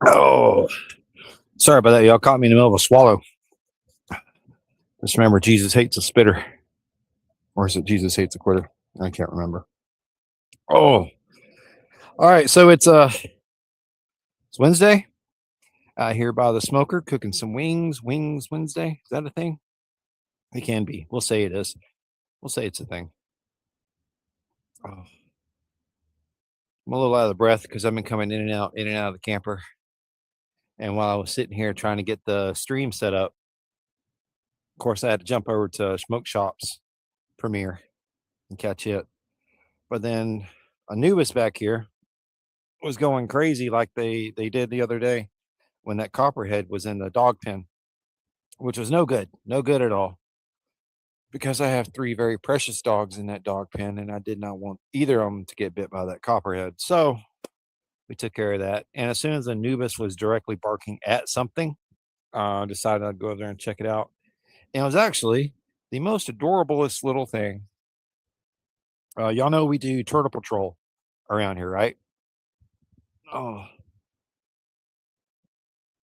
Oh, sorry about that. Y'all caught me in the middle of a swallow. Just remember, Jesus hates a spitter. Or is it Jesus hates a quitter? I can't remember. Oh, all right. So it's Wednesday. Out here by the smoker, cooking some wings. Wings Wednesday. Is that a thing? It can be. We'll say it is. We'll say it's a thing. Oh, I'm a little out of breath because I've been coming in and out of the camper. And while I was sitting here trying to get the stream set up, of course, I had to jump over to Smoke Shop's premiere and catch it. But then Anubis back here was going crazy like they did the other day when that copperhead was in the dog pen, which was no good at all. Because I have three very precious dogs in that dog pen, and I did not want either of them to get bit by that copperhead. So we took care of that. And as soon as Anubis was directly barking at something, I decided I'd go over there and check it out. And it was actually the most adorablest little thing. Y'all know we do turtle patrol around here, right? Oh,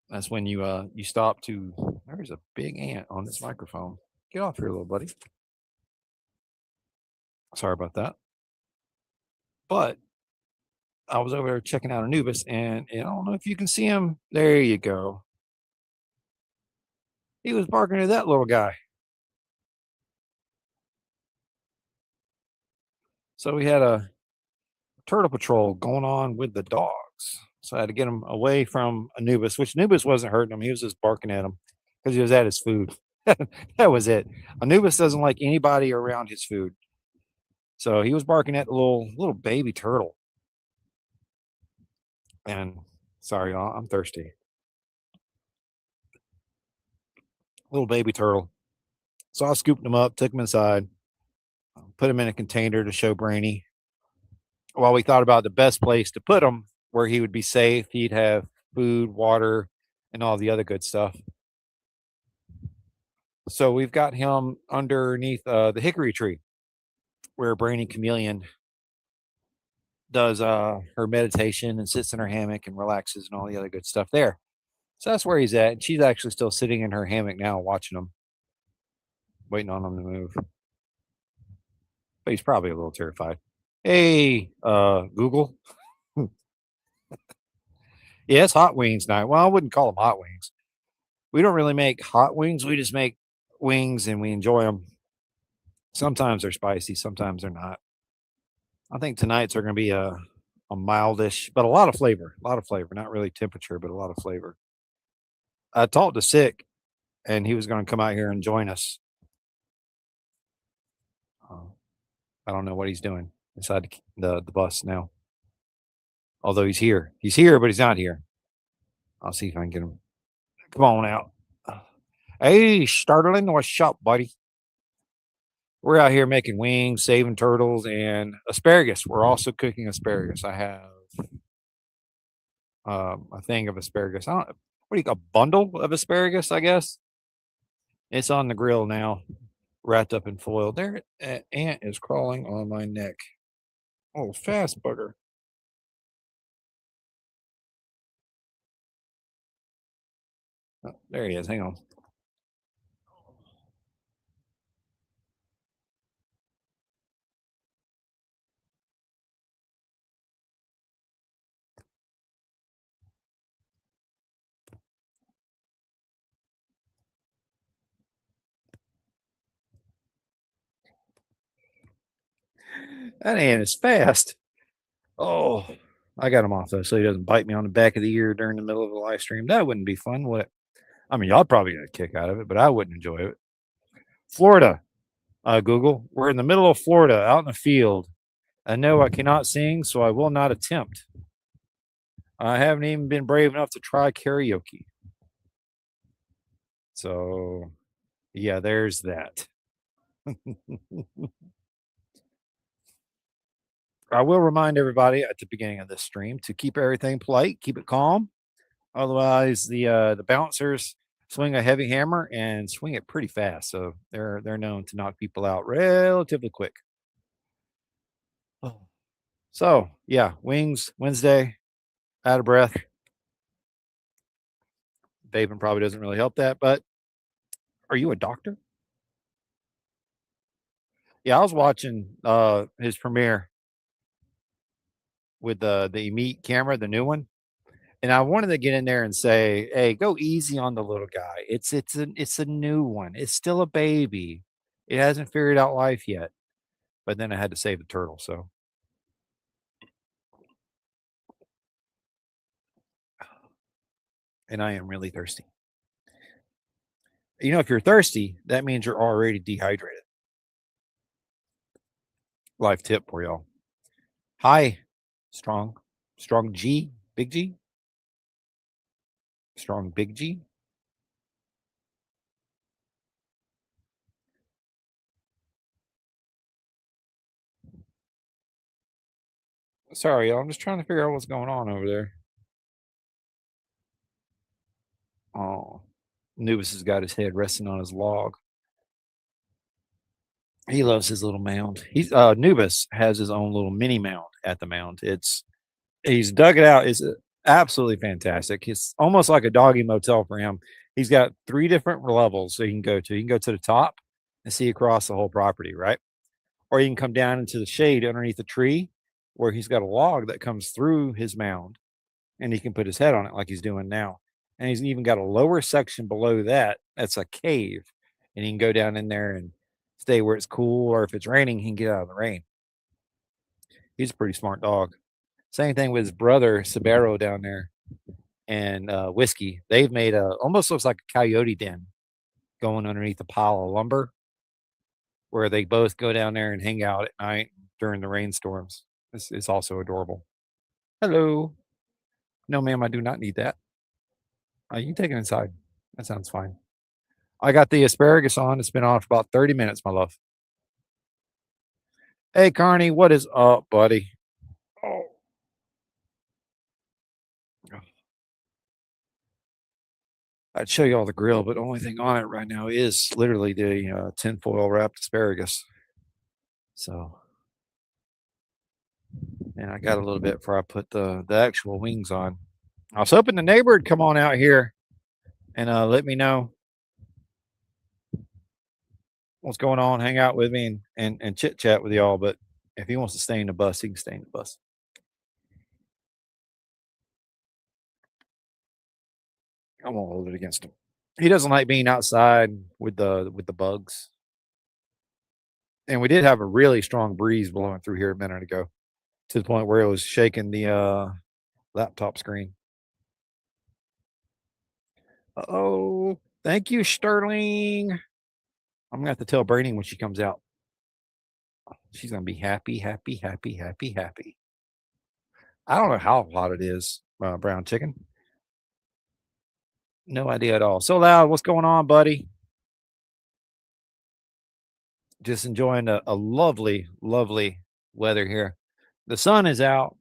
that's when you stop to. There's a big ant on this microphone. Get off here, little buddy. Sorry about that. But I was over there checking out Anubis, and I don't know if you can see him. There you go. He was barking at that little guy. So we had a turtle patrol going on with the dogs. So I had to get him away from Anubis, which Anubis wasn't hurting him. He was just barking at him because he was at his food. That was it. Anubis doesn't like anybody around his food. So he was barking at the little baby turtle. And sorry, y'all, I'm thirsty. Little baby turtle. So I scooped him up, took him inside, put him in a container to show Brainy. While we thought about the best place to put him where he would be safe, he'd have food, water, and all the other good stuff. So we've got him underneath the hickory tree where Brainy Chameleon does her meditation and sits in her hammock and relaxes and all the other good stuff there. So that's where he's at. And she's actually still sitting in her hammock now watching him, waiting on him to move. But he's probably a little terrified. Hey, Google. Yeah, it's hot wings night. Well, I wouldn't call them hot wings. We don't really make hot wings. We just make wings and we enjoy them. Sometimes they're spicy, sometimes they're not. I think tonight's are going to be a mildish, but a lot of flavor. A lot of flavor. Not really temperature, but a lot of flavor. I talked to Sick, and he was going to come out here and join us. Uh, I don't know what he's doing inside the bus now. Although he's here, but he's not here. I'll see if I can get him. Come on out. Hey, Startling, what's up, buddy? We're out here making wings, saving turtles, and asparagus. We're also cooking asparagus. I have a thing of asparagus. I don't. What do you call a bundle of asparagus? I guess it's on the grill now, wrapped up in foil. There, an ant is crawling on my neck. Oh, fast bugger! Oh, there he is. Hang on. That ant is fast. Oh, I got him off though, so he doesn't bite me on the back of the ear during the middle of the live stream. That wouldn't be fun, would it? I mean, y'all probably get a kick out of it, but I wouldn't enjoy it. Florida, Google. We're in the middle of Florida, out in the field. I know I cannot sing, so I will not attempt. I haven't even been brave enough to try karaoke. So, yeah, there's that. I will remind everybody at the beginning of this stream to keep everything polite, keep it calm. Otherwise, the bouncers swing a heavy hammer and swing it pretty fast. So they're known to knock people out relatively quick. Oh. So yeah, wings Wednesday, out of breath. vaping probably doesn't really help that. But are you a doctor? Yeah, I was watching his premiere with the Meet camera, the new one. And I wanted to get in there and say, "Hey, go easy on the little guy. It's a new one. It's still a baby. It hasn't figured out life yet." But then I had to save the turtle, so and I am really thirsty. You know, if you're thirsty, that means you're already dehydrated. Life tip for y'all. Hi, strong, strong G, big G, strong big G. Sorry, y'all. I'm just trying to figure out what's going on over there. Oh, Nubis has got his head resting on his log. He loves his little mound. He's Nubis has his own little mini mound at the mound. It's he's dug it out. It's absolutely fantastic. It's almost like a doggy motel for him. He's got 3 different levels so you can go to. You can go to the top and see across the whole property, right? Or you can come down into the shade underneath the tree where he's got a log that comes through his mound and he can put his head on it like he's doing now. And he's even got a lower section below that that's a cave. And he can go down in there and stay where it's cool, or if it's raining, he can get out of the rain. He's a pretty smart dog. Same thing with his brother Sabero down there and Whiskey. They've made a almost looks like a coyote den going underneath a pile of lumber where they both go down there and hang out at night during the rainstorms. This is also adorable. Hello. No, ma'am, I do not need that. You can take it inside. That sounds fine. I got the asparagus on. It's been on for about 30 minutes, my love. Hey, Carney, what is up, buddy? Oh, I'd show you all the grill, but the only thing on it right now is literally the tinfoil wrapped asparagus. So, and I got a little bit before I put the actual wings on. I was hoping the neighbor would come on out here and let me know what's going on, hang out with me, and chit chat with y'all. But if he wants to stay in the bus, he can stay in the bus. I won't hold it against him. He doesn't like being outside with the bugs. And we did have a really strong breeze blowing through here a minute ago to the point where it was shaking the laptop screen. Oh, thank you, Sterling. I'm gonna have to tell Braining when she comes out. She's gonna be happy, happy, happy, happy, happy. I don't know how hot it is, brown chicken. No idea at all. So loud. What's going on, buddy? Just enjoying a lovely, lovely weather here. The sun is out.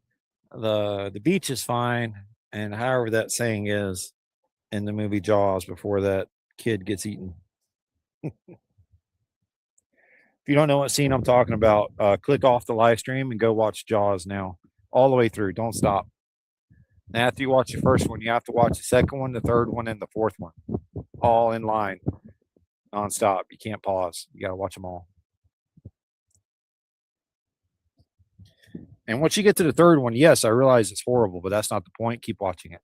The beach is fine. And however that saying is in the movie Jaws before that kid gets eaten. If you don't know what scene I'm talking about, click off the live stream and go watch Jaws now, all the way through. Don't stop. And after you watch the first one, you have to watch the second one, the third one, and the fourth one, all in line, nonstop. You can't pause. You got to watch them all. And once you get to the third one, yes, I realize it's horrible, but that's not the point. Keep watching it.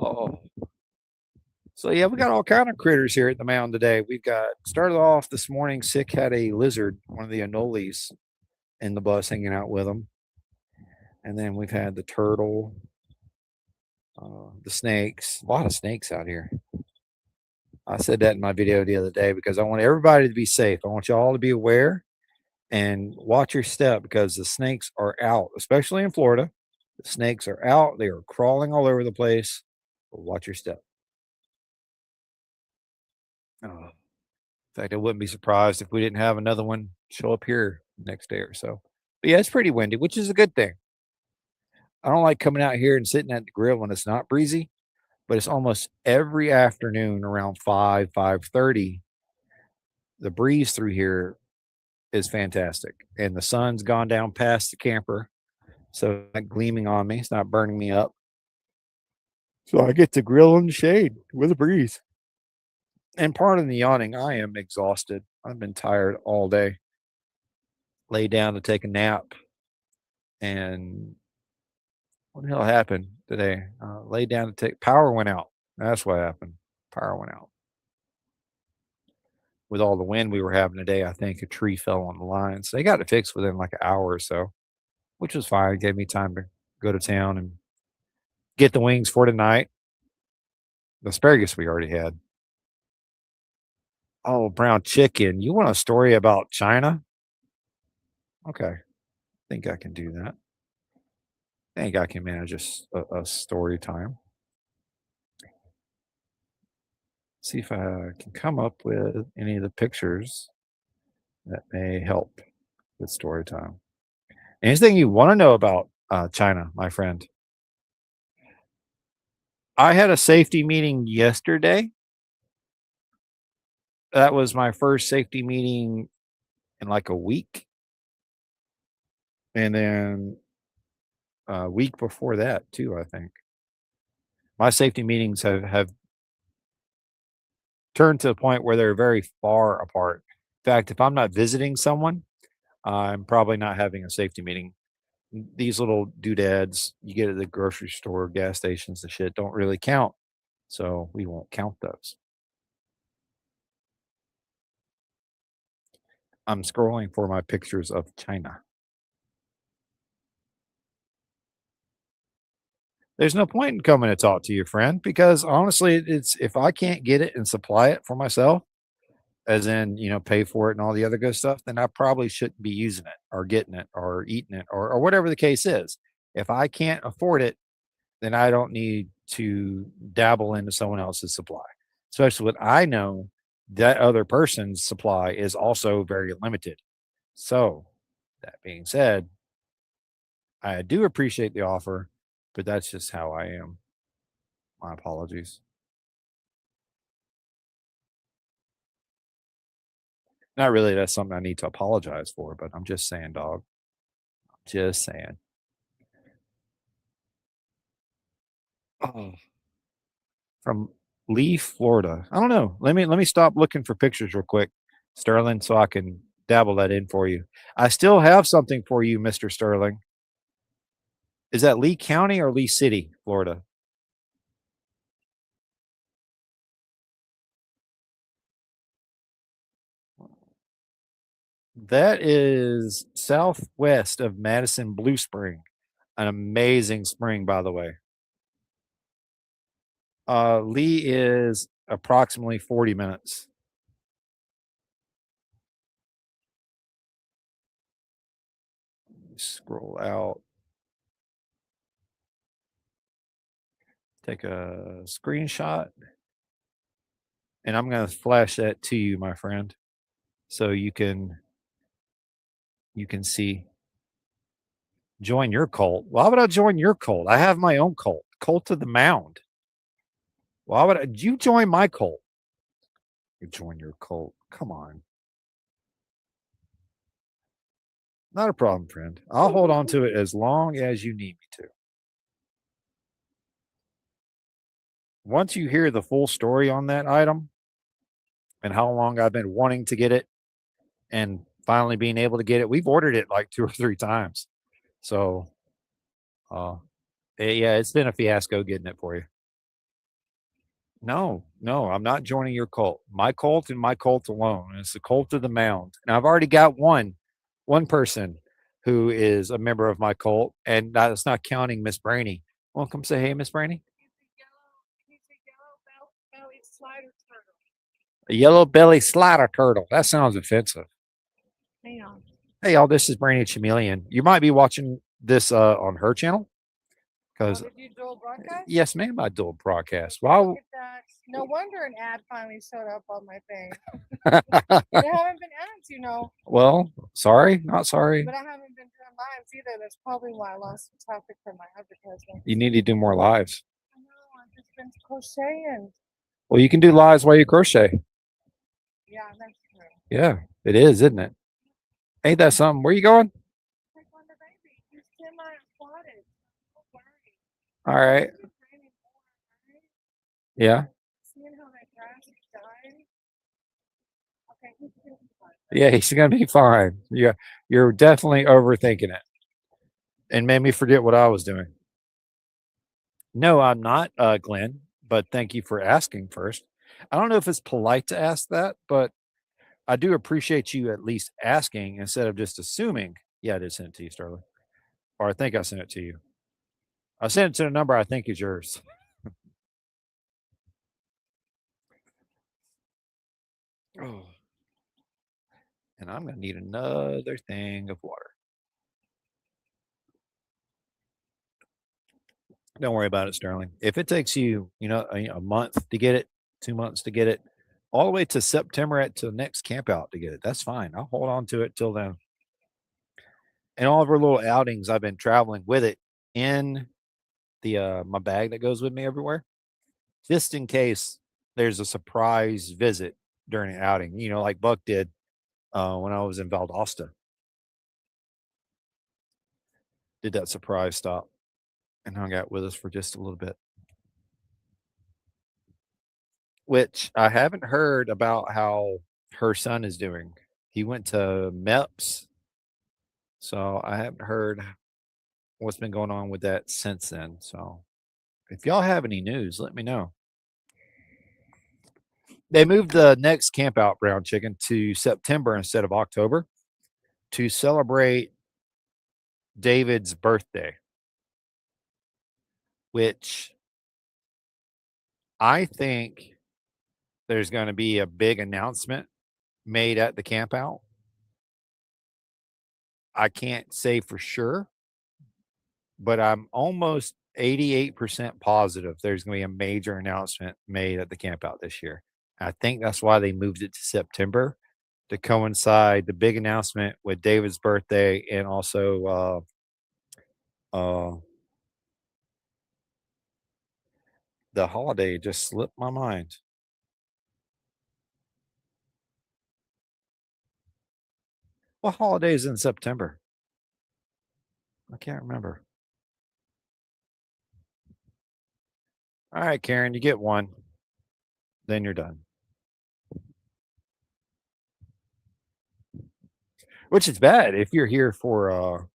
Oh, so yeah, we got all kind of critters here at the mound today. We've got started off this morning. Sick had a lizard, one of the anoles, in the bus hanging out with him, and then we've had the turtle, the snakes. A lot of snakes out here. I said that in my video the other day because I want everybody to be safe. I want you all to be aware and watch your step because the snakes are out, especially in Florida. The snakes are out. They are crawling all over the place. Watch your step. In fact, I wouldn't be surprised if we didn't have another one show up here next day or so. But yeah, it's pretty windy, which is a good thing. I don't like coming out here and sitting at the grill when it's not breezy, but it's almost every afternoon around 5:30. The breeze through here is fantastic. And the sun's gone down past the camper. So it's not gleaming on me. It's not burning me up. So I get to grill in the shade with a breeze. And pardon the yawning, I am exhausted. I've been tired all day. Lay down to take a nap, and what the hell happened today? Lay down to take power went out. That's what happened. Power went out. With all the wind we were having today, I think a tree fell on the lines. They got it fixed within like an hour or so, which was fine. It gave me time to go to town and get the wings for tonight. The asparagus we already had. Oh, brown chicken. You want a story about China? Okay. Think I can do that. Think I can manage a story time. See if I can come up with any of the pictures that may help with story time. Anything you want to know about China, my friend? I had a safety meeting yesterday. That was my first safety meeting in like a week. And then a week before that, too, I think. My safety meetings have turned to the point where they're very far apart. In fact, if I'm not visiting someone, I'm probably not having a safety meeting. These little doodads you get at the grocery store, gas stations, the shit don't really count. So we won't count those. I'm scrolling for my pictures of China. There's no point in coming to talk to your friend because honestly, it's if I can't get it and supply it for myself, as in, pay for it and all the other good stuff, then I probably shouldn't be using it or getting it or eating it or whatever the case is. If I can't afford it, then I don't need to dabble into someone else's supply, especially when I know that other person's supply is also very limited. So, that being said, I do appreciate the offer, but that's just how I am. My apologies. Not really, that's something I need to apologize for, but I'm just saying, dog. Just saying. Oh, from Lee, Florida. I don't know. Let me stop looking for pictures real quick, Sterling, so I can dabble that in for you. I still have something for you, Mr. Sterling. Is that Lee County or Lee City, Florida? That is southwest of Madison Blue Spring. An amazing spring, by the way. Lee is approximately 40 minutes. Scroll out. Take a screenshot, and I'm going to flash that to you, my friend, so you can see. Join your cult. Why would I join your cult? I have my own cult, Cult of the Mound. Why would you join my cult? You join your cult. Come on. Not a problem, friend. I'll hold on to it as long as you need me to. Once you hear the full story on that item and how long I've been wanting to get it and finally being able to get it, we've ordered it like 2 or 3 times. So, uh, yeah, it's been a fiasco getting it for you. No, no, I'm not joining your cult. My cult and my cult alone. It's the cult of the mound. And I've already got one person who is a member of my cult, and that's not counting Miss Brainy. Welcome, say hey, Miss Brainy. A yellow belly slider turtle. That sounds offensive. Hey y'all, this is Brainy Chameleon. You might be watching this on her channel because did you dual broadcast? yes, ma'am, I do a broadcast. Look Wow. at that. No wonder an ad finally showed up on my thing. There haven't been ads, Well, sorry, not sorry. but I haven't been doing lives either. That's probably why I lost some traffic from my advertisement. You need to do more lives. I know, I've just been crocheting. Well, you can do lives while you crochet. Yeah, that's true. Yeah, it is, isn't it? Ain't that something? Where you going? Take on the baby. He's semi-aquatic. Don't worry. All right. It's raining more and Yeah. Seeing how that grass is dying. Okay, he's gonna be fine. Yeah, he's gonna be fine. You're definitely overthinking it and made me forget what I was doing. No, I'm not, Glenn, but thank you for asking first. I don't know if it's polite to ask that, but I do appreciate you at least asking instead of just assuming. Yeah, I did send it to you, Starla. Or I think I sent it to you. I sent it to the number I think is yours. Oh, and I'm gonna need another thing of water. Don't worry about it, Sterling. If it takes you, a month to get it, 2 months to get it, all the way to September at to the next camp out to get it, that's fine. I'll hold on to it till then. And all of our little outings, I've been traveling with it in the my bag that goes with me everywhere, just in case there's a surprise visit during an outing. Like Buck did when I was in Valdosta, did that surprise stop and hung out with us for just a little bit. Which I haven't heard about how her son is doing. He went to MEPS, so I haven't heard what's been going on with that since then. So if y'all have any news, let me know. They moved the next camp out brown chicken to September instead of October to celebrate David's birthday, which I think there's going to be a big announcement made at the camp out. I can't say for sure, but I'm almost 88% positive there's going to be a major announcement made at the camp out this year. I think that's why they moved it to September to coincide the big announcement with David's birthday and also the holiday just slipped my mind. What holiday is in September? I can't remember. All right, Karen, you get one. Then you're done. Which is bad if you're here for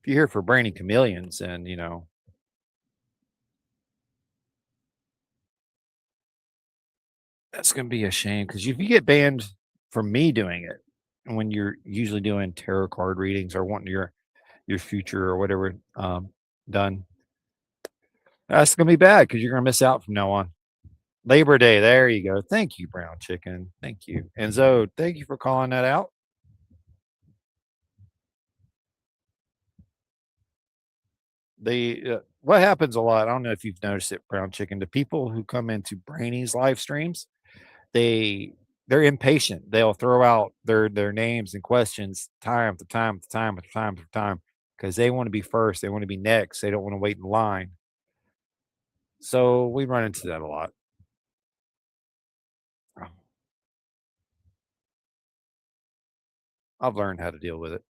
if you're here for Brainy Chameleons and that's gonna be a shame because if you get banned from me doing it and when you're usually doing tarot card readings or wanting your future or whatever done, that's gonna be bad because you're gonna miss out from now on. Labor Day, there you go. Thank you, Brown Chicken. Thank you. And Zoe, thank you for calling that out. What happens a lot, I don't know if you've noticed it, Brown Chicken, the people who come into Brainy's live streams, they they're impatient. They'll throw out their names and questions time after time after time after time after time because they want to be first. They want to be next. They don't want to wait in line. So we run into that a lot. Oh, I've learned how to deal with it.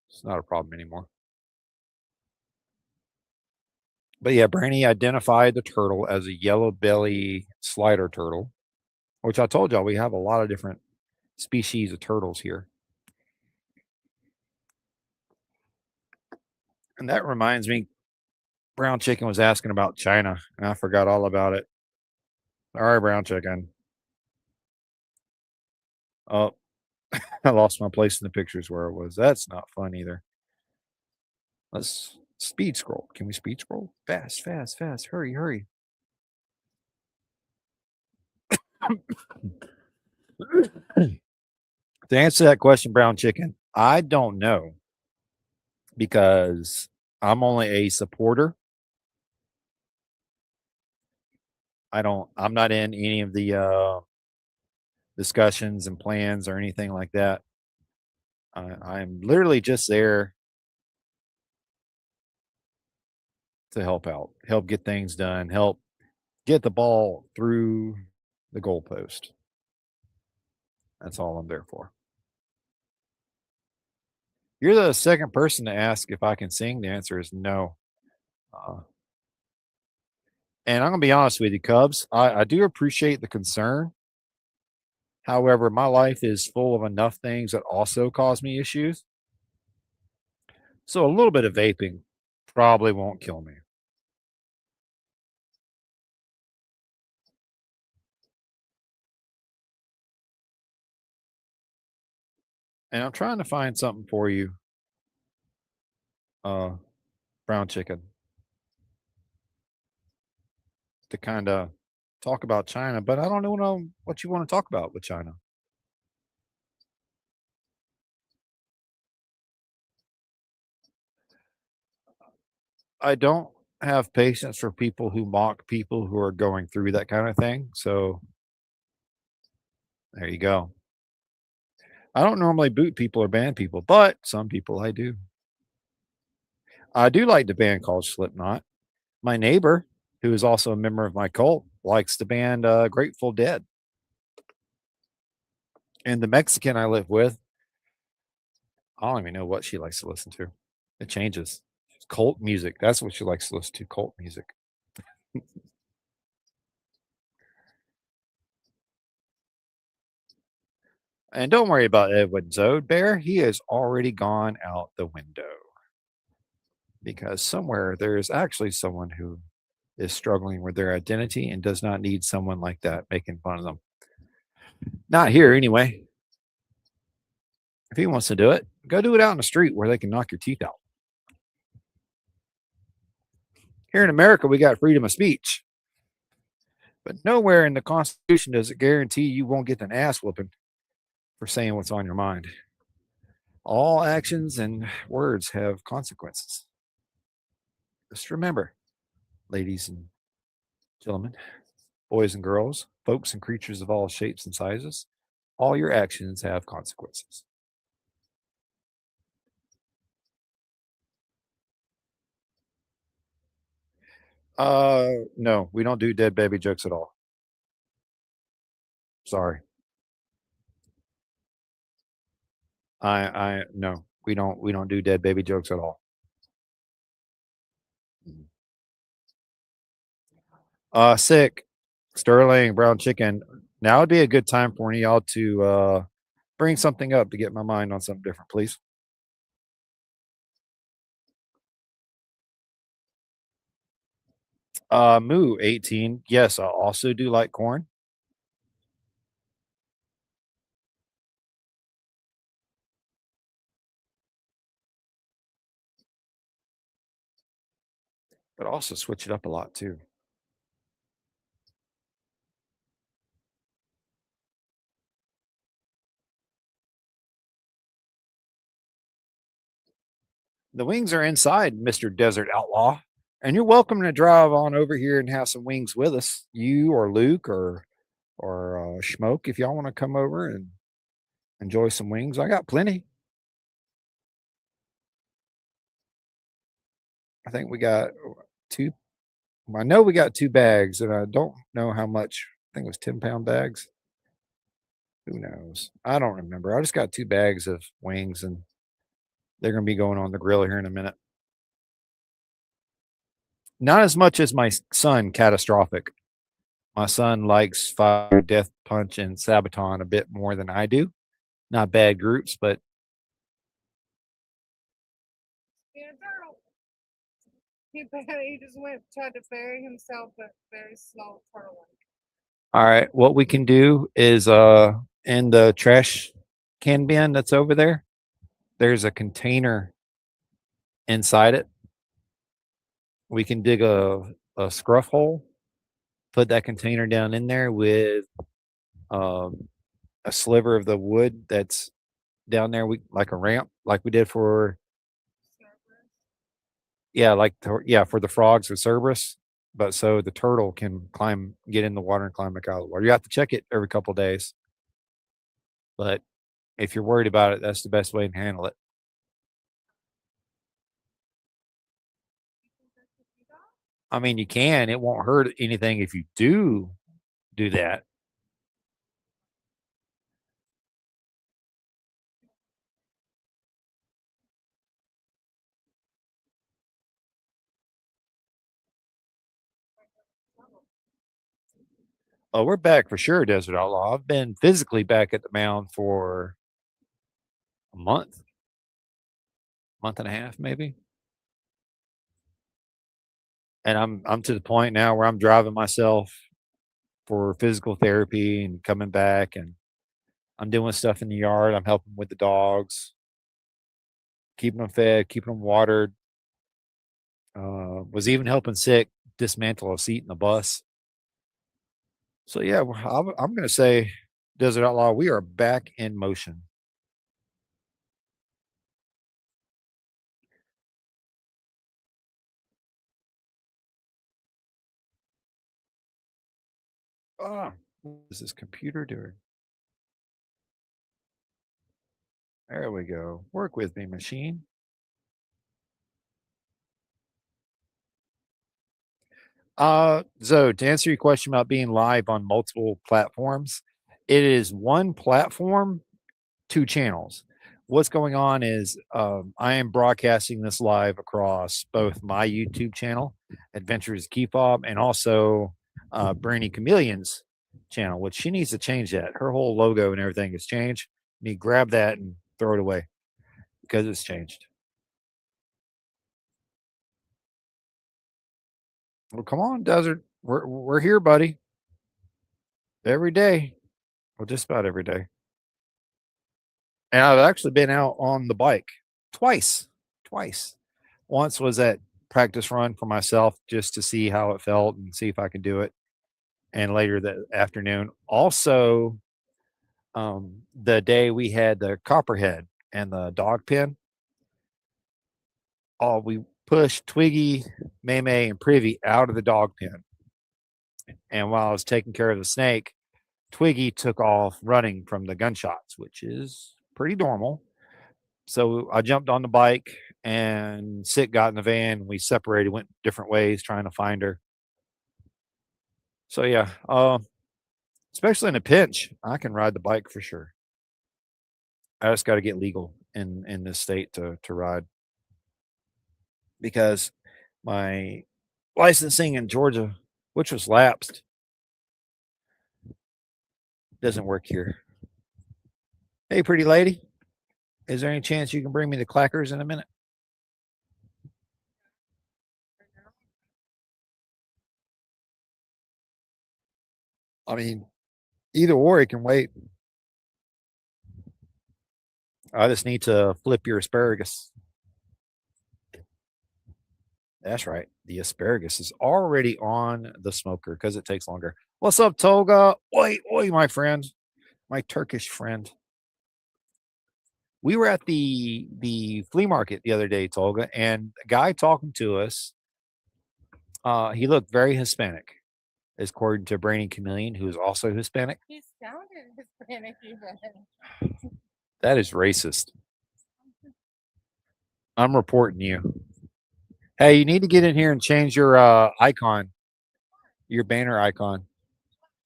It's not a problem anymore. But yeah, Brainy identified the turtle as a yellow belly slider turtle, which I told y'all we have a lot of different species of turtles here. And that reminds me, Brown Chicken was asking about China, and I forgot all about it. All right, Brown Chicken. Oh, I lost my place in the pictures where it was. That's not fun either. Let's speed scroll. Can we speed scroll? Fast, fast, fast. Hurry, hurry. To answer that question, Brown Chicken, I don't know because I'm only a supporter. I'm not in any of the discussions and plans or anything like that. I'm literally just there to help out, help get things done, help get the ball through the goalpost. That's all I'm there for. You're the second person to ask if I can sing. The answer is no. Uh, and I'm gonna be honest with you, Cubs. I do appreciate the concern. However, my life is full of enough things that also cause me issues. So a little bit of vaping probably won't kill me. And I'm trying to find something for you, uh, brown chicken, to kind of talk about China, but I don't know what you want to talk about with China. I don't have patience for people who mock people who are going through that kind of thing. So there you go. I don't normally boot people or ban people, but some people I do. I do like the band called Slipknot. My neighbor, who is also a member of my cult, likes the band Grateful Dead. And the Mexican I live with, I don't even know what she likes to listen to. It changes. Cult music. That's what she likes to listen to. Cult music. And don't worry about Edwin Zode Bear. He has already gone out the window because somewhere there is actually someone who is struggling with their identity and does not need someone like that making fun of them. Not here, anyway. If he wants to do it, go do it out in the street where they can knock your teeth out. Here in America, we got freedom of speech, but nowhere in the Constitution does it guarantee you won't get an ass whooping for saying what's on your mind. All actions and words have consequences. Just remember, ladies and gentlemen, boys and girls, folks and creatures of all shapes and sizes, all your actions have consequences. No, we don't do dead baby jokes at all. Sorry. No, we don't do dead baby jokes at all. Mm. Sick, Sterling, brown chicken. Now would be a good time for y'all to bring something up to get my mind on something different, please. Moo 18. Yes, I also do like corn, but also switch it up a lot too. The wings are inside, Mr. Desert Outlaw. And you're welcome to drive on over here and have some wings with us. You or Luke or Schmoke, if y'all want to come over and enjoy some wings. I got plenty. I think we got two. I know we got two bags, and I don't know how much. I think it was 10-pound bags. Who knows? I don't remember. I just got two bags of wings, and they're going to be going on the grill here in a minute. Not as much as my son, Catastrophic. My son likes Fire, Death Punch, and Sabaton a bit more than I do. Not bad groups, but Yeah, turtle. He just went tried to bury himself, but very slow turtle. all right. What we can do is in the trash can bin that's over there, there's a container inside it. We can dig a scruff hole, put that container down in there with um, a sliver of the wood that's down there, we like a ramp, like we did for yeah, yeah, for the frogs with Cerberus. But so the turtle can climb, get in the water and climb back out of the water. You have to check it every couple of days. But if you're worried about it, that's the best way to handle it. I mean, you can. It won't hurt anything if you do that. Oh, we're back for sure, Desert Outlaw. I've been physically back at the mound for a month and a half, maybe. And I'm to the point now where I'm driving myself for physical therapy and coming back, and I'm doing stuff in the yard. I'm helping with the dogs, keeping them fed, keeping them watered. Was even helping sick dismantle a seat in the bus. So yeah, I'm going to say, Desert Outlaw, we are back in motion. What is this computer doing? There we go. Work with me, machine. So to answer your question about being live on multiple platforms, it is one platform, two channels. What's going on is I am broadcasting this live across both my YouTube channel, Adventures Key Fob, and also Brainy Chameleon's channel, which she needs to change that. Her whole logo and everything has changed. Me grab that and throw it away because it's changed. Well, come on, Desert. We're here, buddy. Every day. Well, just about every day. And I've actually been out on the bike twice. Twice. Once was at practice run for myself just to see how it felt and see if I could do it. And later that afternoon, also the day we had the copperhead and the dog pen, we pushed Twiggy, Maymay, and Privy out of the dog pen. And while I was taking care of the snake, Twiggy took off running from the gunshots, which is pretty normal. So I jumped on the bike and Sid got in the van. We separated, went different ways trying to find her. So yeah, especially in a pinch, I can ride the bike for sure. I just got to get legal in this state to ride because my licensing in Georgia, which was lapsed, doesn't work here. Hey, pretty lady, is there any chance you can bring me the clackers in a minute? I mean, either or, it can wait. I just need to flip your asparagus. That's right. The asparagus is already on the smoker because it takes longer. What's up, Toga? Oi, oi, my friend, my Turkish friend. We were at the flea market the other day, Tolga, and a guy talking to us, he looked very Hispanic, according to Brainy Chameleon, who is also Hispanic. He sounded Hispanic even. That is racist. I'm reporting you. Hey, you need to get in here and change your icon, your banner icon.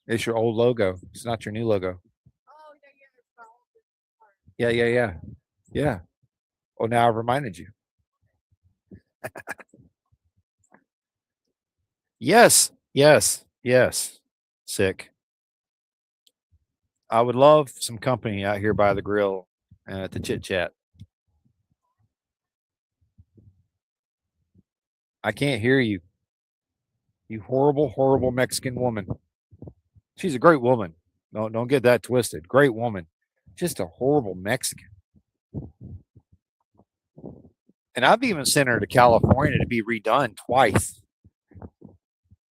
It's your old logo. It's not your new logo. Oh yeah, yeah, it's the oldest part. Yeah, yeah, yeah. Yeah. Oh, now I've reminded you. Yes, yes, yes. Sick. I would love some company out here by the grill to chit chat. I can't hear you. You horrible, horrible Mexican woman. She's a great woman. Don't get that twisted. Great woman. Just a horrible Mexican. And I've even sent her to California to be redone twice.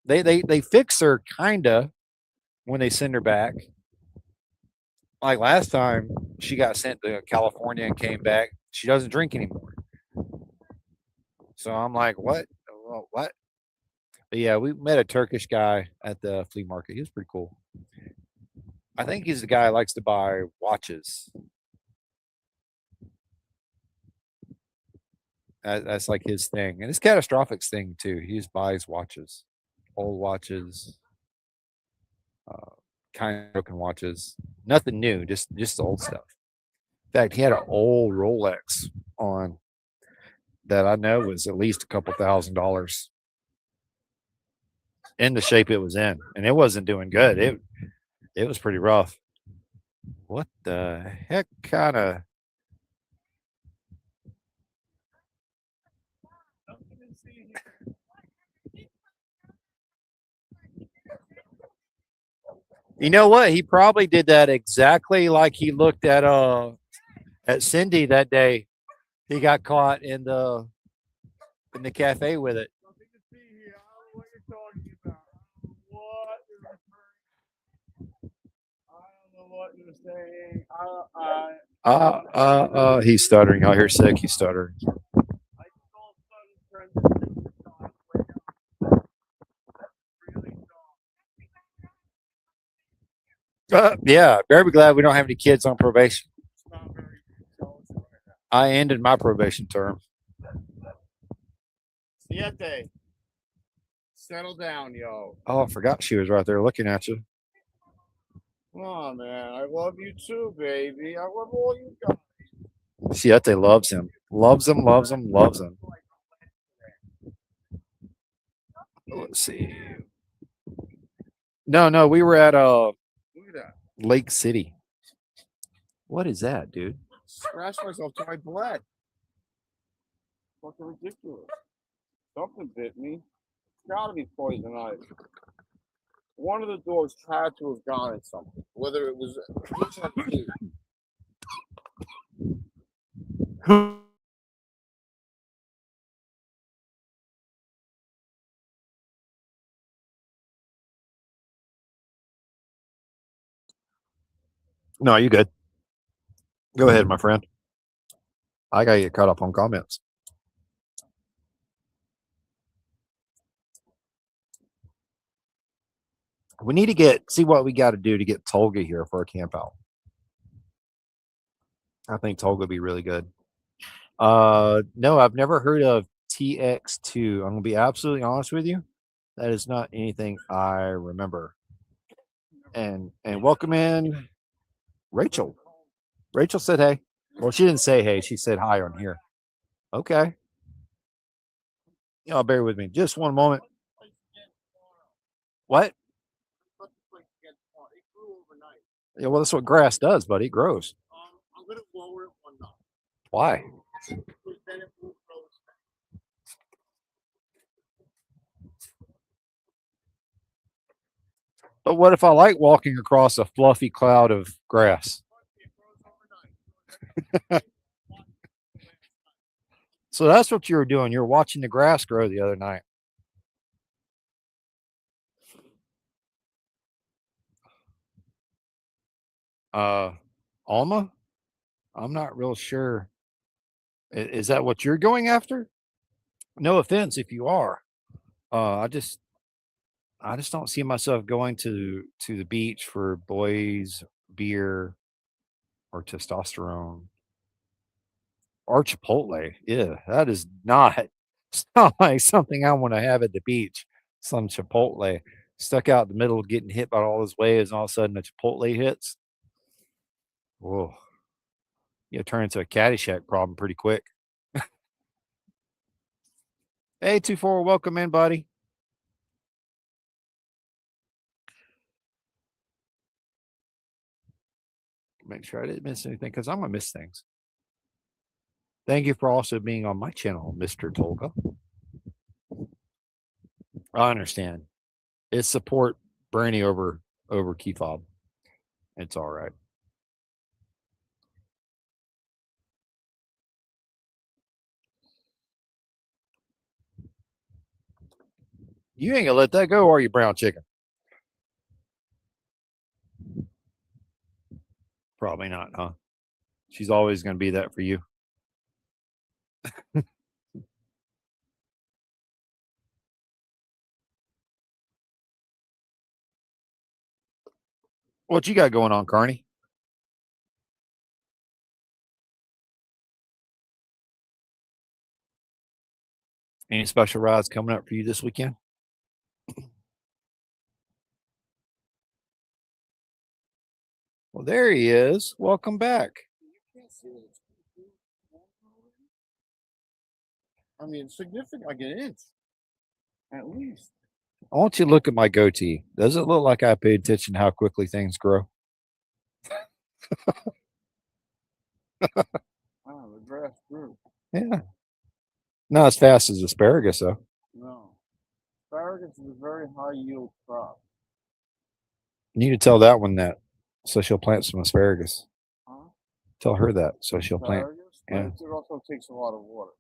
They fix her kinda when they send her back. Like last time, she got sent to California and came back. She doesn't drink anymore. So I'm like, what? What? But yeah, we met a Turkish guy at the flea market. He was pretty cool. I think he's the guy who likes to buy watches. That's like his thing, and it's catastrophic thing too. He just buys watches, old watches, uh, kind of broken watches, nothing new, just the old stuff. In fact, he had an old Rolex on that I know was at least a couple $1,000. in the shape it was in, and it wasn't doing good. It was pretty rough. What the heck kind of? You know what? He probably did that exactly like he looked at Cindy that day. He got caught in the cafe with it. Nothing to see here. I don't know what you're talking about. I don't know what you're saying. He's stuttering. I hear sick. He's stuttering. I just all of a sudden turned this side way up. Really strong. Yeah, very glad we don't have any kids on probation. It's not very jealous right now. I ended my probation term. Siete. Settle down, yo. Oh, I forgot she was right there looking at you. Come on, man. I love you too, baby. I love all you guys. Siete loves him. Loves him, loves him, loves him. Let's see. No, we were at Look at that. Lake City. What is that, dude? Scratched myself till I bled. Fucking ridiculous. Something bit me. It's gotta be poison ivy. One of the dogs had to have gotten something. Whether it was No, you good. Go ahead, my friend. I gotta get caught up on comments. We need to see what we got to do to get Tolga here for a camp out. I think Tolga would be really good. No, I've never heard of TX2. I'm gonna be absolutely honest with you. That is not anything I remember. And welcome in Rachel. Rachel said hey. Well, she didn't say hey. She said hi on here. Okay. Y'all bear with me just one moment. What? Yeah, well, that's what grass does, buddy. It grows. I'm gonna lower it one notch. Why? Then it will grow. But what if I like walking across a fluffy cloud of grass? So that's what you were doing. You were watching the grass grow the other night. Alma? I'm not real sure. Is that what you're going after? No offense if you are. I just don't see myself going to the beach for boys, beer, or testosterone or Chipotle. Yeah, that is not. It's not like something I want to have at the beach. Some Chipotle stuck out in the middle, getting hit by all those waves, and all of a sudden a Chipotle hits. Whoa, you turn into a Caddyshack problem pretty quick. Hey, 24, welcome in, buddy. Make sure I didn't miss anything because I'm gonna miss things. Thank you for also being on my channel, Mr. Tolga. I understand. It's support Brandy over key fob. It's all right. You ain't gonna let that go, are you, brown chicken? Probably not, huh? She's always gonna be that for you. What you got going on, Carney? Any special rides coming up for you this weekend? Well, there he is. Welcome back. I mean, significant, like an inch, at least. I want you to look at my goatee. Does it look like I paid attention to how quickly things grow? Oh, the grass grew. Yeah. Not as fast as asparagus, though. No. Asparagus is a very high yield crop. You need to tell that one that, so she'll plant some asparagus. Huh? Tell her that, so she'll plant. Asparagus? Yeah. But it also takes a lot of water.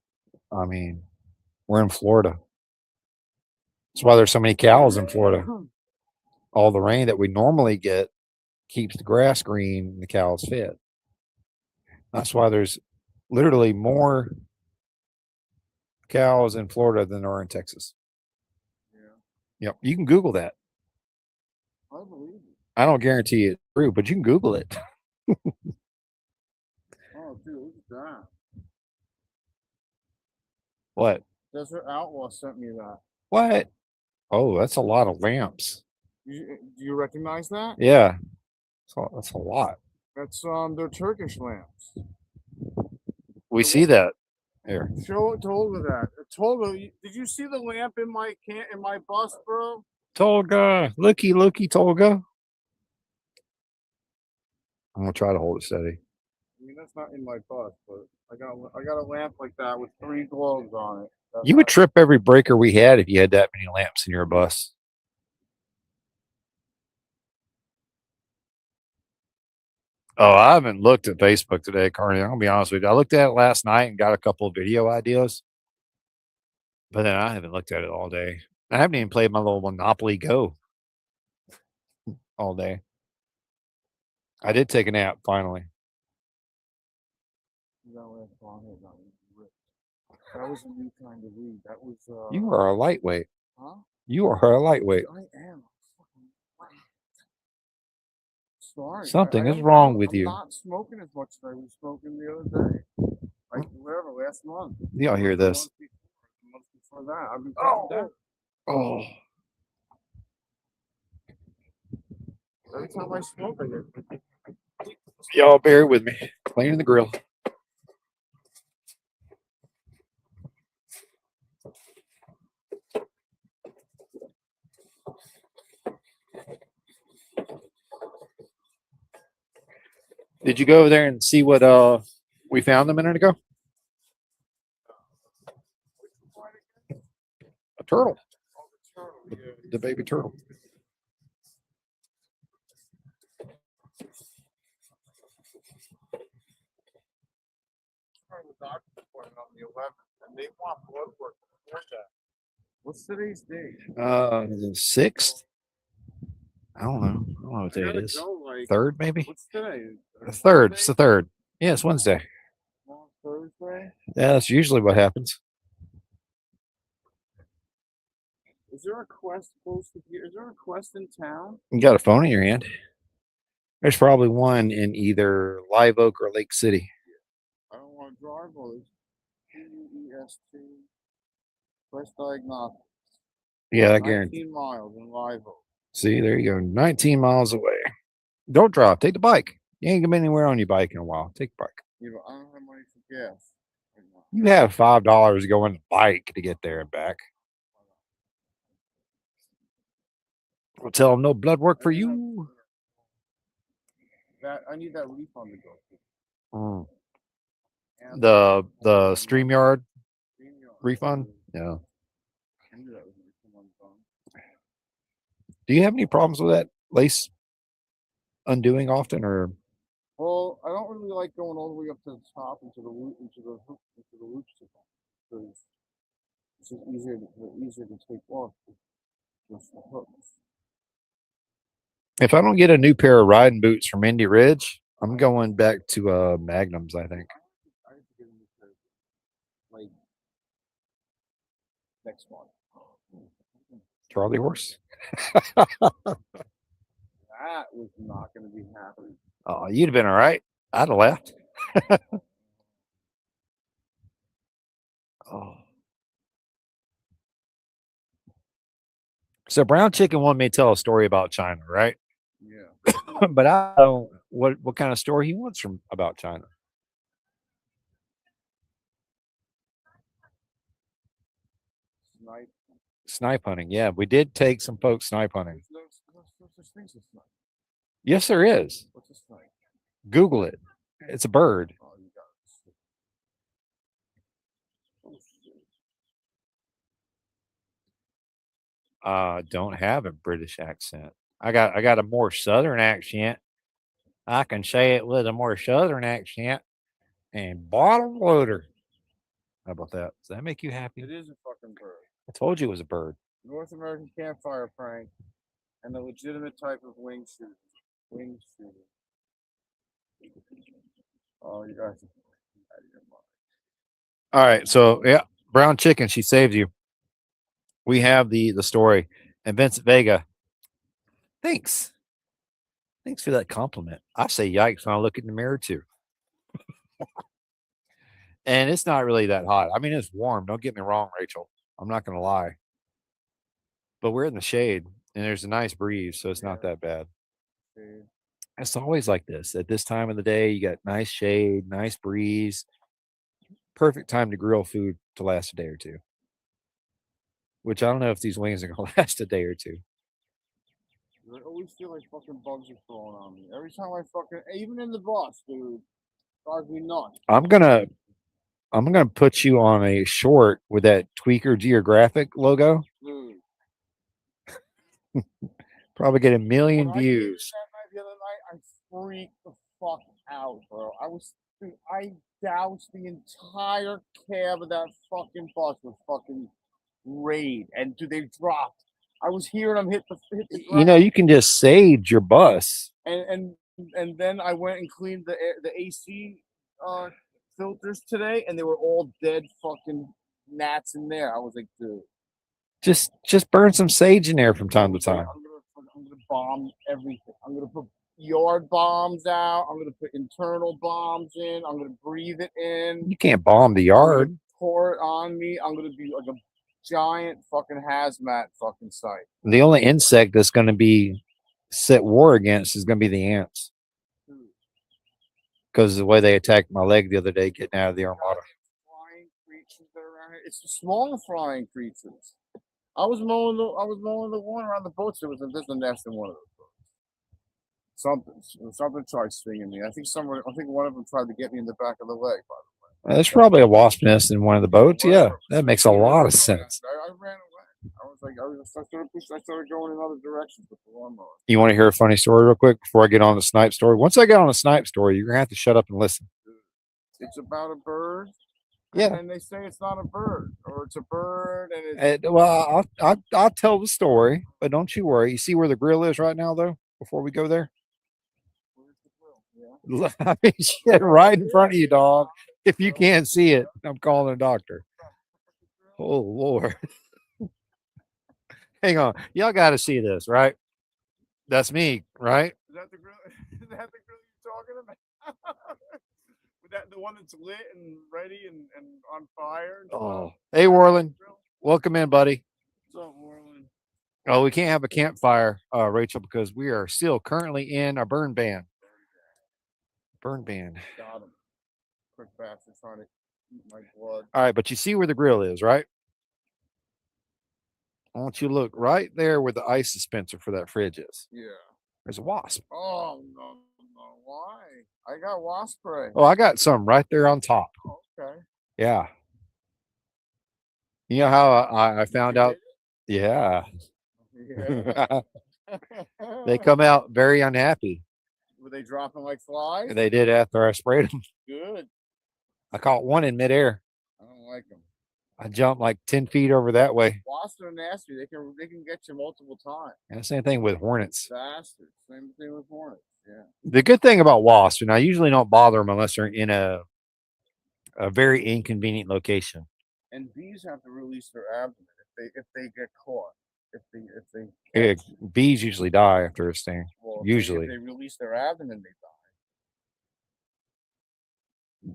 I mean, we're in Florida. That's why there's so many cows in Florida. All the rain that we normally get keeps the grass green and the cows fed. That's why there's literally more cows in Florida than there are in Texas. Yeah. Yep. You can Google that. I believe it. I don't guarantee it's true, but you can Google it. Oh, dude, look at that. What? Desert Outlaw sent me that. What? Oh, that's a lot of lamps. Do you recognize that? Yeah. That's a lot. That's they're Turkish lamps. We see that here. Show it Tolga that. Tolga, did you see the lamp in my bus, bro? Tolga. Looky, Tolga. I'm gonna try to hold it steady. I mean, that's not in my bus, but I got a lamp like that with 3 globes on it. That's You would trip every breaker we had if you had that many lamps in your bus. Oh, I haven't looked at Facebook today, Carney. I'm gonna be honest with you. I looked at it last night and got a couple of video ideas, but then I haven't looked at it all day. I haven't even played my little Monopoly Go all day. I did take a nap finally. That was a new kind of weed. That was You are a lightweight. huh? You are a lightweight. I am. Sorry. Something is wrong with I'm you. not smoking as much as I was smoking the other day. Like whatever, last month. Y'all hear this? The month before that. I've been cutting down. Oh, Every time I smoke, I get y'all bear with me. Cleaning the grill. Did you go over there and see what we found a minute ago? A turtle. The baby turtle. the doctor's appointment on the 11th, and they want blood work before that. What's today's date? The 6th. I don't know. I don't know what day it is. Third, maybe. What's today? The third. It's the third. Yeah, it's Wednesday. Thursday. Yeah, that's usually what happens. Is there a quest close to here? Is there a quest in town? You got a phone in your hand. There's probably one in either Live Oak or Lake City. I don't want to drive all this. QEST. Quest Diagnostics. Yeah, I guarantee. 19 miles in Live Oak. See, there you go. 19 miles away. Don't drive. Take the bike. You ain't gonna be anywhere on your bike in a while. Take the bike. You know, I don't have money for gas. Right now. You have $5 to go on the bike to get there and back. We'll tell them no blood work for you. That I need that refund to go through. Mm. And The StreamYard refund. Yeah. I knew that was gonna come undone. Do you have any problems with that lace undoing often, or? Well, I don't really like going all the way up to the top into the loops because it's just easier to take off just the hooks. If I don't get a new pair of riding boots from Indy Ridge, I'm going back to Magnums, I think. I have to get a new pair like next month. Charlie horse. That was not going to be happening. Oh, you'd have been all right. I'd have left. Oh. So Brown Chicken wanted me to tell a story about China, right? Yeah. But I don't what kind of story he wants from about China. Snipe. Snipe hunting. Yeah, we did take some folks snipe hunting. There's no such thing as a snipe. Yes, there is. What's a snipe? Google it. It's a bird. Oh, you got it. Oh, shit. Don't have a British accent. I got a more southern accent. I can say it with a more southern accent and bottle loader. How about that? Does that make you happy? It is a fucking bird. I told you it was a bird. North American campfire prank and a legitimate type of wing shooting. Wing shooting. Oh, you guys are out of your mind. All right, so yeah, brown chicken. She saved you. We have the story, and Vincent Vega. Thanks. Thanks for that compliment. I say yikes when I look in the mirror too. And it's not really that hot. I mean, it's warm. Don't get me wrong, Rachel. I'm not gonna lie. But we're in the shade and there's a nice breeze, so it's not that bad. Dude. It's always like this. At this time of the day, you got nice shade, nice breeze. Perfect time to grill food to last a day or two. Which I don't know if these wings are gonna last a day or two. I always feel like fucking bugs are crawling on me. Every time I fucking, even in the bus, dude, drives me nuts. I'm gonna put you on a short with that Tweaker Geographic logo. Dude. Probably get a million When I did views. that night the other night, I freaked the fuck out, bro. Dude, I doused the entire cab of that fucking bus with fucking Raid, and dude, they dropped. I was hearing them hit the You know, you can just sage your bus. and then I went and cleaned the AC filters today, and they were all dead fucking gnats in there. I was like, dude, Just burn some sage in there from time to time. I'm gonna bomb everything. I'm gonna put yard bombs out. I'm gonna put internal bombs in. I'm gonna breathe it in. You can't bomb the I'm gonna yard. pour it on me. I'm gonna be like a giant fucking hazmat fucking site. The only insect that's going to be set war against is going to be the ants. Because of the way they attacked my leg the other day getting out of the Armada. Flying creatures that are around here. It's the small flying creatures. I was mowing the lawn around the boats. There's a nest in one of those boats. Something tried stinging me. I think one of them tried to get me in the back of the leg. By the way, There's probably a wasp nest in one of the boats. Yeah, that makes a lot of sense. I ran away. I was like, I started going in other directions with the lawnmower. You want to hear a funny story real quick before I get on the snipe story? Once I get on the snipe story, you're gonna have to shut up and listen. It's about a bird. Yeah. And they say it's not a bird, or it's a bird, and it's Well, I'll tell the story, but don't you worry. You see where the grill is right now, though. Before we go there, where's the grill? Yeah. I mean, shit, right in front of you, dog. If you can't see it, I'm calling a doctor. Oh Lord. Hang on. Y'all got to see this, right? That's me, right? Is that the grill? Is that the grill you're talking about? With that the one that's lit and ready and on fire? And Oh, stuff? hey, Warland. Grill? Welcome in, buddy. What's up, Warland? Oh, we can't have a campfire, Rachel, because we are still currently in our burn ban. Burn ban. Got him. Quick bastard trying to eat my blood. All right, but you see where the grill is, right? I want you to look right there where the ice dispenser for that fridge is. Yeah. There's a wasp. Oh no, why? I got wasp spray. Oh, I got some right there on top. Okay. Yeah. You know how I found out? Yeah. Yeah. They come out very unhappy. Were they dropping like flies? They did after I sprayed them. Good. I caught one in midair. I don't like them. I jumped like 10 feet over that way. Wasps are nasty. They can get you multiple times. And the same thing with hornets. Bastards. Same thing with hornets. Yeah. The good thing about wasps, and I usually don't bother them unless they're in a very inconvenient location. And bees have to release their abdomen if they get caught. If they Yeah, bees usually die after a sting. well, Usually. if they release their abdomen, they die.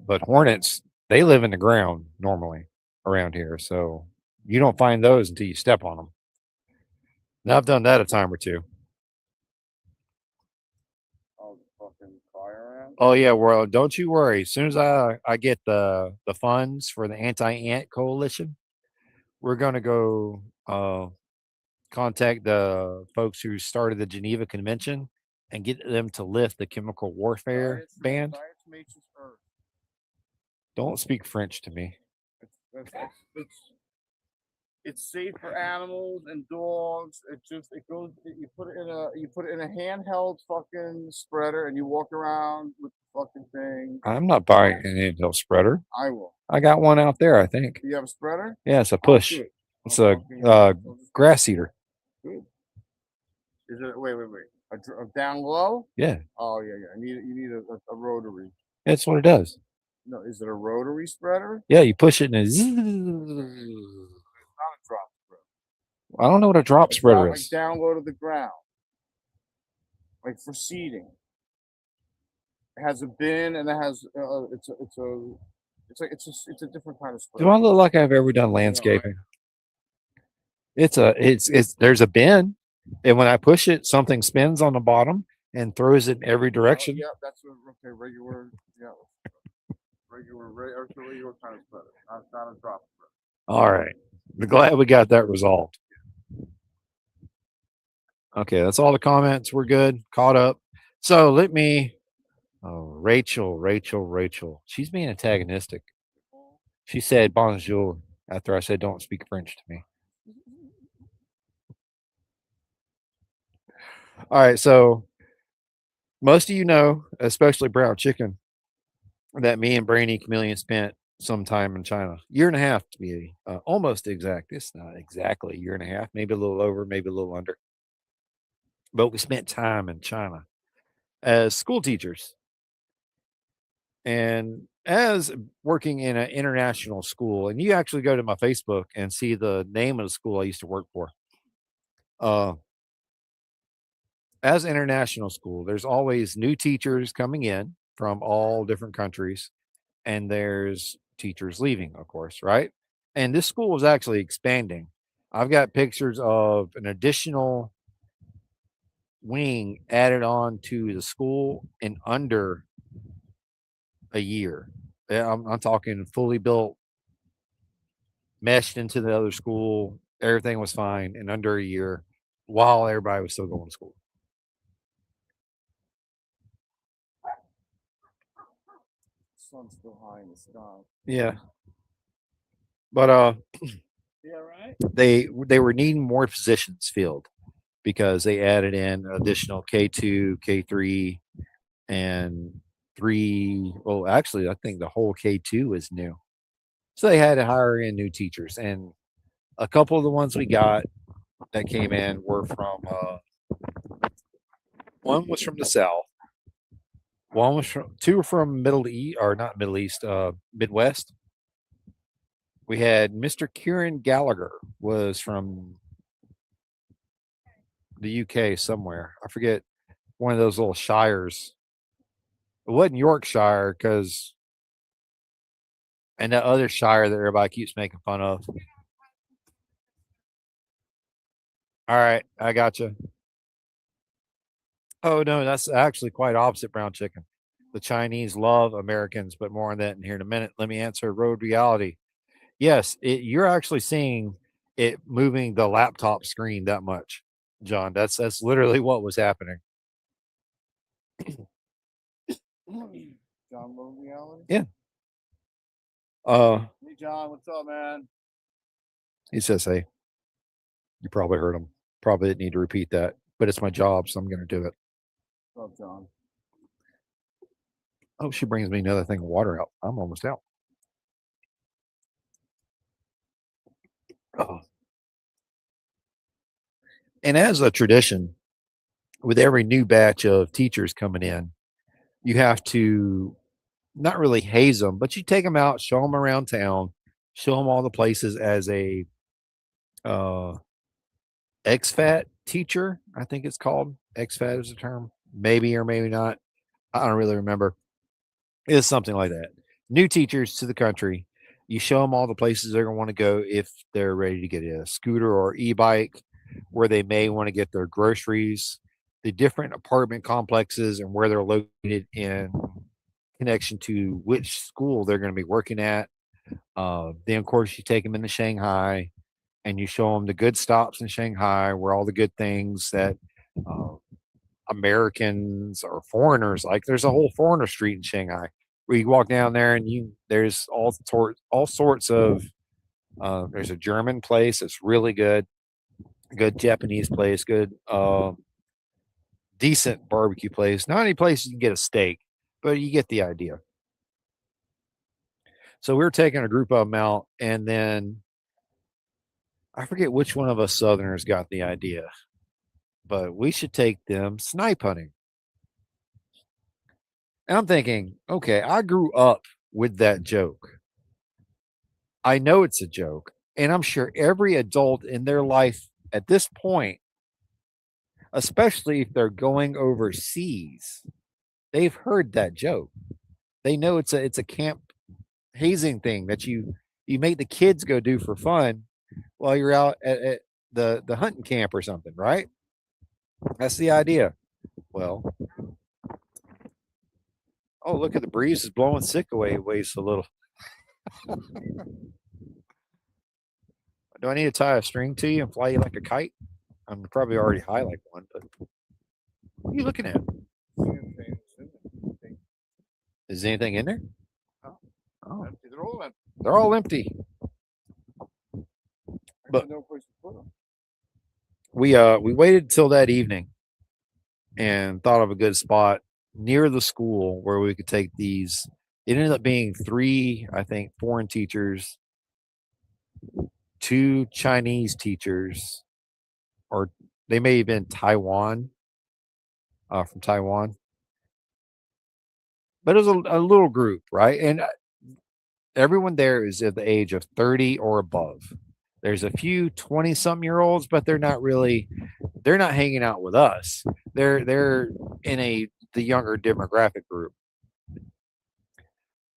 But hornets, they live in the ground normally around here. So you don't find those until you step on them. Now, I've done that a time or two. Oh, the fucking fire ant. Oh, yeah. Well, don't you worry. As soon as I get the funds for the anti-ant coalition, we're going to go contact the folks who started the Geneva Convention and get them to lift the chemical warfare ban. Diatomaceous earth. Don't speak French to me. It's safe for animals and dogs. It goes. You put it in a handheld fucking spreader, and you walk around with the fucking thing. I'm not buying an intel spreader. I will. I got one out there, I think. Do you have a spreader? Yeah, it's a push. Good. It's a grass eater. Good. Is it? Wait. A down low? Yeah, Oh yeah. You need a rotary. that's what it does. No, is it a rotary spreader? Yeah, you push it and It's not a drop spreader. I don't know what a drop spreader Like is. down low to the ground, like for seeding. It has a bin and it has it's a different kind of spreader. Do I look like I've ever done landscaping? It's there's a bin, and when I push it, something spins on the bottom and throws it in every direction. Yeah, that's regular. Yeah, regular kind of spreader. Not a drop spreader. All right, I'm glad we got that resolved. Okay, that's all the comments. We're good, caught up. So let me. Oh, Rachel. She's being antagonistic. She said bonjour after I said don't speak French to me. All right, so most of you know, especially brown chicken, that me and Brainy Chameleon spent some time in China. Year and a half to be almost exact. It's not exactly a year and a half, maybe a little over, maybe a little under. But we spent time in China as school teachers. And as working in an international school, and you actually go to my Facebook and see the name of the school I used to work for. As international school, there's always new teachers coming in from all different countries, and there's teachers leaving, of course, right? And this school is actually expanding. I've got pictures of an additional wing added on to the school in under a year. I'm talking fully built, meshed into the other school. Everything was fine in under a year while everybody was still going to school. Sun's still high in the sky. Yeah. But Yeah, right. they were needing more positions filled because they added in additional K2, K3, and 3. Well, actually, I think the whole K2 is new. So they had to hire in new teachers. And a couple of the ones we got that came in were from, one was from the South. One was from, two were from Middle East, or not Middle East, Midwest. We had Mr. Kieran Gallagher was from the UK somewhere. I forget, one of those little shires. It wasn't Yorkshire because, and that other shire that everybody keeps making fun of. All right, I got you. Oh no, that's actually quite opposite brown chicken. The Chinese love Americans, but more on that in here in a minute. Let me answer road reality. Yes, you're actually seeing it moving the laptop screen that much, John. That's literally what was happening. John Road Reality. Yeah. Hey John, what's up, man? He says, "Hey, you probably heard him. Probably didn't need to repeat that, but it's my job, so I'm going to do it." What's up, John? Oh, she brings me another thing of water out. I'm almost out. Oh. And as a tradition, with every new batch of teachers coming in, you have to not really haze them, but you take them out, show them around town, show them all the places as a expat teacher. I think it's called expat is the term, maybe or maybe not. I don't really remember. It's something like that. New teachers to the country. You show them all the places they're going to want to go if they're ready to get a scooter or e-bike, where they may want to get their groceries, the different apartment complexes and where they're located in connection to which school they're going to be working at. Then, of course, you take them into Shanghai. and you show them the good stops in Shanghai, where all the good things that uh, Americans or foreigners like. There's a whole foreigner street in Shanghai where you walk down there and there's all sorts of. There's a German place that's really good, good Japanese place, good decent barbecue place. Not any place you can get a steak, but you get the idea. So we were taking a group of them out, and then I forget which one of us Southerners got the idea, but we should take them snipe hunting. And I'm thinking, okay, I grew up with that joke. I know it's a joke. And I'm sure every adult in their life at this point, especially if they're going overseas, they've heard that joke. They know it's a camp hazing thing that you make the kids go do for fun while you're out at the hunting camp or something, right? That's the idea. Well, oh, look at the breeze is blowing sick away waves a little. Do I need to tie a string to you and fly you like a kite? I'm probably already high like one, but what are you looking at? Is anything in there? Oh, They're all empty. they're all empty. But- no place to put them. We waited till that evening and thought of a good spot near the school where we could take these. It ended up being three, I think, foreign teachers, two Chinese teachers, or they may have been from Taiwan. But it was a little group, right? And everyone there is at the age of 30 or above. There's a few 20-something-year-olds, but they're not hanging out with us. They're in the younger demographic group.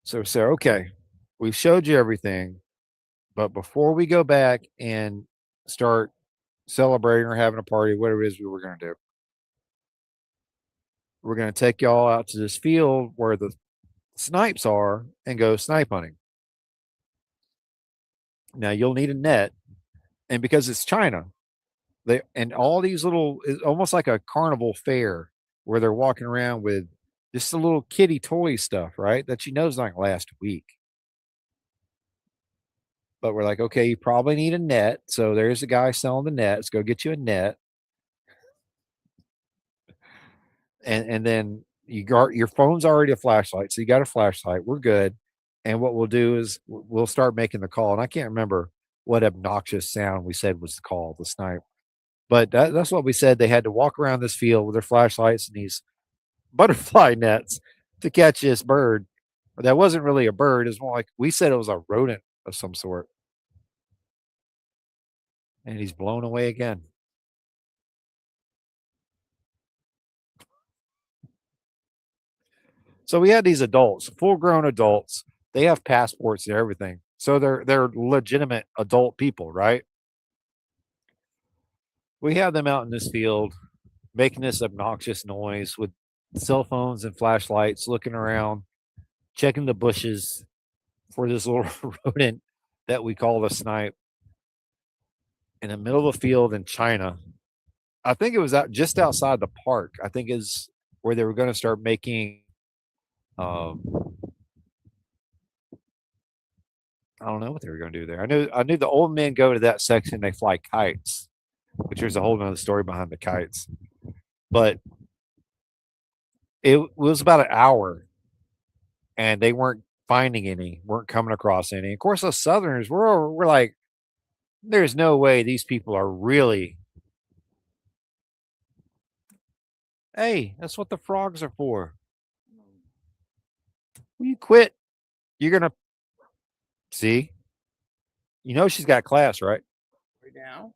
So we said, okay, we've showed you everything, but before we go back and start celebrating or having a party, whatever it is we were going to do, we're going to take y'all out to this field where the snipes are and go snipe hunting. Now you'll need a net, and because it's China, and all these it's almost like a carnival fair where they're walking around with just a little kitty toy stuff, right? That you know is not gonna last a week. But we're like, okay, you probably need a net. So there's a guy selling the net. Let's go get you a net. And then you got your phone's already a flashlight. So you got a flashlight. We're good. And what we'll do is we'll start making the call. And I can't remember what obnoxious sound we said was called, the snipe. But that's what we said. They had to walk around this field with their flashlights and these butterfly nets to catch this bird. But that wasn't really a bird. It's more like we said it was a rodent of some sort. And he's blown away again. So we had these adults, full grown adults. They have passports and everything. So they're legitimate adult people, right? We have them out in this field making this obnoxious noise with cell phones and flashlights, looking around, checking the bushes for this little rodent that we call the snipe in the middle of a field in China. I think it was out just outside the park. I think is where they were going to start making. Um, I don't know what they were going to do there. I knew the old men go to that section. They fly kites, which there's a whole nother story behind the kites. But it was about an hour, and they weren't finding any, weren't coming across any. Of course, us Southerners, we're like, there's no way these people are really. Hey, that's what the frogs are for. Will you quit? You're gonna see. You know she's got class, right? Right now,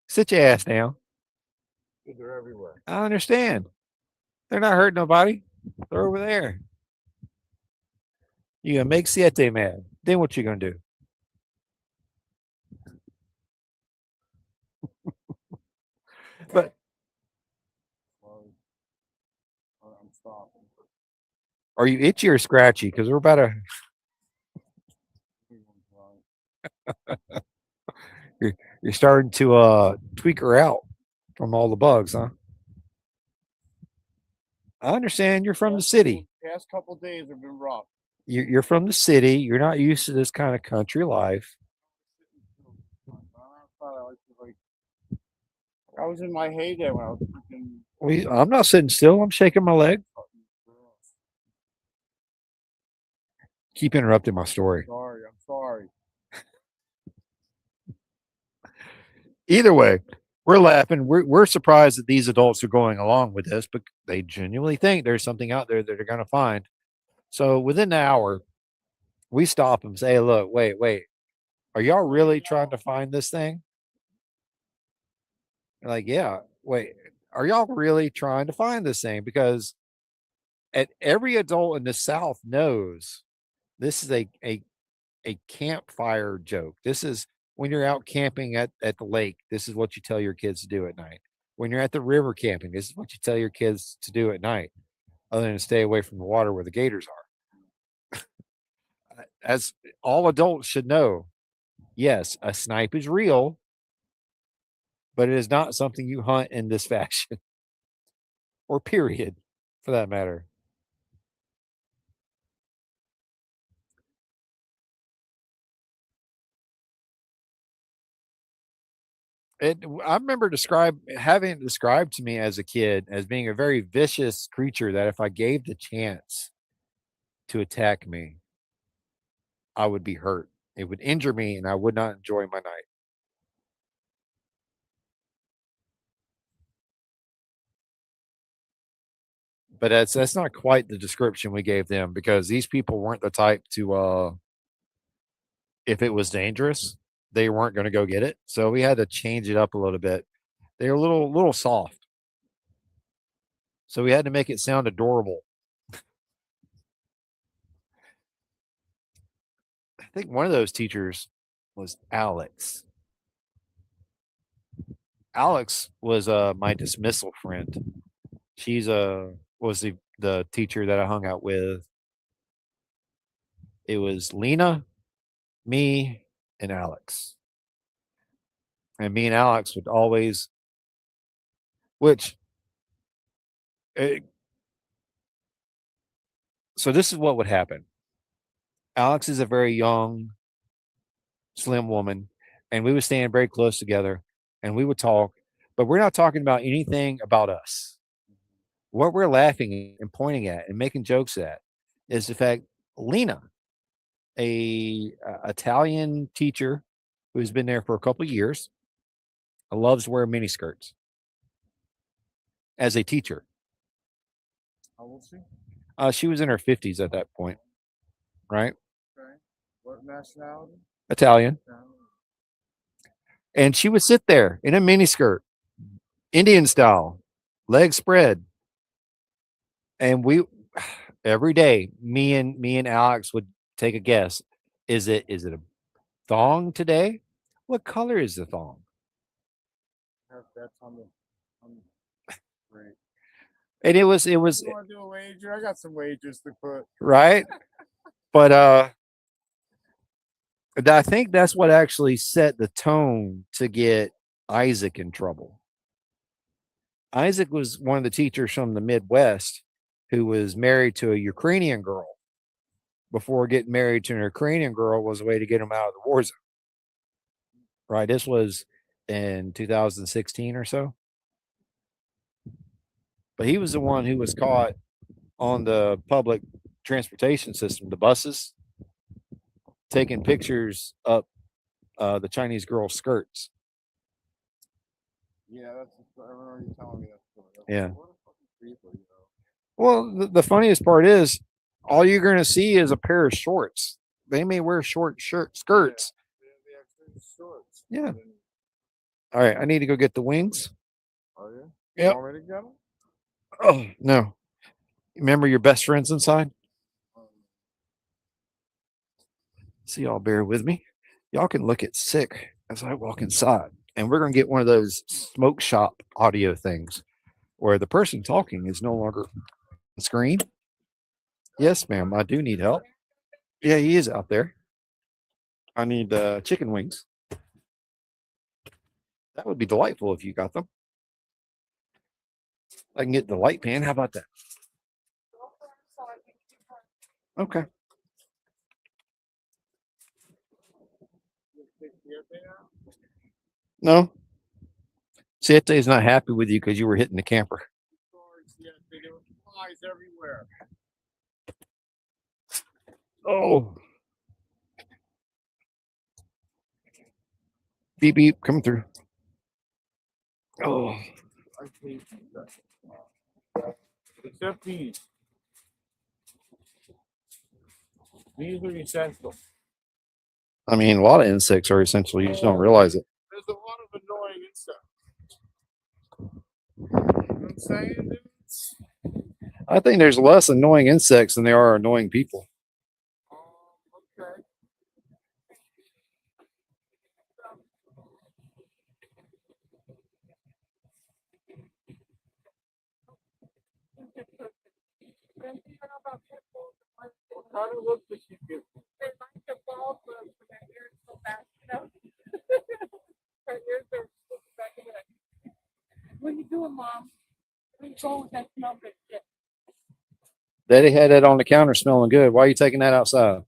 Sit your ass down. they're everywhere. I understand. They're not hurting nobody. They're over there. You gonna make Siete mad. Then what you gonna do? But I'm stopping. are you itchy or scratchy? Because we're about to. You're starting to tweak her out from all the bugs, huh? I understand you're from the city. Past couple days have been rough. You're from the city. You're not used to this kind of country life. I was in my heyday when I was freaking. I'm not sitting still. I'm shaking my leg. Keep interrupting my story. Sorry, I'm sorry. Either way, we're laughing. We're surprised that these adults are going along with this, but they genuinely think there's something out there that they're going to find. So within an hour, we stop them and say, hey, look, wait. Are y'all really trying to find this thing? They're like, yeah, wait, are y'all really trying to find this thing? Because every adult in the South knows this is a campfire joke. This is when you're out camping at the lake. This is what you tell your kids to do at night. When you're at the river camping, this is what you tell your kids to do at night, other than stay away from the water where the gators are. As all adults should know, yes, a snipe is real, but it is not something you hunt in this fashion or period for that matter. I remember having it described to me as a kid as being a very vicious creature that if I gave the chance to attack me, I would be hurt. It would injure me and I would not enjoy my night. But that's not quite the description we gave them because these people weren't the type to if it was dangerous, they weren't going to go get it. So we had to change it up a little bit. They were a little soft. So we had to make it sound adorable. I think one of those teachers was Alex. Alex was my dismissal friend. She's was the teacher that I hung out with. It was Lena, me, and Alex. And me and Alex would always, which, eh, so this is what would happen. Alex is a very young, slim woman, and we would stand very close together and we would talk, but we're not talking about anything about us. What we're laughing and pointing at and making jokes at is the fact Lena, a Italian teacher who's been there for a couple of years, loves wearing miniskirts as a teacher. How old is she? She was in her 50s at that point, right? Okay. What nationality? Italian. And she would sit there in a miniskirt, Indian style, legs spread. And we every day, me and Alex would take a guess. Is it a thong today? What color is the thong? That's on the great. And it was You want to do a wager? I got some wagers to put. right. But I think that's what actually set the tone to get Isaac in trouble. Isaac was one of the teachers from the Midwest who was married to a Ukrainian girl. Before getting married to an Ukrainian girl was a way to get him out of the war zone. Right. This was in 2016 or so. But he was the one who was caught on the public transportation system, the buses, taking pictures up the Chinese girl's skirts. Yeah, I remember you telling me that story. Yeah. What a fucking creeper, you know? Well, the funniest part is all you're going to see is a pair of shorts. They may wear short skirts. They have shorts. Yeah. All right. I need to go get the wings. Are you? Yep. You want me to get them? Oh, no. Remember your best friends inside? So y'all bear with me. Y'all can look at sick as I walk inside. And we're going to get one of those smoke shop audio things where the person talking is no longer on the screen. Yes, ma'am. I do need help. Yeah, he is out there. I need chicken wings. That would be delightful if you got them. I can get the light pan. How about that? Okay. No. Siete is not happy with you because you were hitting the camper. Yeah, there were flies everywhere. Oh. Beep beep coming through. Oh. I hate that. Except these. These are essential. I mean, a lot of insects are essential. You just don't realize it. There's a lot of annoying insects. You know what I'm saying, dudes? I think there's less annoying insects than there are annoying people. Okay. What kind of look does she give? They like the ball club when their ears go back, you know? Her ears are looking back and like, what are you doing, Mom? Where you going with that smell good shit? Daddy had that on the counter smelling good. Why are you taking that outside?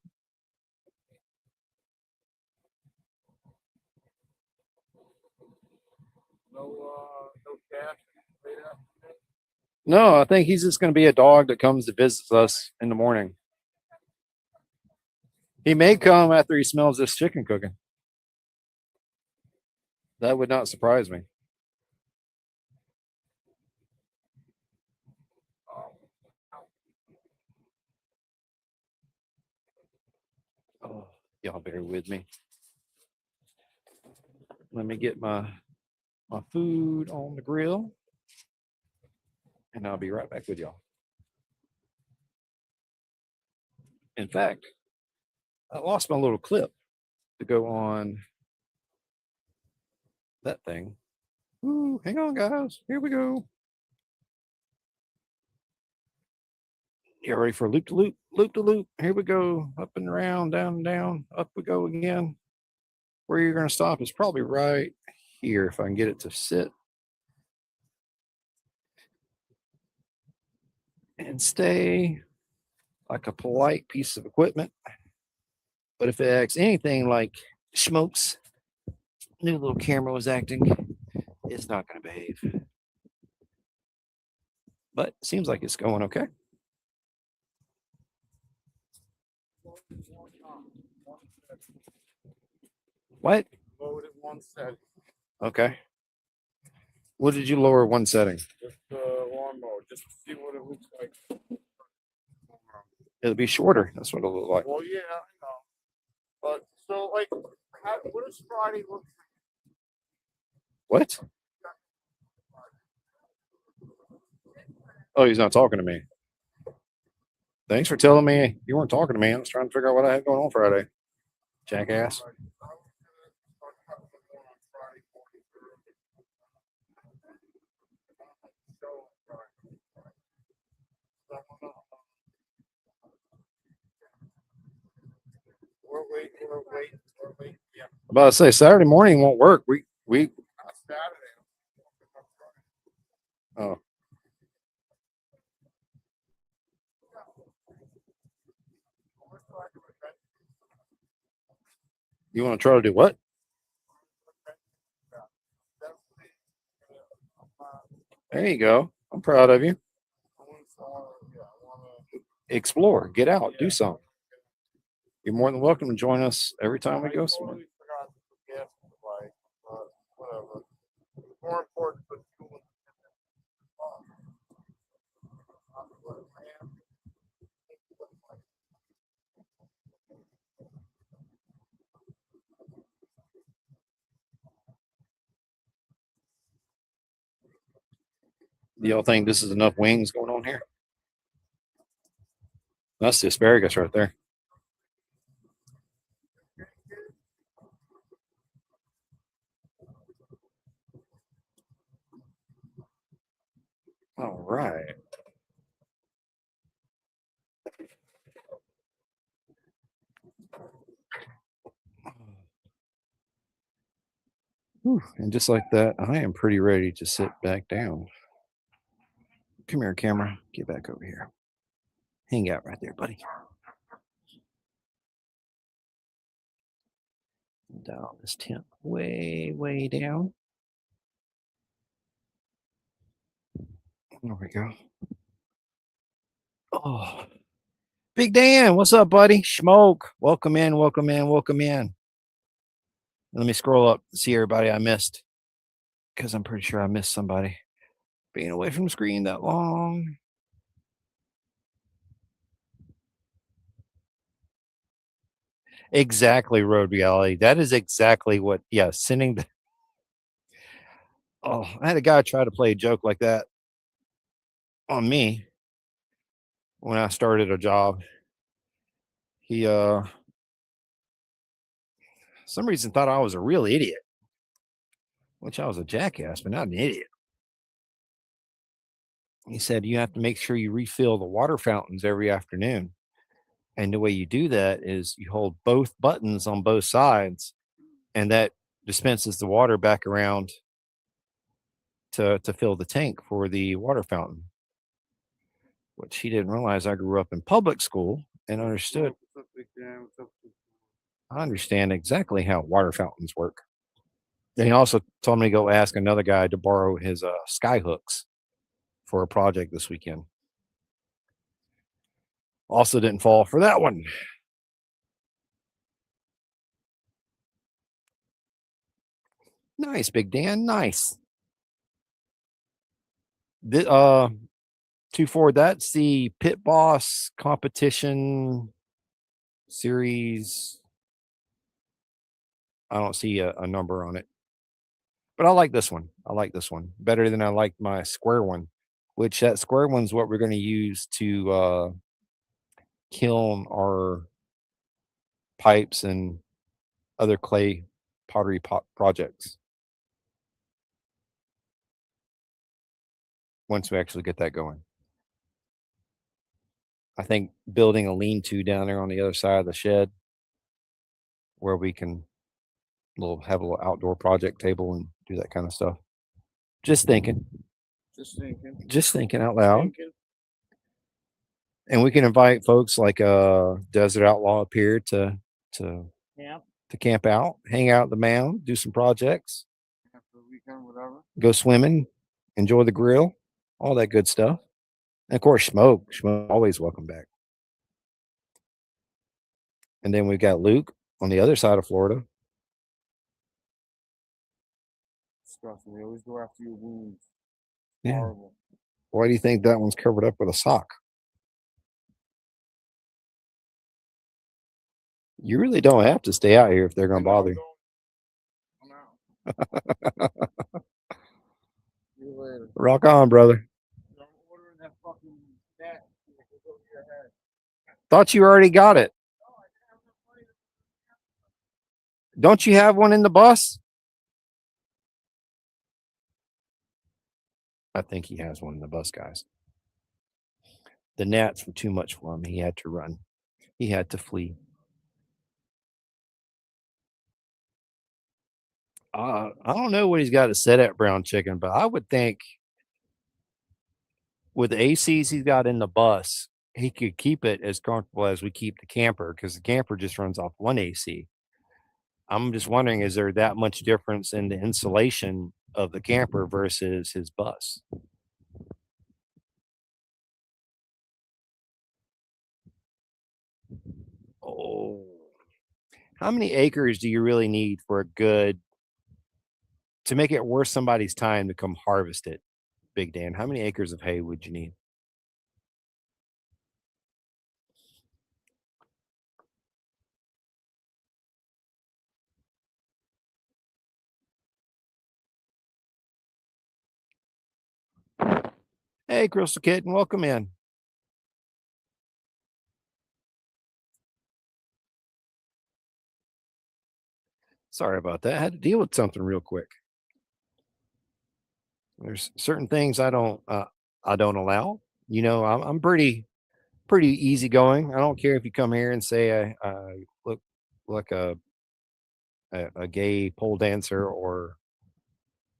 No cash. No, I think he's just going to be a dog that comes to visit us in the morning. He may come after he smells this chicken cooking. That would not surprise me. Oh, y'all bear with me. Let me get my food on the grill, and I'll be right back with y'all. In fact, I lost my little clip to go on that thing. Ooh, hang on, guys. Here we go. You ready for loop to loop, loop to loop? Here we go. Up and around, down and down. Up we go again. Where you're going to stop is probably right here if I can get it to sit. And stay like a polite piece of equipment. But if it acts anything like Smoke's new little camera was acting, it's not going to behave. But it seems like it's going okay. What? Lowered it one setting. Okay. What did you lower one setting? Just one mode, just to see what it looks like. It'll be shorter. That's what it'll look like. Well, yeah, I know. But so, like, what does Friday look like? What? Oh, he's not talking to me. Thanks for telling me you weren't talking to me. I was trying to figure out what I had going on Friday. Jackass. We're waiting. Yeah, I'm about to say Saturday morning won't work. We not Saturday. oh. You want to try to do what? There you go. I'm proud of you. Explore, get out, do something. You're more than welcome to join us every time we go somewhere. Whatever. More important, but Do y'all think this is enough wings going on here? That's the asparagus right there. All right. Whew, and just like that, I am pretty ready to sit back down. Come here, camera. Get back over here. Hang out right there, buddy. Dial this temp way, way down. There we go. Oh, Big Dan, what's up, buddy? Smoke. Welcome in, welcome in, welcome in. Let me scroll up and see everybody I missed because I'm pretty sure I missed somebody. Being away from the screen that long. Exactly, road reality. That is exactly what, yeah, sending the. Oh, I had a guy try to play a joke like that on me when I started a job. He, some reason thought I was a real idiot, which I was a jackass, but not an idiot. He said, you have to make sure you refill the water fountains every afternoon. And the way you do that is you hold both buttons on both sides, and that dispenses the water back around to fill the tank for the water fountain. Which he didn't realize I grew up in public school and understood. I understand exactly how water fountains work. Then he also told me to go ask another guy to borrow his sky hooks for a project this weekend. Also didn't fall for that one. Nice, Big Dan. Nice. To forward, that's the Pit Boss competition series. I don't see a number on it, but I like this one. I like this one better than I liked my square one, which that square one's what we're going to use to kiln our pipes and other clay pottery pot projects. Once we actually get that going, I think building a lean-to down there on the other side of the shed where we can have a little outdoor project table and do that kind of stuff. Just thinking. Just thinking out loud. And we can invite folks like Desert Outlaw up here to camp out, hang out at the mound, do some projects, After the weekend, whatever. go swimming, enjoy the grill, all that good stuff. And of course, smoke always welcome back. And then we've got Luke on the other side of Florida. Disgusting. They always go after your wounds. Yeah. Horrible. Why do you think that one's covered up with a sock? You really don't have to stay out here if they're going to bother you. I'm out. See you later. Rock on, brother. I'm ordering that fucking net. Over your head. Thought you already got it. Don't you have one in the bus? I think he has one in the bus, guys. The gnats were too much for him. He had to run. He had to flee. I don't know what he's got to set at Brown Chicken, but I would think with the ACs he's got in the bus, he could keep it as comfortable as we keep the camper because the camper just runs off one AC. I'm just wondering, is there that much difference in the insulation of the camper versus his bus? Oh, how many acres do you really need for a good to make it worth somebody's time to come harvest it, Big Dan? How many acres of hay would you need? Hey, Crystal Kitten, welcome in. Sorry about that. I had to deal with something real quick. There's certain things I don't allow. You know, I'm pretty easygoing. I don't care if you come here and say I look like a gay pole dancer or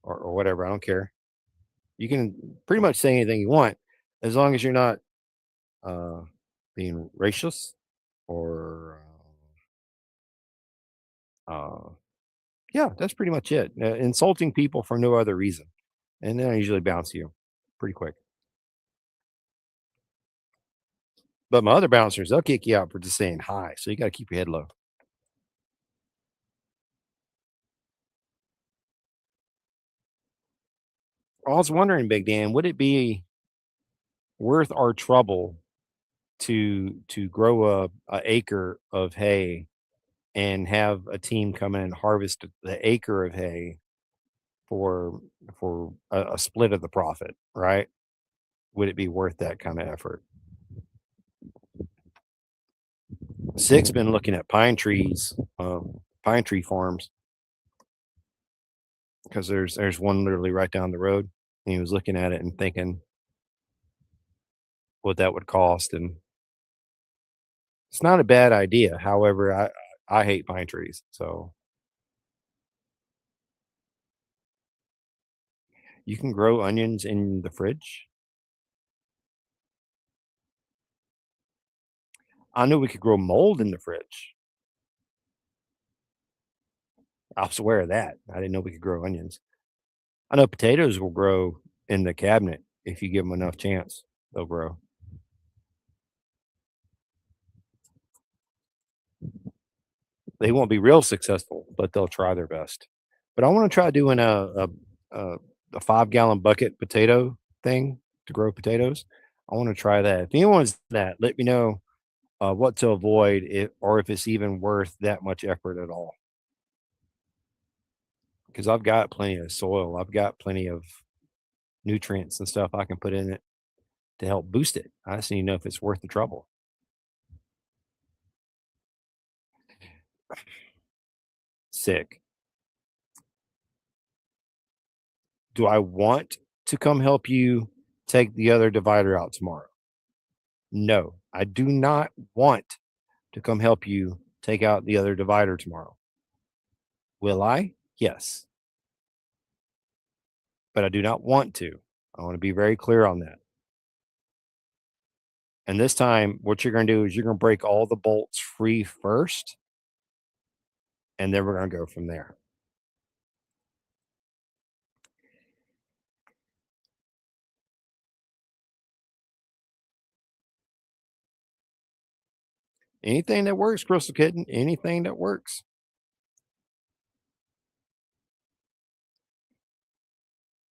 or whatever. I don't care. You can pretty much say anything you want as long as you're not uh, being racist or yeah, that's pretty much it. Insulting people for no other reason, and then I usually bounce you pretty quick. But my other bouncers, they'll kick you out for just saying hi. So you got to keep your head low. I was wondering, Big Dan, would it be worth our trouble to grow a acre of hay and have a team come in and harvest the acre of hay for a split of the profit, right? Would it be worth that kind of effort? Sick's been looking at pine tree farms because there's one literally right down the road. And he was looking at it and thinking what that would cost, and it's not a bad idea. However, I hate pine trees, so you can grow onions in the fridge. I knew we could grow mold in the fridge. I'll swear to that. I didn't know we could grow onions. I know potatoes will grow in the cabinet if you give them enough chance. They'll grow. They won't be real successful, but they'll try their best. But I want to try doing a, a 5 gallon bucket potato thing to grow potatoes. I want to try that. If anyone's that, let me know what to avoid, or if it's even worth that much effort at all. Because I've got plenty of soil, I've got plenty of nutrients and stuff I can put in it to help boost it. I just need to know if it's worth the trouble. Sick. Do I want to come help you take the other divider out tomorrow? No, I do not want to come help you take out the other divider tomorrow. Will I? Yes, but I do not want to. I want to be very clear on that. And this time, what you're going to do is you're going to break all the bolts free first, and then we're going to go from there. Anything that works, Crystal Kitten, anything that works.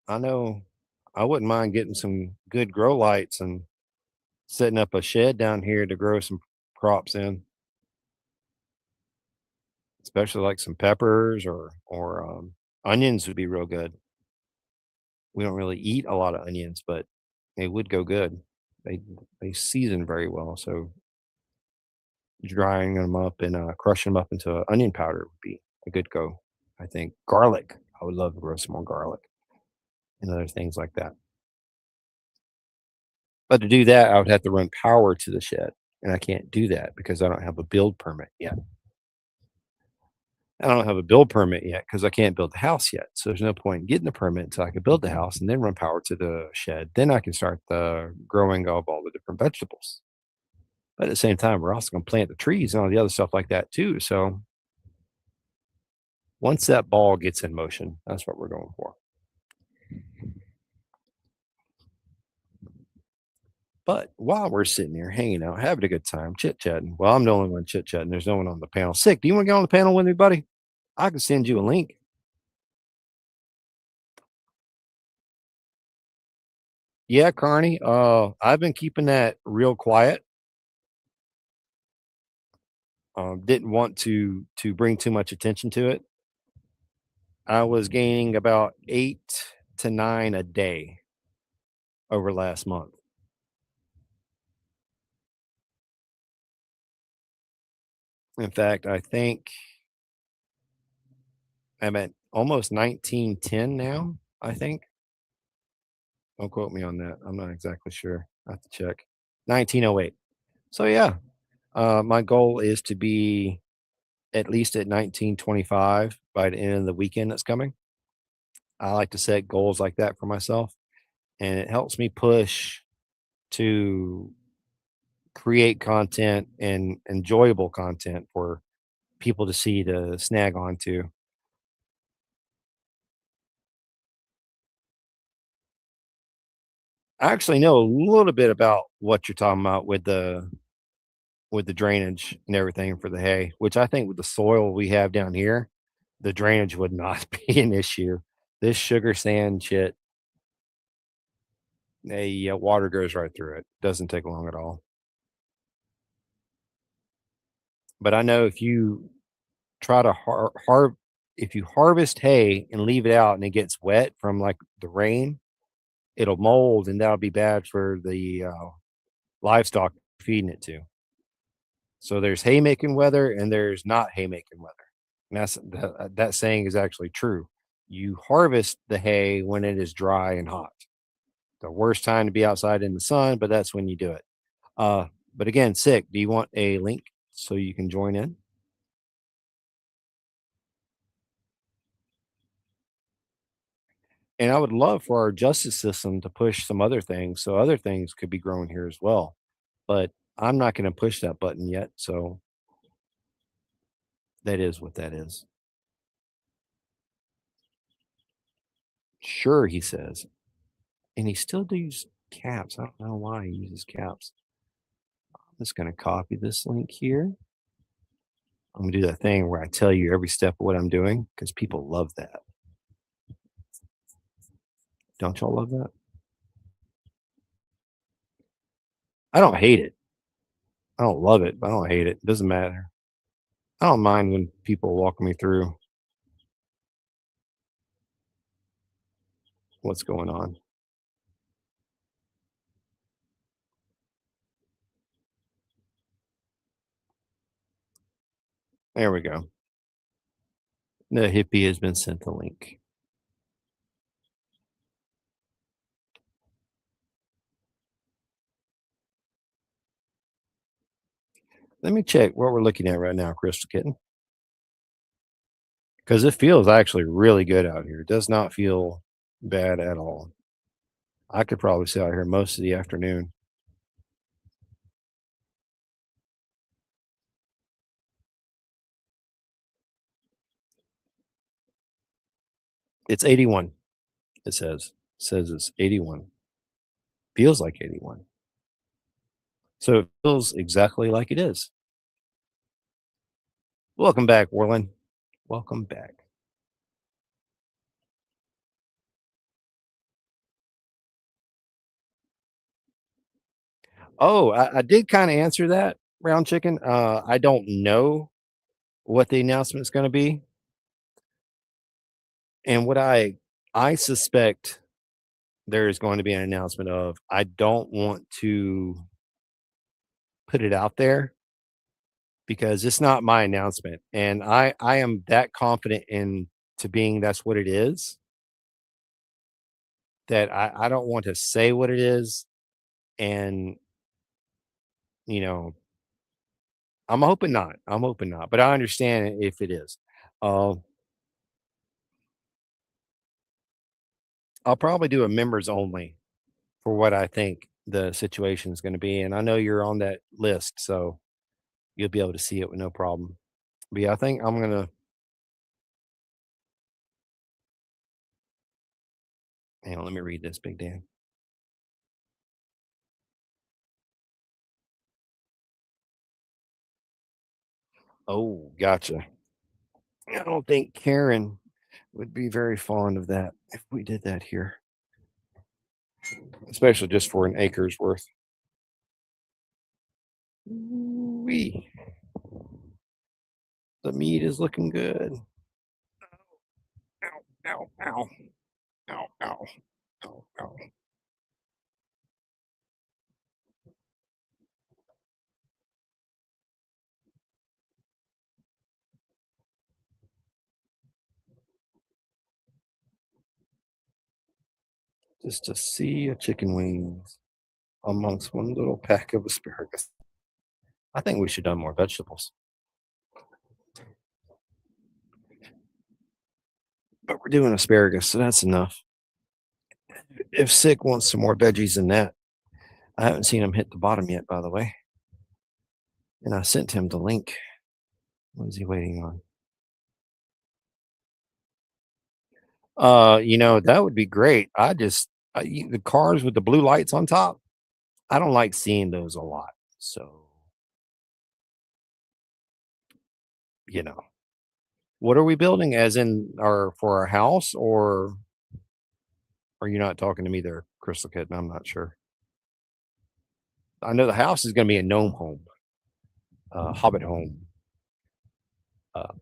I know I wouldn't mind getting some good grow lights and setting up a shed down here to grow some crops in, especially like some peppers or onions would be real good. We don't really eat a lot of onions, but they would go good. They they season very well, so drying them up and crushing them up into onion powder would be a good go. I think garlic. I would love to grow some more garlic and other things like that. But to do that, I would have to run power to the shed, and I can't do that because I don't have a build permit yet. I don't have a build permit yet because I can't build the house yet. So there's no point in getting the permit until I can build the house and then run power to the shed. Then I can start the growing of all the different vegetables. But at the same time, we're also going to plant the trees and all the other stuff like that too. So once that ball gets in motion, that's what we're going for. But while we're sitting here hanging out, having a good time, chit chatting, well, I'm the only one chit chatting. There's no one on the panel. Sick. Do you want to get on the panel with me, buddy? I can send you a link. Yeah, Carney. I've been keeping that real quiet. Didn't want to bring too much attention to it. I was gaining about 8 to 9 a day over last month. In fact, I think I'm at almost 1910 now. I think. Don't quote me on that. I'm not exactly sure. I have to check. 1908. So yeah, my goal is to be at least at 1925 by the end of the weekend that's coming. I like to set goals like that for myself, and it helps me push to create content and enjoyable content for people to see to snag onto. I actually know a little bit about what you're talking about with the drainage and everything for the hay, which I think with the soil we have down here, the drainage would not be an issue. This sugar sand shit, water goes right through it. Doesn't take long at all. But I know if you try to if you harvest hay and leave it out and it gets wet from like the rain, it'll mold and that'll be bad for the livestock feeding it to. So there's haymaking weather and there's not haymaking weather. And that saying is actually true. You harvest the hay when it is dry and hot. The worst time to be outside in the sun, but that's when you do it. But again, sick. Do you want a link so you can join in? And I would love for our justice system to push some other things so other things could be grown here as well. But I'm not going to push that button yet. So that is what that is. Sure, he says. And he still uses caps. I don't know why he uses caps. I'm just going to copy this link here. I'm going to do that thing where I tell you every step of what I'm doing because people love that. Don't y'all love that? I don't hate it. I don't love it, but I don't hate it. It doesn't matter. I don't mind when people walk me through what's going on. There we go. The hippie has been sent the link. Let me check what we're looking at right now, Crystal Kitten, because it feels actually really good out here. It does not feel bad at all. I could probably sit out here most of the afternoon. It's 81. It says it's 81. Feels like 81. So it feels exactly like it is. Welcome back, Warren. Welcome back. Oh, I did kind of answer that, Brown Chicken. I don't know what the announcement is going to be, and what I suspect there is going to be an announcement of. I don't want to put it out there because it's not my announcement, and I am that confident in to being that's what it is that I don't want to say what it is, and you know I'm hoping not. I'm hoping not, but I understand if it is. Uh, I'll probably do a members only for what I think the situation is going to be, and I know you're on that list, so you'll be able to see it with no problem. But yeah, I think I'm gonna. Hang on, let me read this, Big Dan. Oh, gotcha. I don't think Karen would be very fond of that if we did that here, especially just for an acre's worth. Wee. The meat is looking good. Ow, ow, ow, ow, ow, ow, ow. Just a sea of chicken wings amongst one little pack of asparagus. I think we should have done more vegetables. but we're doing asparagus, so that's enough. If Sick wants some more veggies than that, I haven't seen him hit the bottom yet, by the way. And I sent him the link. What is he waiting on? That would be great. The cars with the blue lights on top, I don't like seeing those a lot. So, you know, what are we building as in for our house, or are you not talking to me there, Crystal Kid? I'm not sure. I know the house is going to be a gnome home, hobbit home,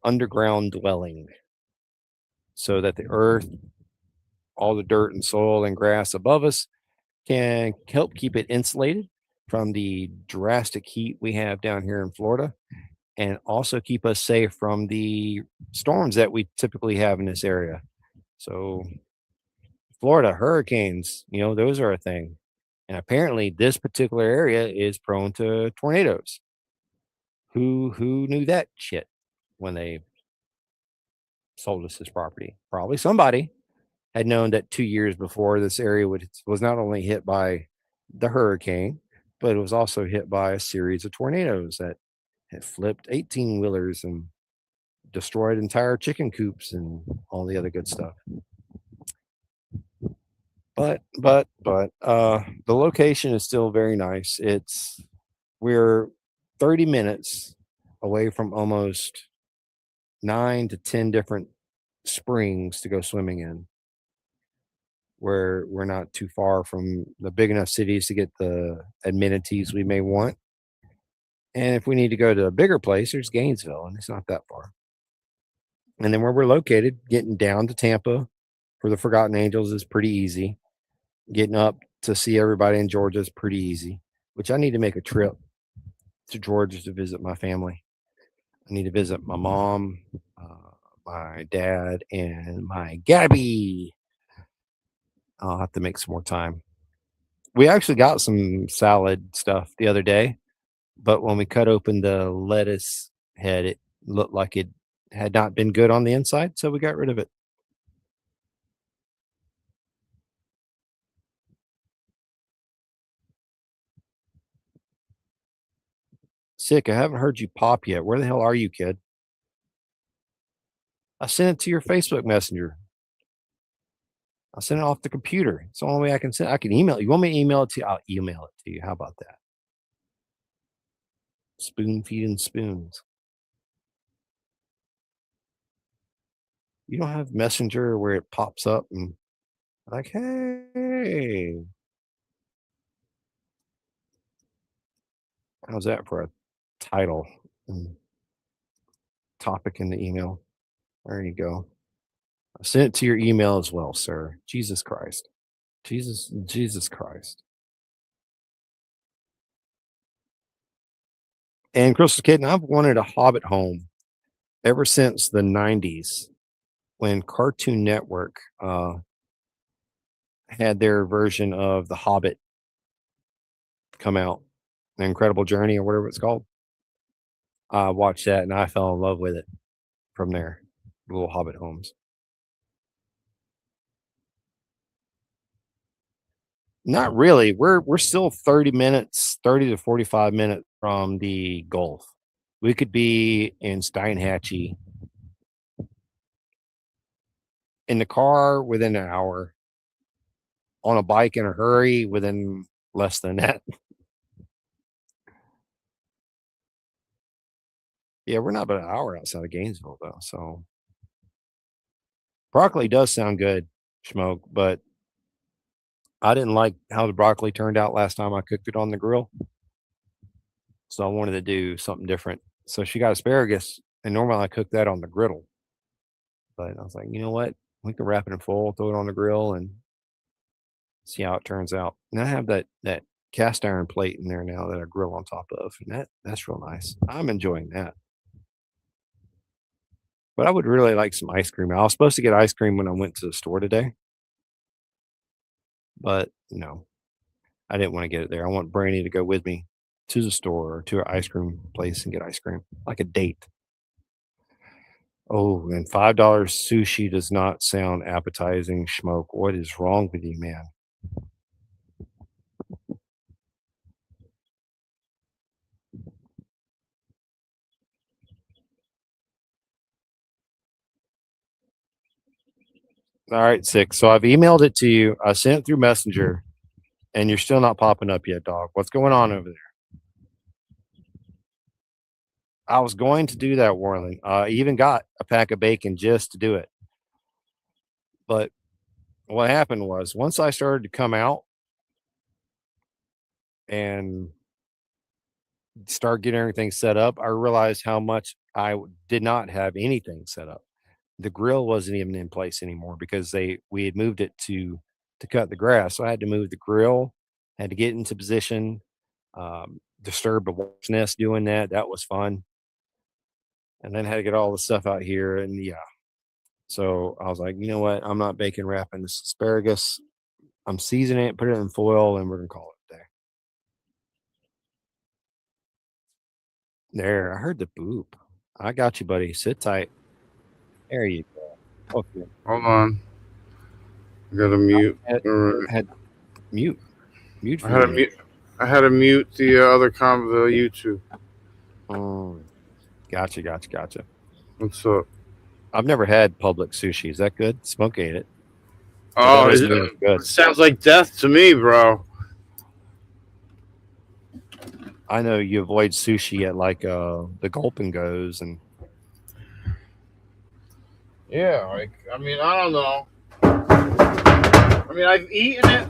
underground dwelling, so that the earth, all the dirt and soil and grass above us can help keep it insulated from the drastic heat we have down here in Florida, and also keep us safe from the storms that we typically have in this area. So, Florida hurricanes, those are a thing. And apparently this particular area is prone to tornadoes. Who knew that shit when they sold us this property? Probably somebody had known that 2 years before this area was not only hit by the hurricane, but it was also hit by a series of tornadoes that had flipped 18 wheelers and destroyed entire chicken coops and all the other good stuff. But the location is still very nice. We're 30 minutes away from almost 9 to 10 different springs to go swimming in. Where we're not too far from the big enough cities to get the amenities we may want. And if we need to go to a bigger place, there's Gainesville, and it's not that far. And then where we're located, getting down to Tampa for the Forgotten Angels is pretty easy. Getting up to see everybody in Georgia is pretty easy, which I need to make a trip to Georgia to visit my family. I need to visit my mom, my dad, and my Gabby. I'll have to make some more time. We actually got some salad stuff the other day, but when we cut open the lettuce head, it looked like it had not been good on the inside, so we got rid of it. Sick, I haven't heard you pop yet. Where the hell are you, kid? I sent it to your Facebook Messenger. I sent it off the computer. It's the only way I can send. I can email it. You want me to email it to you? I'll email it to you. How about that? Spoon feeding spoons. You don't have Messenger where it pops up and like, hey, how's that for a title and topic in the email? There you go. I sent it to your email as well, sir. Jesus Christ. Jesus Christ. And Crystal Kitten, I've wanted a Hobbit home ever since the 90s when Cartoon Network had their version of The Hobbit come out, The Incredible Journey or whatever it's called. I watched that and I fell in love with it from there. Little Hobbit homes. Not really. We're still 30 minutes, 30 to 45 minutes from the Gulf. We could be in Steinhatchee in the car within an hour, on a bike in a hurry within less than that. Yeah, we're not but an hour outside of Gainesville though. So broccoli does sound good, Smoke, but I didn't like how the broccoli turned out last time I cooked it on the grill. So I wanted to do something different. So she got asparagus, and normally I cook that on the griddle. But I was like, you know what? We can wrap it in foil, throw it on the grill, and see how it turns out. And I have that cast iron plate in there now that I grill on top of, and that's real nice. I'm enjoying that. But I would really like some ice cream. I was supposed to get ice cream when I went to the store today, but I didn't want to get it there. I want Brandy to go with me to the store or to an ice cream place and get ice cream, like a date. Oh, and $5 sushi does not sound appetizing, Schmoke. What is wrong with you, man? All right, 6. So I've emailed it to you. I sent it through Messenger, and you're still not popping up yet, dog. What's going on over there? I was going to do that, Warling. I even got a pack of bacon just to do it. But what happened was once I started to come out and start getting everything set up, I realized how much did not have anything set up. The grill wasn't even in place anymore because we had moved it to cut the grass. So I had to move the grill, had to get into position, disturb the wasp nest doing that. That was fun. And then had to get all the stuff out here. And yeah. So I was like, you know what? I'm not bacon wrapping this asparagus. I'm seasoning it, put it in foil, and we're gonna call it a day. There, I heard the boop. I got you, buddy. Sit tight. There you go. Okay. Hold on. I got to mute. Had, All right. had mute. Mute I for had to me. mute. I had to mute the other the YouTube. Oh, gotcha. What's up? I've never had public sushi. Is that good? Smoke ate it. But Oh, that doesn't mean it's good. it sounds like death to me, bro. I know you avoid sushi at like the Gulp and Goes, and Yeah, like I mean, I don't know. I mean, I've eaten it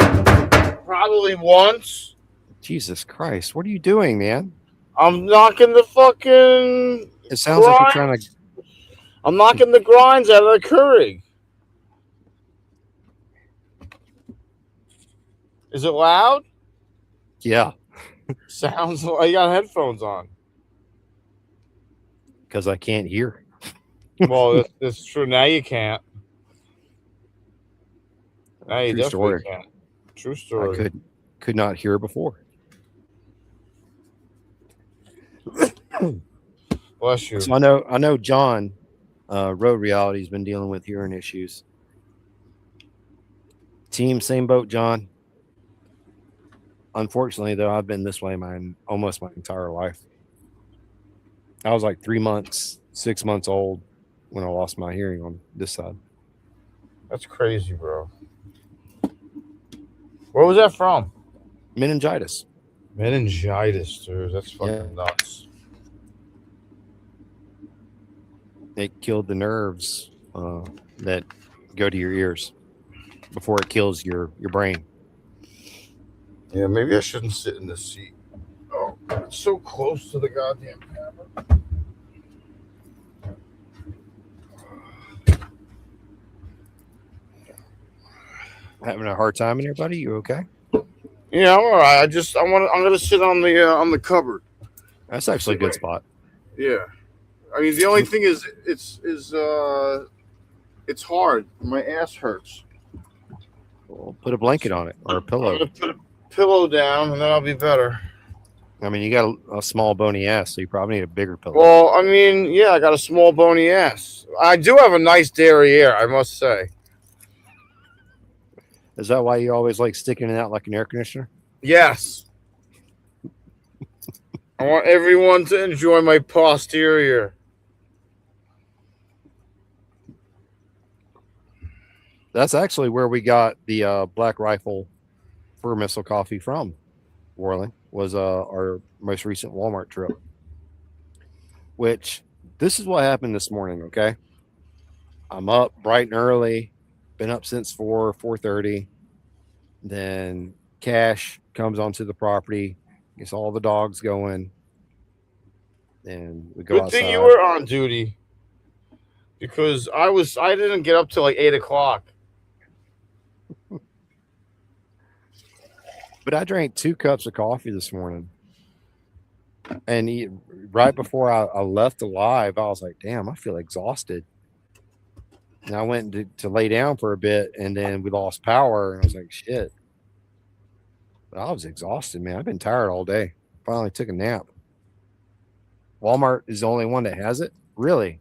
probably once. Jesus Christ, what are you doing, man? I'm knocking the fucking. It sounds like you're trying to. I'm knocking the grinds out of the Keurig. Is it loud? Yeah, Sounds like you got headphones on. because I can't hear. Well, that's true. Now you can't. Now you True definitely story. can't. True I story. could not hear before. Bless you. So I know John, Road Reality's been dealing with hearing issues. Team, same boat, John. Unfortunately, though, I've been this way almost my entire life. I was like 6 months old when I lost my hearing on this side. That's crazy, bro. Where was that from? Meningitis. Meningitis, dude. That's fucking Yeah. nuts. It killed the nerves that go to your ears before it kills your brain. Yeah, maybe I shouldn't sit in this seat. Oh, it's so close to the goddamn camera. Having a hard time in here, buddy? You okay? Yeah, I'm all right. I'm gonna sit on the cupboard. That's actually a good spot. Yeah. I mean, the only thing is, it's hard. My ass hurts. Well, put a blanket on it or a I'm pillow. gonna put a pillow down, and then I'll be better. I mean, you got a small bony ass, so you probably need a bigger pillow. Well, I mean, yeah, I got a small bony ass. I do have a nice derriere, I must say. Is that why you always like sticking it out like an air conditioner? Yes. I want everyone to enjoy my posterior. That's actually where we got the Black Rifle Fur Missile coffee from. Warling was our most recent Walmart trip. Which this is what happened this morning. Okay, I'm up bright and early. Been up since 4:30. Then Cash comes onto the property, gets all the dogs going, and we go Good outside. thing you were on duty, because I didn't get up till like 8:00. But I drank 2 cups of coffee this morning. And right before I left alive, I was like, damn, I feel exhausted. And I went to lay down for a bit, and then we lost power, and I was like, shit. But I was exhausted, man. I've been tired all day. Finally took a nap. Walmart is the only one that has it? Really?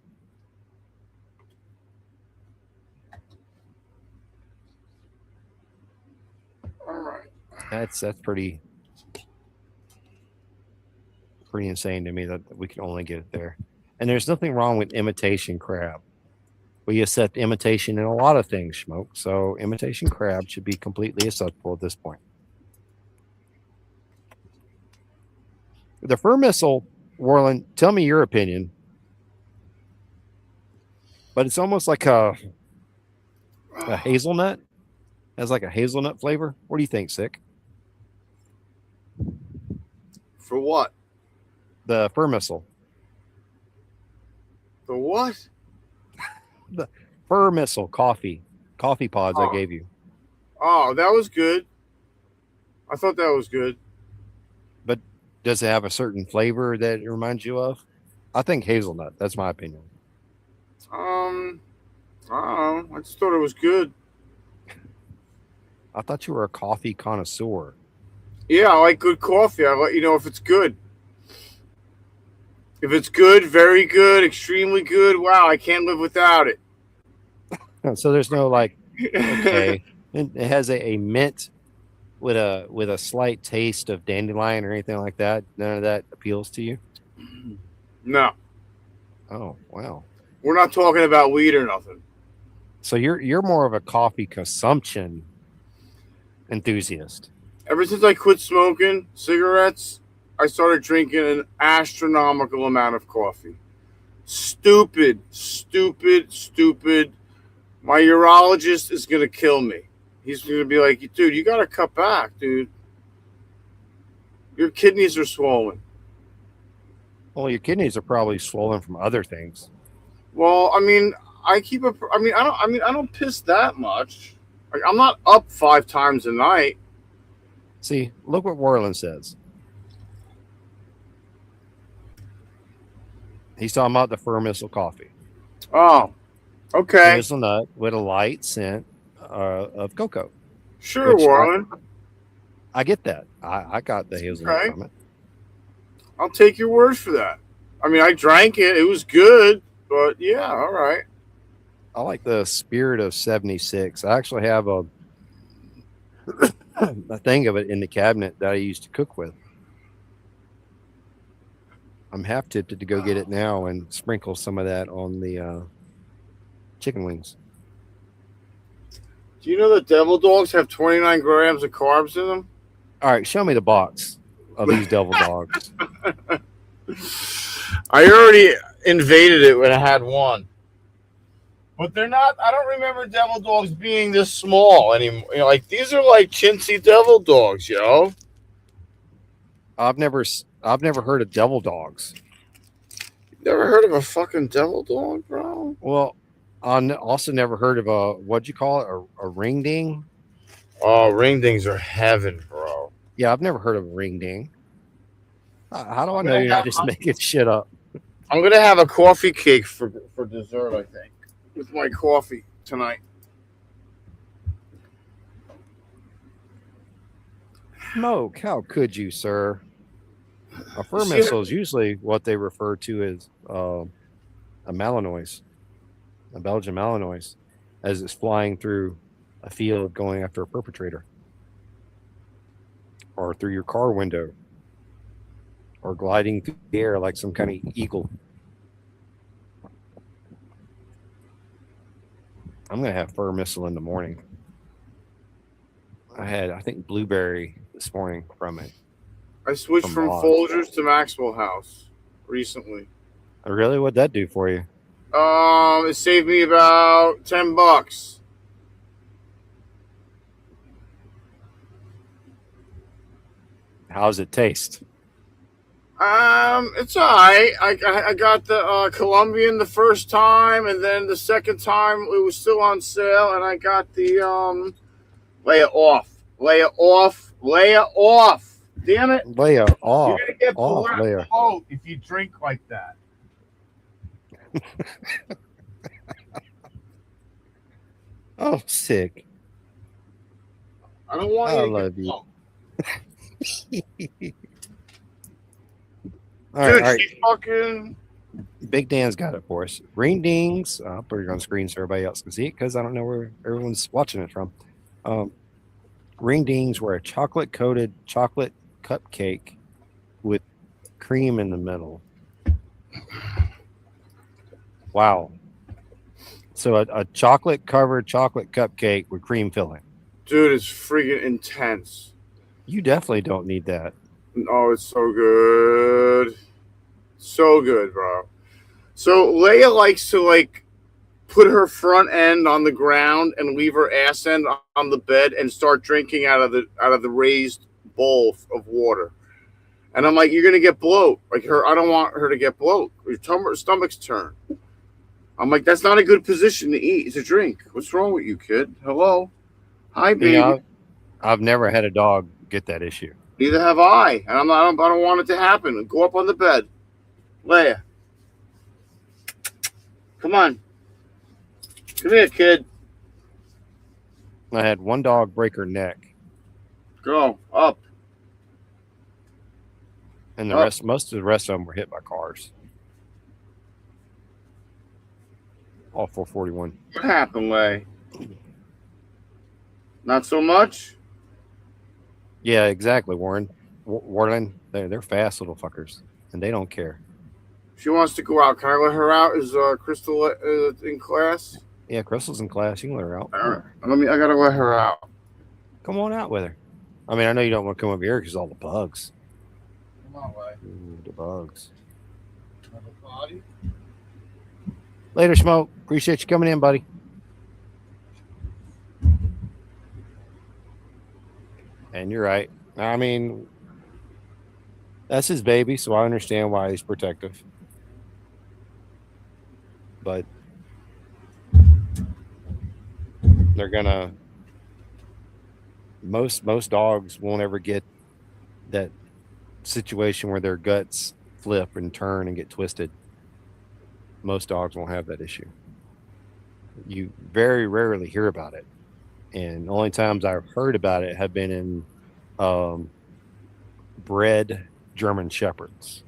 That's pretty insane to me that we can only get it there. And there's nothing wrong with imitation crab. We accept imitation in a lot of things, Smoke. So imitation crab should be completely acceptable at this point. The fur missile, Warland, tell me your opinion. But it's almost like a hazelnut. Has like a hazelnut flavor. What do you think, Sick? For what? The fur missile. The what? The fur missile coffee pods I gave you. Oh, that was good. I thought that was good. But does it have a certain flavor that it reminds you of? I think hazelnut. That's my opinion. I don't know. I just thought it was good. I thought you were a coffee connoisseur. Yeah, I like good coffee. I let you know if it's good. If it's good, very good, extremely good, wow, I can't live without it. So there's no like, okay, it has a mint with a slight taste of dandelion or anything like that. None of that appeals to you. No, Oh wow. we're not talking about weed or nothing. So you're more of a coffee consumption enthusiast. Ever since I quit smoking cigarettes, I started drinking an astronomical amount of coffee. Stupid. My urologist is going to kill me. He's going to be like, dude, you got to cut back, dude. Your kidneys are swollen. Well, your kidneys are probably swollen from other things. Well, I mean, I don't piss that much. Like, I'm not up 5 times a night. See, look what Warland says. He's talking about the fur missile coffee. Oh, okay. Hazelnut with a light scent of cocoa. Sure, Warren. I get that. I got the hazelnut from it. I'll take your word for that. I mean, I drank it. It was good, but yeah, all right. I like the Spirit of 76. I actually have a thing of it in the cabinet that I used to cook with. I'm half tempted to go get it now and sprinkle some of that on the chicken wings. Do you know that devil dogs have 29 grams of carbs in them? All right, show me the box of these devil dogs. I already invaded it when I had one. But they're not, I don't remember devil dogs being this small anymore. You know, like, these are like chintzy devil dogs, yo. I've never heard of devil dogs. Never heard of a fucking devil dog, bro? Well, I also never heard of a, what'd you call it? A ring ding? Oh, ring dings are heaven, bro. Yeah, I've never heard of a ring ding. How do I know you're not just making shit up? I'm going to have a coffee cake for dessert, I think, with my coffee tonight. Smoke, how could you, sir? A fur missile is usually what they refer to as a Malinois, a Belgian Malinois, as it's flying through a field going after a perpetrator, or through your car window, or gliding through the air like some kind of eagle. I'm going to have fur missile in the morning. I think, blueberry this morning from it. I switched from Folgers to Maxwell House recently. Really? What'd that do for you? It saved me about $10. How's it taste? It's all right. I got the Colombian the first time, and then the second time it was still on sale, and I got the lay it off. Damn it. Lay it off. You're gonna get Leia. bloat if you drink like that. Oh, sick. I don't want I you to love get you. bloat. All right, Dude, all right. she fucking... Big Dan's got it for us. Ring dings. I'll put it on screen so everybody else can see it because I don't know where everyone's watching it from. Ring dings were a chocolate coated chocolate cupcake with cream in the middle. Wow. So a chocolate covered chocolate cupcake with cream filling. Dude, it's freaking intense. You definitely don't need that. Oh, it's so good. So good, bro. So Leia likes to like put her front end on the ground and leave her ass end on the bed and start drinking out of the raised bowl of water. And I'm like, you're gonna get bloat. Like her, I don't want her to get bloat. Her stomach's turn. I'm like, that's not a good position to eat. It's a drink. What's wrong with you, kid? Hello, hi, baby. You know, I've never had a dog get that issue. Neither have I, and I don't want it to happen. Go up on the bed, Leia. Come on, come here, kid. I had one dog break her neck, Go up. and Up. most of the rest of them were hit by cars. All 441. What happened, Leia? Not so much. Yeah, exactly, Warren. Warren, they're fast little fuckers, and they don't care. She wants to go out. Can I let her out? Is Crystal in class? Yeah, Crystal's in class. You can let her out. All right. I gotta let her out. Come on out with her. I mean, I know you don't want to come over here because all the bugs. Come on, Leia. Ooh, the bugs. Have a potty? Later, Smoke. Appreciate you coming in, buddy. And you're right. I mean, that's his baby, so I understand why he's protective. But they're gonna most dogs won't ever get that situation where their guts flip and turn and get twisted. Most dogs won't have that issue. You very rarely hear about it. And the only times I've heard about it have been in bred German Shepherds.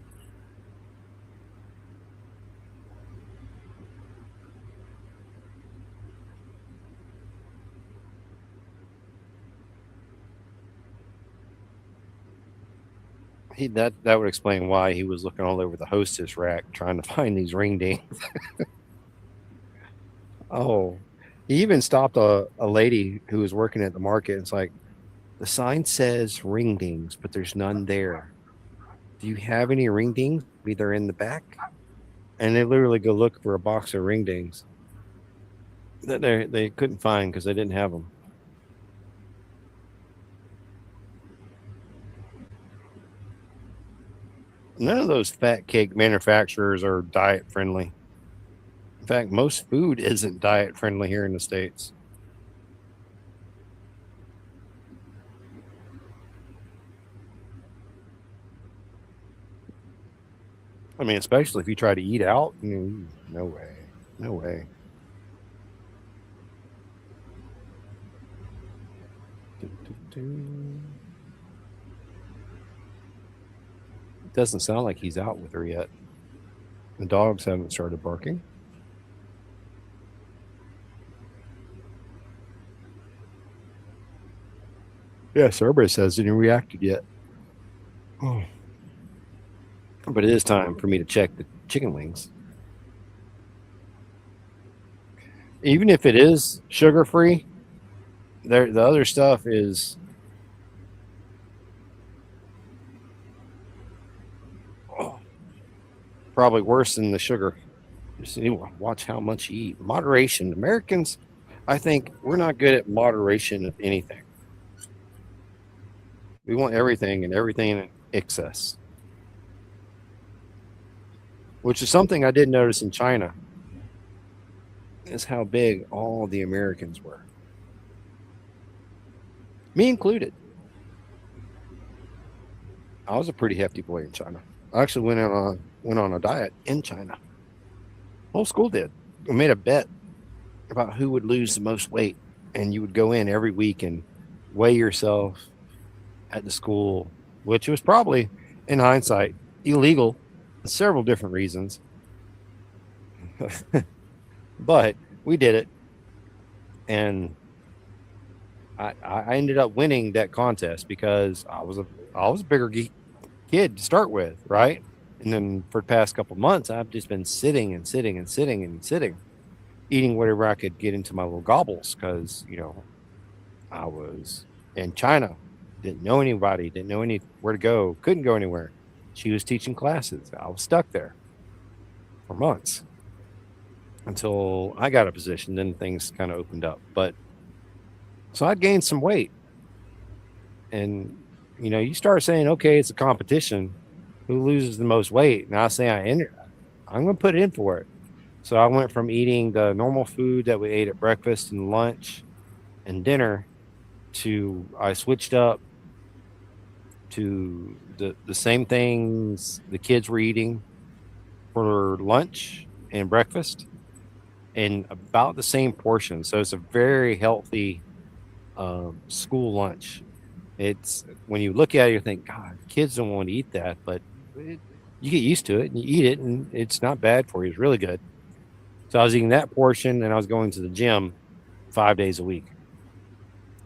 That would explain why he was looking all over the hostess rack trying to find these ring dings. Oh, he even stopped a lady who was working at the market. It's like, the sign says ring dings, but there's none there. Do you have any ring dings? Maybe they're in the back. And they literally go look for a box of ring dings that they couldn't find because they didn't have them. None of those fat cake manufacturers are diet friendly. In fact, most food isn't diet friendly here in the States. I mean, especially if you try to eat out. No way. No way. It doesn't sound like he's out with her yet. The dogs haven't started barking. Yeah, Cerberus hasn't even reacted yet. Oh. But it is time for me to check the chicken wings. Even if it is sugar-free, the other stuff is probably worse than the sugar. Just watch how much you eat. Moderation. Americans, I think, we're not good at moderation of anything. We want everything and everything in excess, which is something I did notice in China, is how big all the Americans were. Me included. I was a pretty hefty boy in China. I actually went on a diet in China. Whole school did. We made a bet about who would lose the most weight, and you would go in every week and weigh yourself at the school, which was probably, in hindsight, illegal for several different reasons. But we did it, and I ended up winning that contest because I was a bigger kid to start with, right? And then for the past couple months, I've just been sitting and sitting and sitting and sitting, eating whatever I could get into my little gobbles because I was in China, didn't know anybody, didn't know where to go, couldn't go anywhere. She was teaching classes. I was stuck there for months until I got a position. Then things kind of opened up. But so I'd gained some weight. And, you start saying, okay, it's a competition. Who loses the most weight? And I say, I'm going to put in for it. So I went from eating the normal food that we ate at breakfast and lunch and dinner to I switched up to the same things the kids were eating for lunch and breakfast and about the same portion. So it's a very healthy school lunch. It's when you look at it, you think, God, kids don't want to eat that, but you get used to it and you eat it, and it's not bad for you. It's really good. So I was eating that portion, and I was going to the gym 5 days a week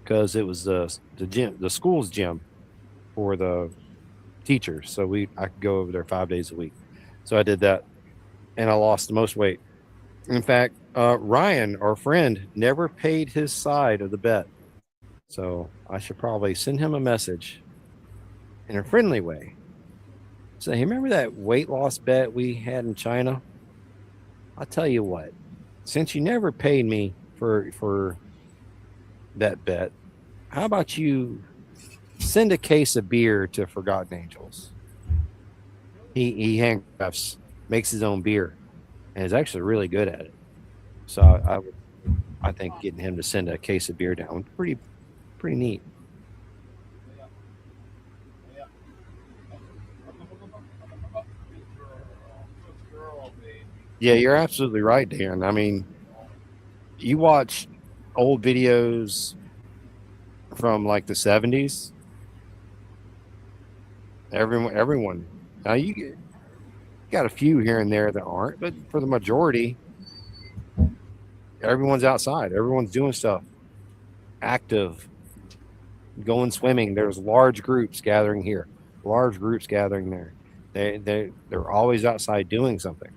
because it was the gym, the school's gym for the teachers. So I could go over there 5 days a week. So I did that, and I lost the most weight. In fact, Ryan, our friend, never paid his side of the bet. So I should probably send him a message in a friendly way. Say, hey, remember that weight loss bet we had in China? I'll tell you what, since you never paid me for that bet, how about you send a case of beer to Forgotten Angels? He handcrafts, makes his own beer, and is actually really good at it. So I think getting him to send a case of beer down pretty neat. Yeah, you're absolutely right, Dan. I mean, you watch old videos from like the 70s. Everyone. Now you got a few here and there that aren't, but for the majority, everyone's outside. Everyone's doing stuff, active, going swimming. There's large groups gathering here, large groups gathering there. They're always outside doing something.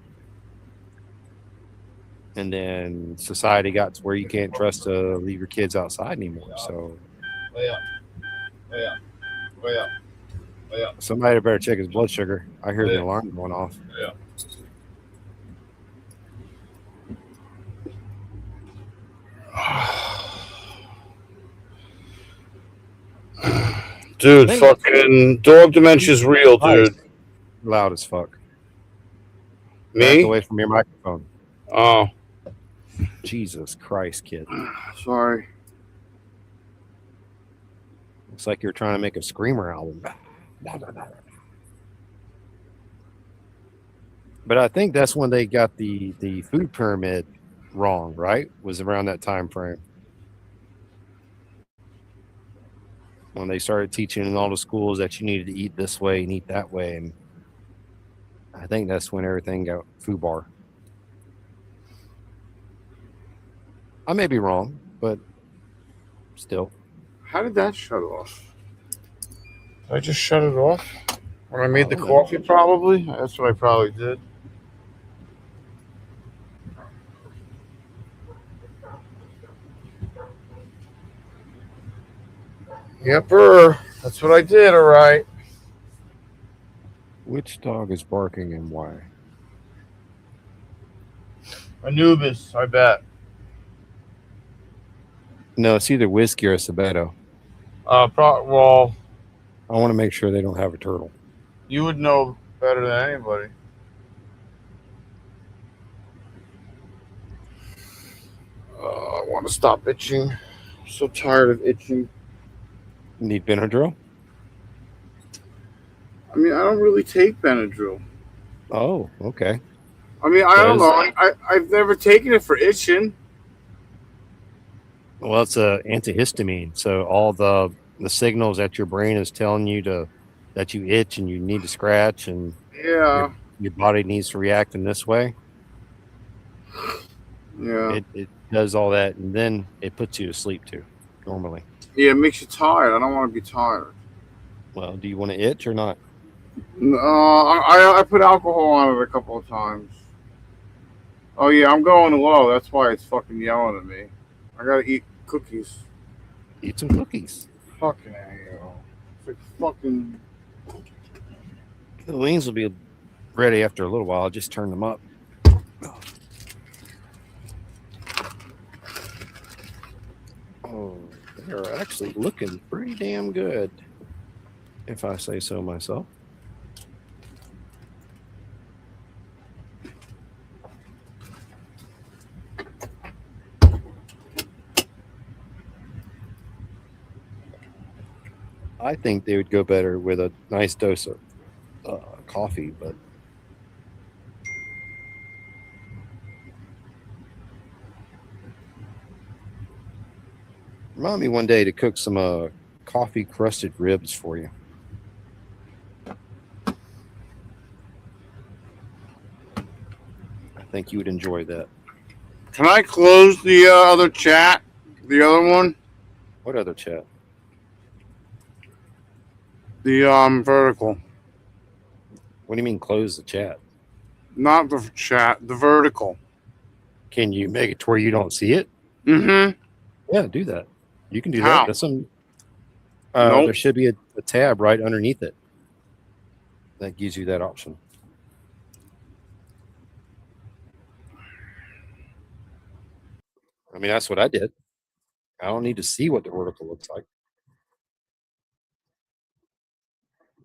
And then society got to where you can't trust to leave your kids outside anymore. So somebody better check his blood sugar. I hear the alarm going off. Dude, fucking dog dementia's real, dude. Loud as fuck. Me? Back away from your microphone. Oh. Jesus Christ, kid. Sorry. Looks like you're trying to make a screamer album. But I think that's when they got the food pyramid wrong, right? Was around that time frame. When they started teaching in all the schools that you needed to eat this way and eat that way. And I think that's when everything got FUBAR. I may be wrong, but still. How did that shut off? Did I just shut it off? When I made the coffee, probably? That's what I probably did. Yepper. That's what I did, all right. Which dog is barking and why? Anubis, I bet. No, it's either whiskey or Sabeto. Well, I want to make sure they don't have a turtle. You would know better than anybody. I want to stop itching. I'm so tired of itching. Need Benadryl? I mean, I don't really take Benadryl. Oh, okay. I mean, I don't know. I've never taken it for itching. Well, it's a antihistamine, so all the signals that your brain is telling you that you itch and you need to scratch and your body needs to react in this way. Yeah, it does all that, and then it puts you to sleep too. Normally, Yeah, it makes you tired. I don't want to be tired. Well, do you want to itch or not? No, I put alcohol on it a couple of times. Oh yeah, I'm going low. That's why it's fucking yelling at me. I gotta eat cookies. Eat some cookies. Fucking hell. It's like fucking. The wings will be ready after a little while. I'll just turn them up. Oh, they're actually looking pretty damn good, if I say so myself. I think they would go better with a nice dose of coffee, but remind me one day to cook some coffee crusted ribs for you. I think you would enjoy that. Can I close the other chat? The other one? What other chat? The vertical. What do you mean close the chat? Not the chat, the vertical. Can you make it to where you don't see it? Mm-hmm. Yeah, do that. You can do How? that. That's some. Nope. There should be a tab right underneath it that gives you that option. I mean, that's what I did. I don't need to see what the vertical looks like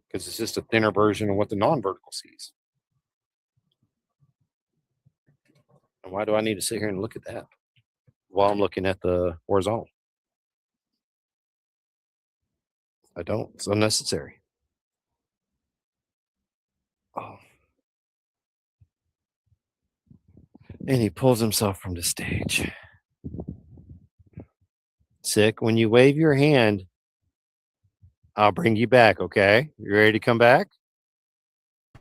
because it's just a thinner version of what the non-vertical sees. And why do I need to sit here and look at that while I'm looking at the horizontal? I don't. It's unnecessary. Oh. And he pulls himself from the stage. Sick. When you wave your hand, I'll bring you back, okay? You ready to come back?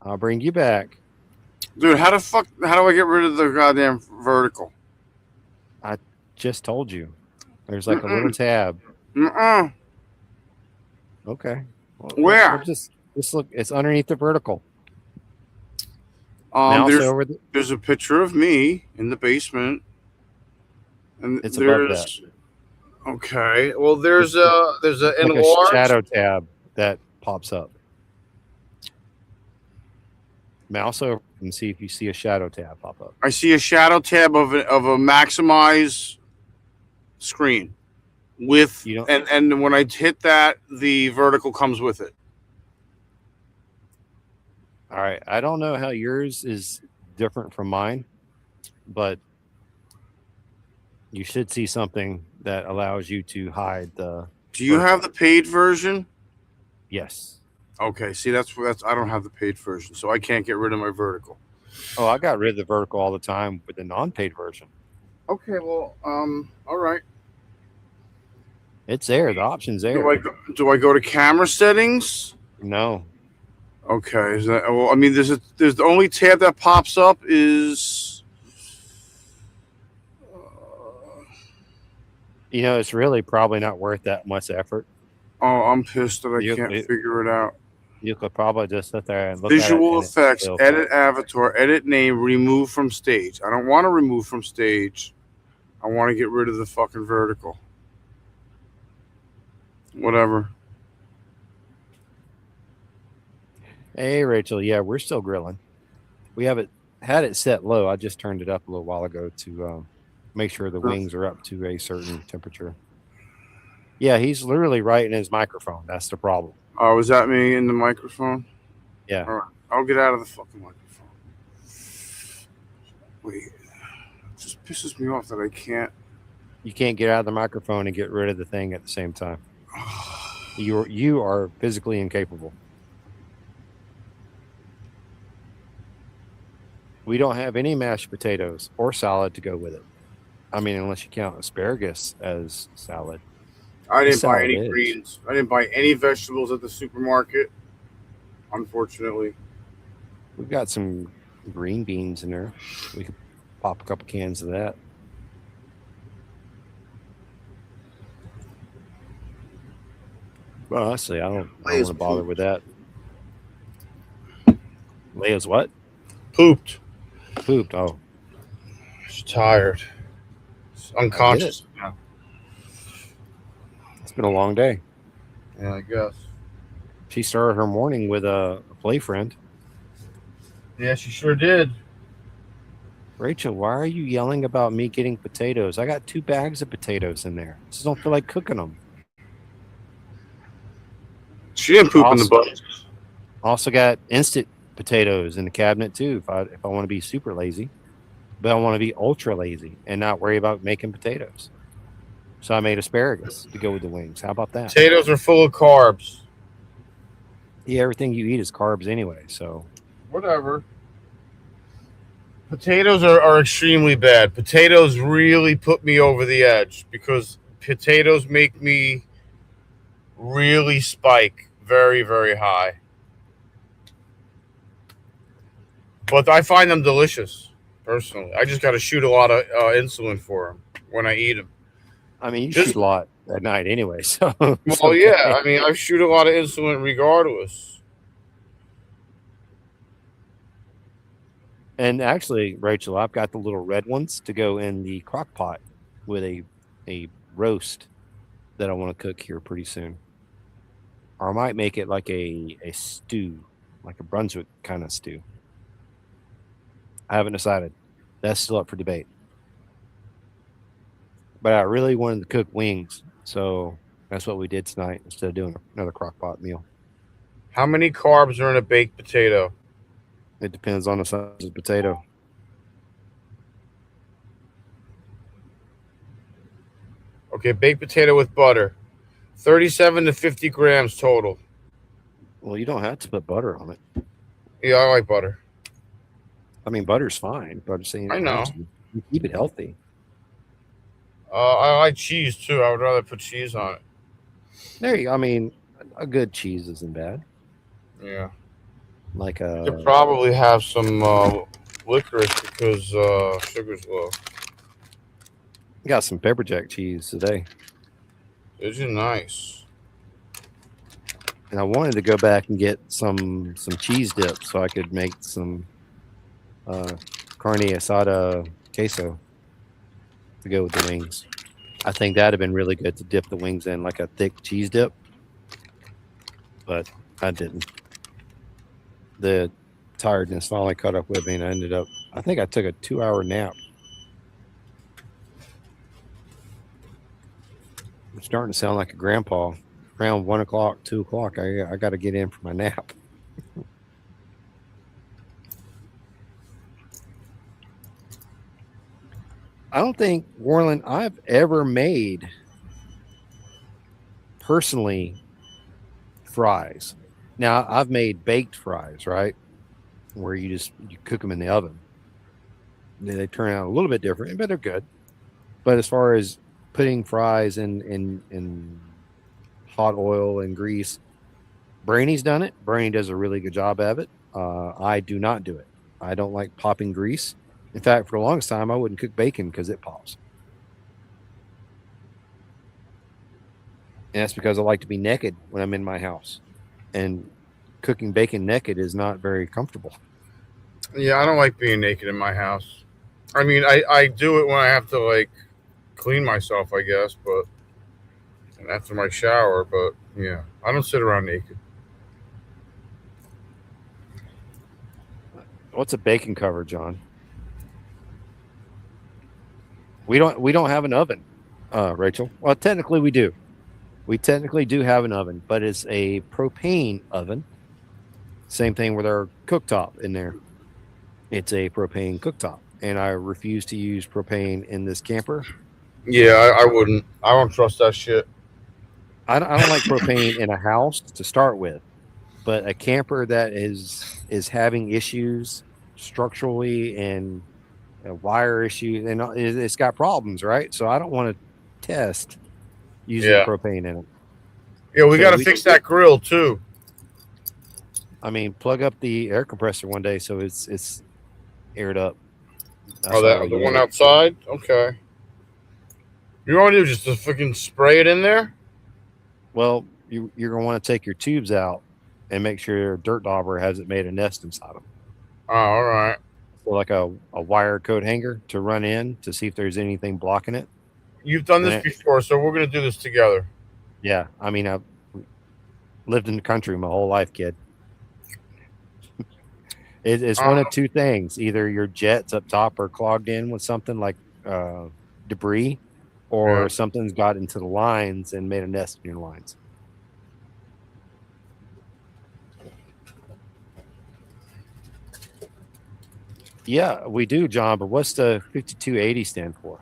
I'll bring you back. Dude, how do I get rid of the goddamn vertical? I just told you. There's like a little tab. Mm-mm. Okay. Well, Where? just look. It's underneath the vertical. Mouse over the. There's a picture of me in the basement. And It's above that. Okay. Well, there's It's a like enlarged a shadow tab that pops up. Mouse over and see if you see a shadow tab pop up. I see a shadow tab of a maximize screen with and when I hit that, the vertical comes with it. All right. I don't know how yours is different from mine, but you should see something that allows you to hide the. Do you have the paid version? Yes. Okay. See, that's I don't have the paid version, so I can't get rid of my vertical. Oh, I got rid of the vertical all the time with the non-paid version. Okay. Well, all right. It's there. The option's there. Do I go to camera settings? No. Okay. Is that, well, I mean, there's the only tab that pops up is. You know, it's really probably not worth that much effort. Oh, I'm pissed that I can't figure it out. You could probably just sit there and look Visual at it. effects, edit avatar, edit name, remove from stage. I don't want to remove from stage. I want to get rid of the fucking vertical. Whatever. Hey, Rachel. Yeah, we're still grilling. We haven't had it set low. I just turned it up a little while ago to make sure the wings are up to a certain temperature. Yeah, he's literally right in his microphone. That's the problem. Oh, is that me in the microphone? Yeah. All right. I'll get out of the fucking microphone. Wait. It just pisses me off that I can't. You can't get out of the microphone and get rid of the thing at the same time. You are physically incapable. We don't have any mashed potatoes or salad to go with it. I mean, unless you count asparagus as salad. I didn't buy any greens. I didn't buy any vegetables at the supermarket, unfortunately. We've got some green beans in there. We could pop a couple cans of that. Well, honestly, I don't want Leia's to bother pooped. with that. Leia's what? Pooped. Pooped. Oh, She's tired. She's I get it. unconscious now. It's been a long day. Yeah, I guess. She started her morning with a play friend. Yeah, she sure did. Rachel, why are you yelling about me getting potatoes? I got 2 bags of potatoes in there. Just don't feel like cooking them. She didn't poop in the Also, butt. also got instant potatoes in the cabinet too. If I want to be super lazy, but I want to be ultra lazy and not worry about making potatoes. So I made asparagus to go with the wings. How about that? Potatoes are full of carbs. Yeah, everything you eat is carbs anyway. So Whatever. Potatoes are extremely bad. Potatoes really put me over the edge because potatoes make me really spike very, very high. But I find them delicious, personally. I just got to shoot a lot of insulin for them when I eat them. I mean, you Just shoot a lot at night anyway, so it's well, yeah. okay. I mean, I shoot a lot of insulin regardless. And actually, Rachel, I've got the little red ones to go in the crock pot with a roast that I want to cook here pretty soon. Or I might make it like a stew, like a Brunswick kind of stew. I haven't decided. That's still up for debate. But I really wanted to cook wings, so that's what we did tonight instead of doing another crock pot meal. How many carbs are in a baked potato? It depends on the size of the potato. Okay, baked potato with butter. 37 to 50 grams total. Well, you don't have to put butter on it. Yeah, I like butter. I mean, butter's fine, but I'm just saying you I don't have know. to. You keep it healthy. I like cheese too. I would rather put cheese on it. There you go. I mean, a good cheese isn't bad. Yeah. Like You could probably have some licorice because sugar's low. got some pepper jack cheese today, Is it nice? and I wanted to go back and get some cheese dip so I could make some carne asada queso to go with the wings. I think that'd have been really good to dip the wings in like a thick cheese dip, but I didn't. The tiredness finally caught up with me, and I think I took a 2-hour nap. I'm starting to sound like a grandpa. Around 1 o'clock, 2 o'clock, I got to get in for my nap. I don't think, Warland, I've ever made personally fries. Now I've made baked fries, right? Where you cook them in the oven. They turn out a little bit different, but they're good. But as far as putting fries in hot oil and grease, Brainy's done it. Brainy does a really good job of it. I do not do it. I don't like popping grease. In fact, for the longest time, I wouldn't cook bacon because it pops. And that's because I like to be naked when I'm in my house. And cooking bacon naked is not very comfortable. Yeah, I don't like being naked in my house. I mean, I do it when I have to like clean myself, I guess, but and after my shower. But yeah, I don't sit around naked. What's a bacon cover, John? We don't have an oven, Rachel. Well, technically we do. We technically do have an oven, but it's a propane oven. Same thing with our cooktop in there. It's a propane cooktop, and I refuse to use propane in this camper. Yeah, I wouldn't. I don't trust that shit. I don't like propane in a house to start with, but a camper that is having issues structurally and wire issues, and it's got problems, right? So I don't want to test using Yeah, propane in it. yeah, we So got to fix that grill too. I mean, plug up the air compressor one day so it's aired up. That's Oh, all that we the use one it. outside. Okay. You want to do just to fucking spray it in there? Well, you're gonna want to take your tubes out and make sure your dirt dauber hasn't made a nest inside them. Oh, all right. So like a wire coat hanger to run in to see if there's anything blocking it. You've done Then this it- before, so we're gonna do this together. Yeah, I mean I've lived in the country my whole life, kid. It's one of two things: either your jets up top are clogged in with something like debris, or Yeah. something's got into the lines and made a nest in your lines. Yeah, we do, John. But what's the 5280 stand for?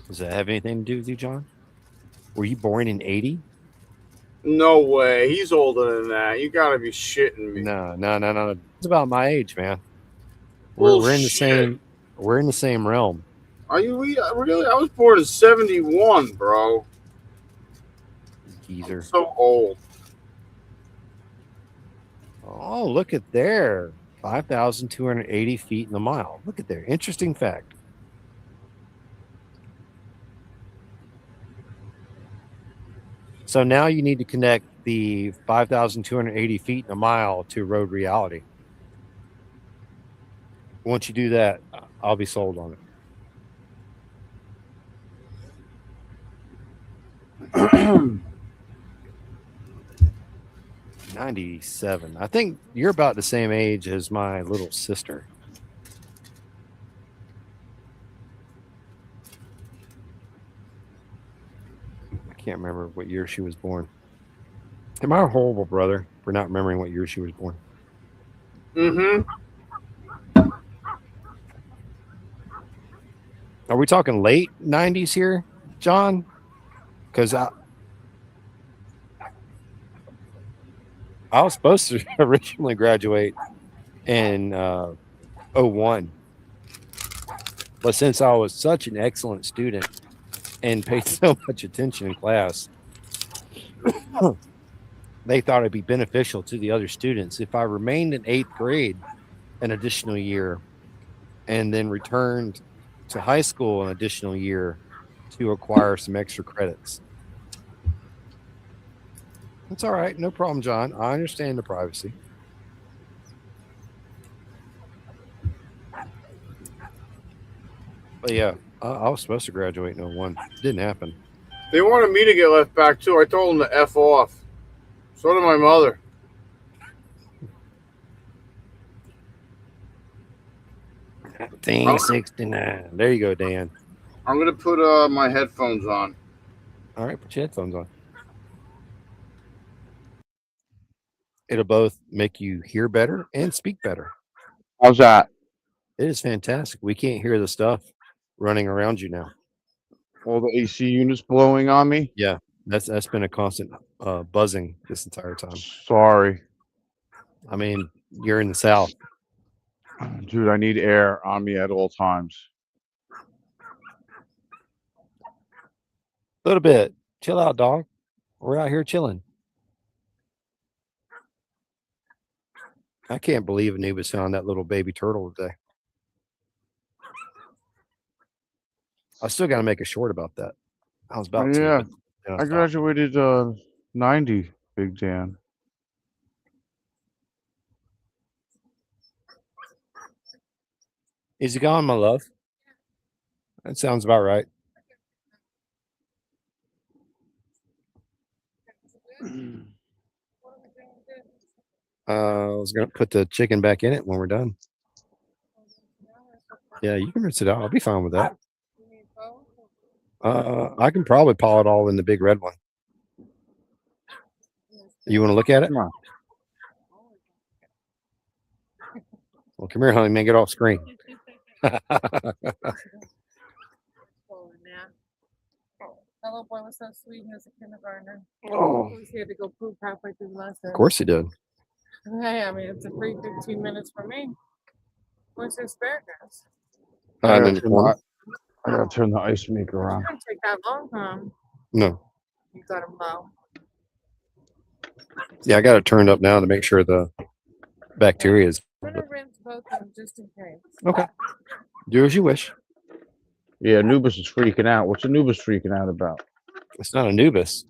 Does that have anything to do with you, John? Were you born in 80? No way. He's older than that. You gotta be shitting me. No. It's about my age, man. We're in the same realm. Are you really? I was born in 71, bro. Geezer. I'm so old. Oh, look at there. 5,280 feet in the mile. Look at there. Interesting fact. So now you need to connect the 5,280 feet in a mile to road reality. Once you do that, I'll be sold on it. 97. I think you're about the same age as my little sister. I can't remember what year she was born. Am I a horrible brother for not remembering what year she was born? Mm-hmm. Are we talking late 90s here, John? Because I was supposed to originally graduate in 01. But since I was such an excellent student and paid so much attention in class, they thought it'd be beneficial to the other students if I remained in 8th grade an additional year and then returned to high school an additional year to acquire some extra credits. That's all right. No problem, John. I understand the privacy. But yeah, I was supposed to graduate in 01. Didn't happen. They wanted me to get left back too. I told them to F off. So did my mother. Thing 69. There you go, Dan. I'm gonna put my headphones on. All right, put your headphones on. It'll both make you hear better and speak better. How's that? It is fantastic. We can't hear the stuff running around you now. All the AC units blowing on me? Yeah, that's been a constant buzzing this entire time. Sorry. I mean, you're in the South. Dude, I need air on me at all times. A little bit. Chill out, dog. We're out here chilling. I can't believe Anubis found that little baby turtle today. I still got to make a short about that. I was about Yeah, to. But I graduated 90, Big Dan. Is he gone, my love? That sounds about right. I was gonna put the chicken back in it when we're done. Yeah, you can rinse it out. I'll be fine with that. I can probably pile it all in the big red one. You want to look at it? Come on. Well, come here, honey. Man, get off screen. Hello, boy was so sweet. He was a kindergartner. Oh, He had to go poop halfway through the lesson. of course he did. Hey, I mean, it's a free 15 minutes for me. Where's the asparagus? In the corner? I gotta turn the ice maker It on. didn't take that long, huh? No. You got him low. Yeah, I got it turned up now to make sure the bacteria is. I'm gonna rinse both of them just in case. Okay. Do as you wish. Yeah, Anubis is freaking out. What's Anubis freaking out about? It's not Anubis.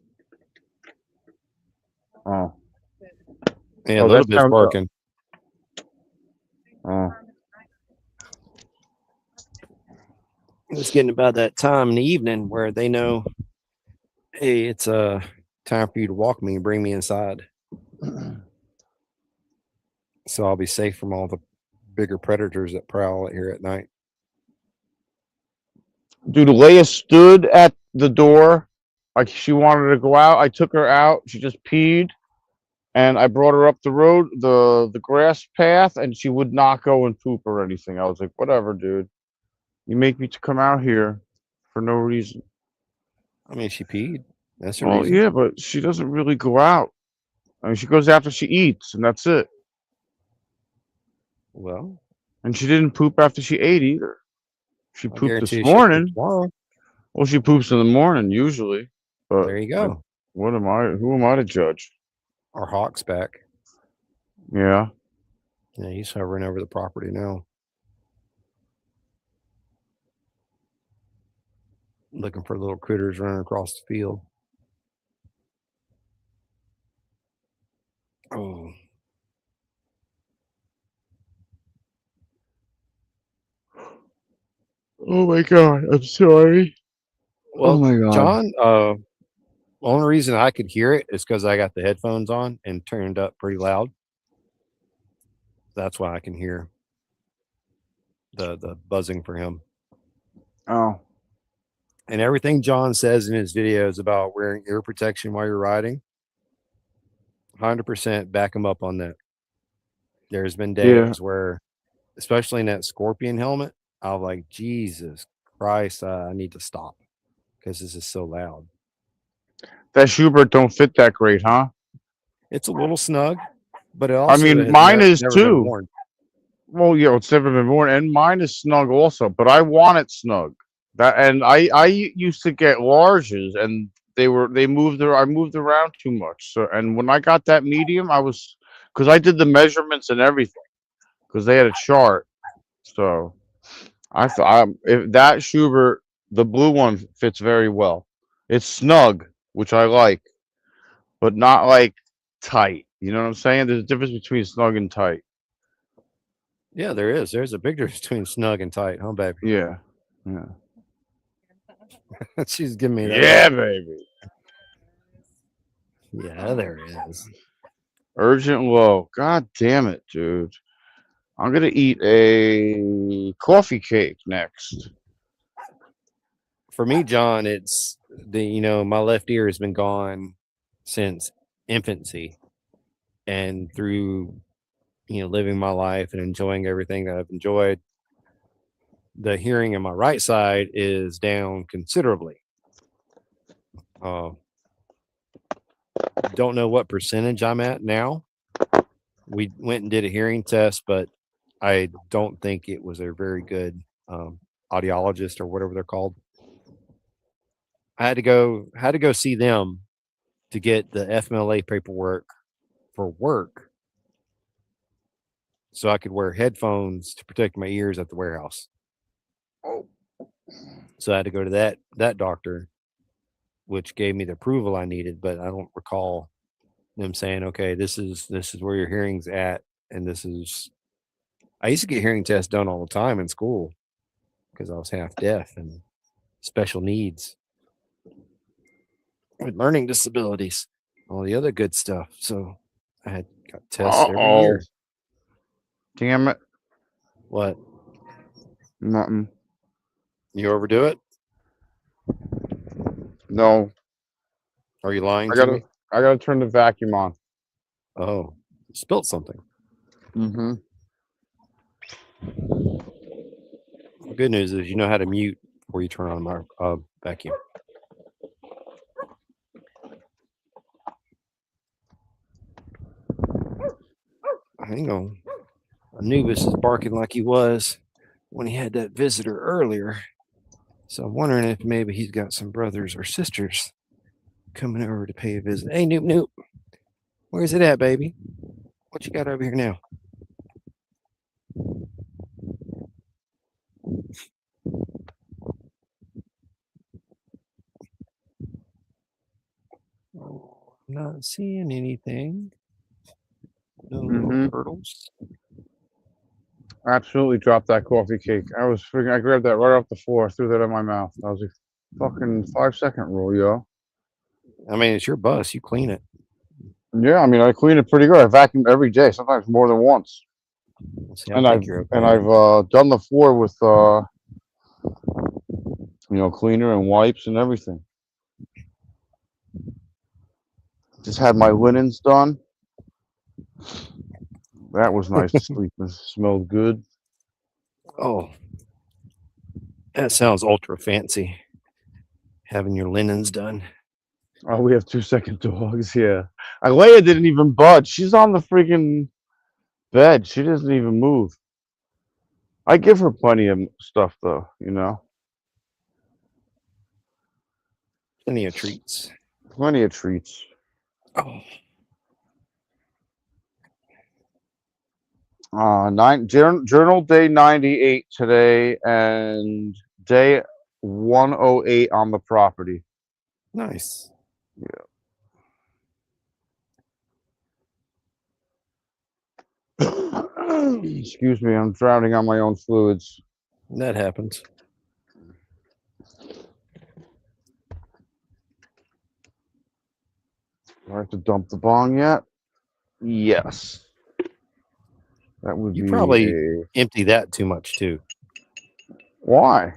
Oh, Yeah, a Oh, little that bit's sounds. barking. Oh, It's getting about that time in the evening where they know, hey, it's time for you to walk me and bring me inside, so I'll be safe from all the bigger predators that prowl here at night. dude, Leia stood at the door, like she wanted to go out. I took her out. She just peed, and I brought her up the road, the grass path, and she would not go and poop or anything. I was like, whatever, dude. You make me to come out here for no reason. I mean, she peed. That's a Well, reason. yeah, but she doesn't really go out. I mean, she goes after she eats, and that's it. Well, And she didn't poop after she ate either. She I pooped guarantee this you she'll poop morning. tomorrow. Well, she poops in the morning usually, but There you I, go. what am I? Who am I to judge? Our hawk's back. Yeah. Yeah, he's hovering over the property now, looking for little critters running across the field. Oh, Oh my god, I'm sorry. Oh well, my god. John. Only reason I could hear it is because I got the headphones on and turned up pretty loud. That's why I can hear the buzzing for him. Oh, And everything John says in his videos about wearing ear protection while you're riding, 100% back him up on that. There's been yeah. days where, especially in that Scorpion helmet, I was like, Jesus Christ, I need to stop because this is so loud. That Schubert don't fit that great, huh? It's a little snug, but it I also mean, has mine is never been too. worn. Well, yeah, it's never been worn, and mine is snug also, but I want it snug. That and I used to get larges, and they moved there. I moved around too much. So, and when I got that medium, I was because I did the measurements and everything because they had a chart. So I thought if that Schubert, the blue one fits very well. It's snug, which I like, but not like tight. You know what I'm saying? There's a difference between snug and tight. Yeah, there is. There's a big difference between snug and tight, huh, baby? Yeah. Yeah. She's giving me that Yeah, look. baby. Yeah, there is. Urgent low. God damn it, dude. I'm gonna eat a coffee cake next. For me, John, it's my left ear has been gone since infancy, and through living my life and enjoying everything that I've enjoyed, the hearing in my right side is down considerably. Uh, don't know what percentage I'm at now. We went and did a hearing test, but I don't think it was a very good audiologist or whatever they're called. I had to go see them to get the FMLA paperwork for work so I could wear headphones to protect my ears at the warehouse. Oh, So I had to go to that doctor, which gave me the approval I needed, but I don't recall them saying, okay, this is where your hearing's at, and this is. I used to get hearing tests done all the time in school because I was half deaf and special needs with learning disabilities, all the other good stuff. So I had got tests every oh. year. Damn it. What? Nothing. You overdo it? No. Are you lying I to gotta me? I gotta turn the vacuum on. Oh, you spilled something. Mm-hmm. The good news is you know how to mute before you turn on my vacuum. Hang on. Anubis is barking like he was when he had that visitor earlier. So I'm wondering if maybe he's got some brothers or sisters coming over to pay a visit. Hey, Noop Noop, where's it at, baby? What you got over here now? Not seeing anything. No little Mhm. turtles. Absolutely dropped that coffee cake. I grabbed that right off the floor, threw that in my mouth. That was a fucking 5-second rule, yo. I mean, it's your bus. You clean it. Yeah, I mean, I clean it pretty good. I vacuum every day, sometimes more than once. See, I And think you're okay. I've done the floor with cleaner and wipes and everything. Just had my linens done. That was nice to sleep. It smelled good. Oh, that sounds ultra fancy. Having your linens done. Oh, we have 2-second dogs. Yeah, Alea didn't even budge. She's on the freaking bed. She doesn't even move. I give her plenty of stuff though. Plenty of treats. Plenty of treats. Oh, Journal day 98 today and day 108 on the property. nice. Excuse me, I'm drowning on my own fluids. That happens. Do I have to dump the bong yet? Yes. That would You be probably a. empty that too much too. Why?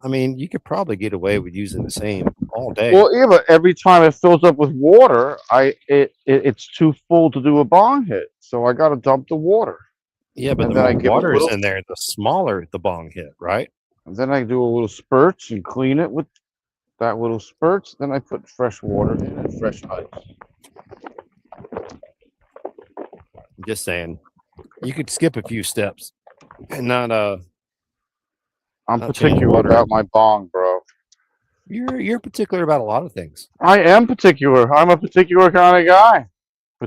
I mean, you could probably get away with using the same all day. Well, yeah, but every time it fills up with water, it's too full to do a bong hit. So I got to dump the water. Yeah, but And the then I more give a water is little- in there, the smaller the bong hit, right? And then I do a little spurts and clean it with that little spurts. Then I put fresh water in and fresh ice. Just saying. You could skip a few steps and not I'm Not change particular water. about my bong, bro. you're particular about a lot of things. I am particular. I'm a particular kind of guy.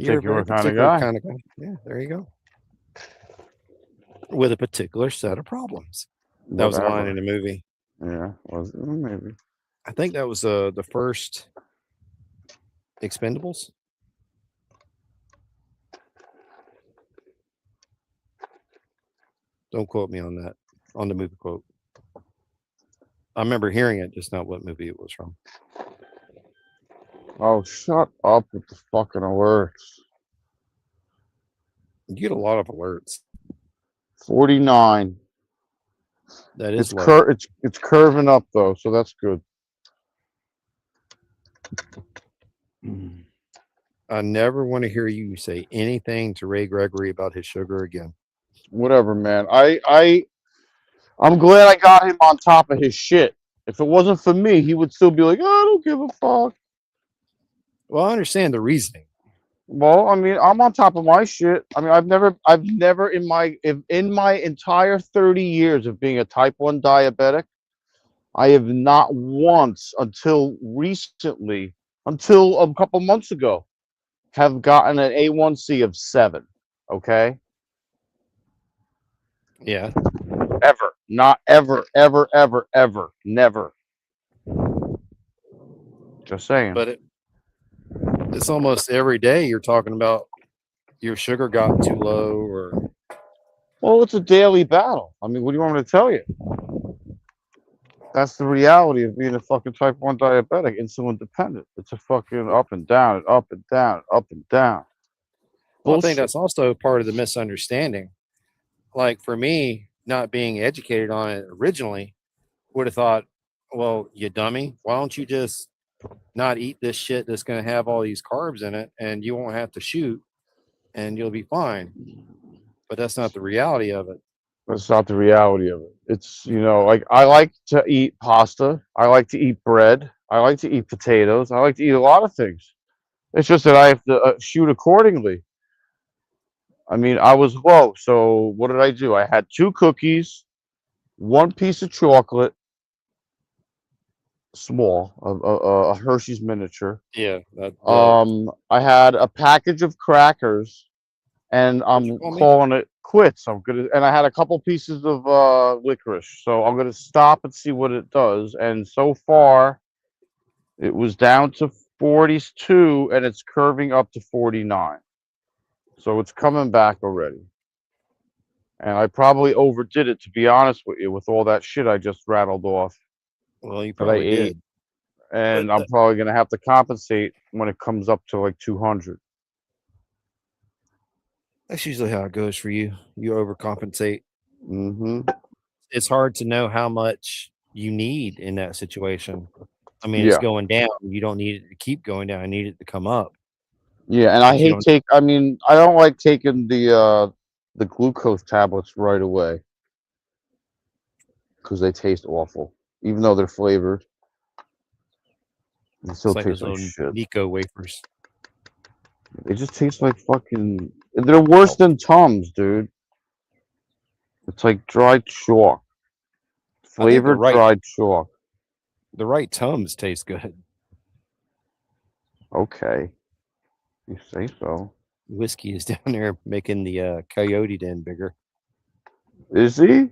You're a very Particular kind of particular guy. kind of guy. Yeah, there you go. With a particular set of problems. That was a line Whatever. in the movie. Yeah, maybe. I think that was the first Expendables. Don't quote me on that, on the movie quote. I remember hearing it, just not what movie it was from. Oh, shut up with the fucking alerts. You get a lot of alerts. 49. That is low. It's curving up though, so that's good. I never want to hear you say anything to Ray Gregory about his sugar again. Whatever, man. I'm glad I got him on top of his shit. If it wasn't for me, he would still be like, "Oh, I don't give a fuck." Well, I understand the reasoning. Well, I mean, I'm on top of my shit. I mean, I've never in my entire 30 years of being a type 1 diabetic, I have not once until recently, until a couple months ago, have gotten an A1C of 7. Okay? Yeah. Ever. Not ever, ever, ever, ever. Never. Just saying. But it's almost every day you're talking about your sugar got too low or Well, it's a daily battle. I mean, what do you want me to tell you? That's the reality of being a fucking type 1 diabetic, insulin dependent. It's a fucking up and down, up and down, up and down. Well, I Bullshit. think that's also part of the misunderstanding. Like for me, not being educated on it originally, would have thought, well, you dummy, why don't you just not eat this shit that's going to have all these carbs in it and you won't have to shoot and you'll be fine. But that's not the reality of it. That's not the reality of it. It's, like I like to eat pasta. I like to eat bread. I like to eat potatoes. I like to eat a lot of things. It's just that I have to shoot accordingly. I mean, so what did I do? I had 2 cookies, 1 piece of chocolate, small, a Hershey's miniature. Yeah. I had a package of crackers, and I'm calling it quits. And I had a couple pieces of licorice, so I'm gonna stop and see what it does. And so far, it was down to 42 and it's curving up to 49. So it's coming back already. And I probably overdid it, to be honest with you, with all that shit I just rattled off Well, you that I probably ate. did. And But I'm probably going to have to compensate when it comes up to like 200. that's usually how it goes for you. You overcompensate. Mm-hmm. It's hard to know how much you need in that situation. I mean, it's Yeah. going down. You don't need it to keep going down. I need it to come up. Yeah. And I But you hate don't. I mean, I don't like taking the glucose tablets right away because they taste awful. Even though they're flavored, they still It's like those taste like little shit. Nico wafers. They just taste like fucking. They're worse than Tums, dude. It's like dried chalk, I think flavored dried chalk. the right Tums taste good. Okay, you say so. Whiskey is down there making the coyote den bigger. Is he? I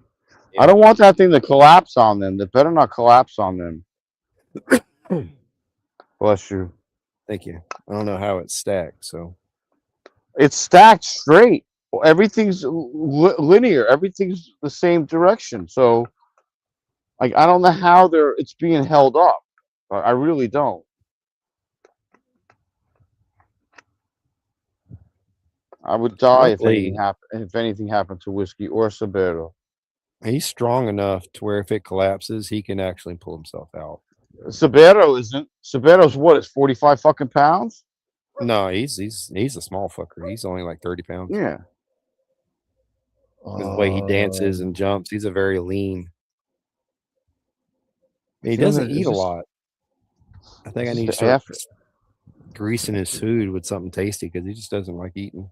Yeah. don't want that thing to collapse on them. They better not collapse on them. Bless you. Thank you. I don't know how it's stacked, so It's stacked straight. Everything's linear. Everything's the same direction. So, like, I don't know how it's being held up. I really don't. I would die luckily if anything happened to whiskey or Sabero. he's strong enough to where if it collapses, he can actually pull himself out. Sabero isn't. Sabero's what? It's 45 fucking pounds. No, he's a small fucker. He's only like 30 pounds. Yeah. The way he dances and jumps, he's a very lean. And he feel doesn't that- eat is a this- lot. I think I is need to this start the greasing his food with something tasty because he just doesn't like eating.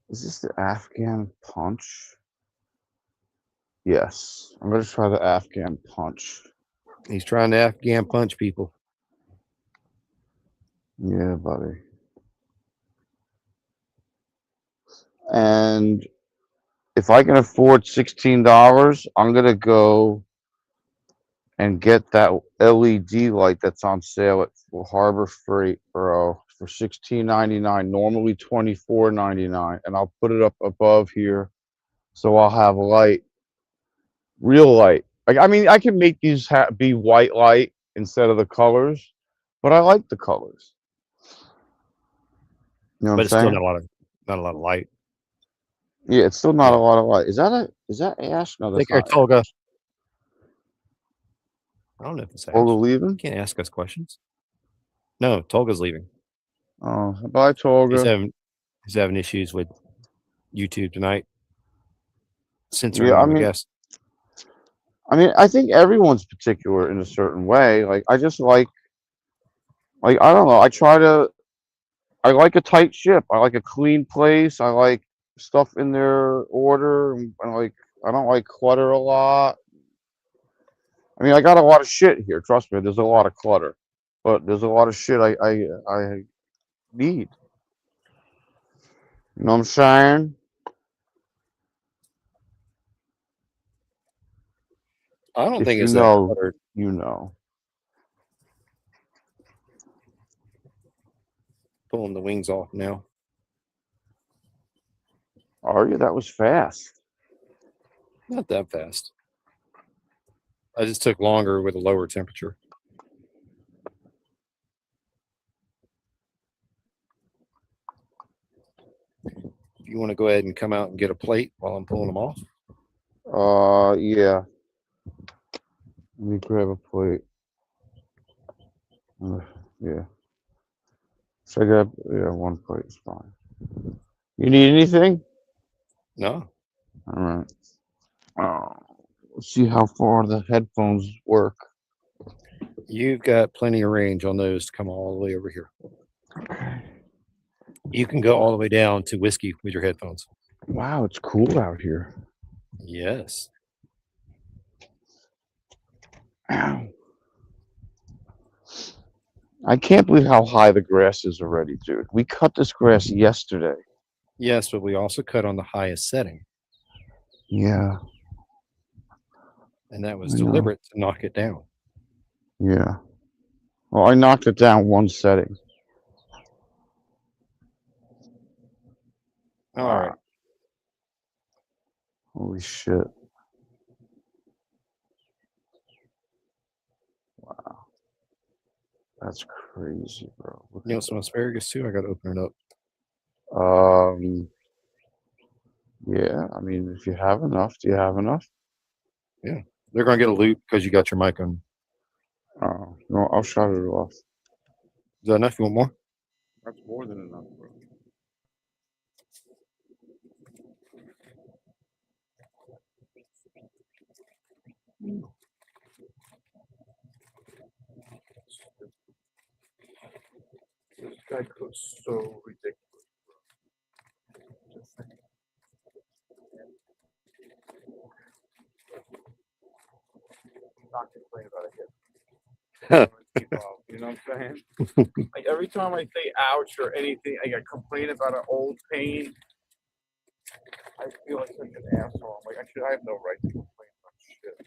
Is this the Afghan punch? Yes. I'm gonna try the Afghan punch. He's trying to Afghan punch people. Yeah, buddy. And if I can afford $16, I'm gonna go and get that LED light that's on sale at Harbor Freight, bro, for $16.99. Normally $24.99, and I'll put it up above here, so I'll have light, real light. Like, I mean, I can make these be white light instead of the colors, but I like the colors. You know what But I'm it's still saying? not a lot of light. Yeah, it's still not Yeah. a lot of light. Is that ash? No, that's Take care, not. Tolga. I don't know if it's Tolga Ash. You leaving? can't ask us questions. No, Tolga's leaving. Oh, bye, He's Tolga. having issues with YouTube tonight. Censoring Yeah, him, I guess. I think everyone's particular in a certain way. Like, I just like, I don't know. I like a tight ship. I like a clean place. I like stuff in their order. And I don't like clutter a lot. I mean, I got a lot of shit here. Trust me, there's a lot of clutter, but there's a lot of shit I need. You know what I'm saying? I don't If think you it's that know, cluttered. you know. Pulling the wings off now. Are you? That was fast. Not that fast. I just took longer with a lower temperature. If you want to go ahead and come out and get a plate while I'm pulling them off. Yeah. Let me grab a plate. Yeah. So I got one plate is fine. You need anything? No, All right. Let's see how far the headphones work. you've got plenty of range on those to come all the way over here. Okay. You can go all the way down to whiskey with your headphones. Wow, it's cool out here. Yes. Ow. I can't believe how high the grass is already, dude. We cut this grass yesterday. Yes, but we also cut on the highest setting, Yeah. and that was I know. deliberate to knock it down. Yeah. Well, I knocked it down one setting. All right. Holy shit. Wow. That's crazy, bro. Look You at want some asparagus too? I got to open it up. that. Yeah, I mean, if you have enough, do you have enough? They're going to get a loop because you got your mic on. No, I'll shut it off. Is that enough? You want more? That's more than enough, bro. This guy cooks so ridiculous. Not complain about it. You know what I'm saying? Like every time I say ouch or anything, I complain about an old pain. I feel like such an asshole. I'm like, I have no right to complain about shit.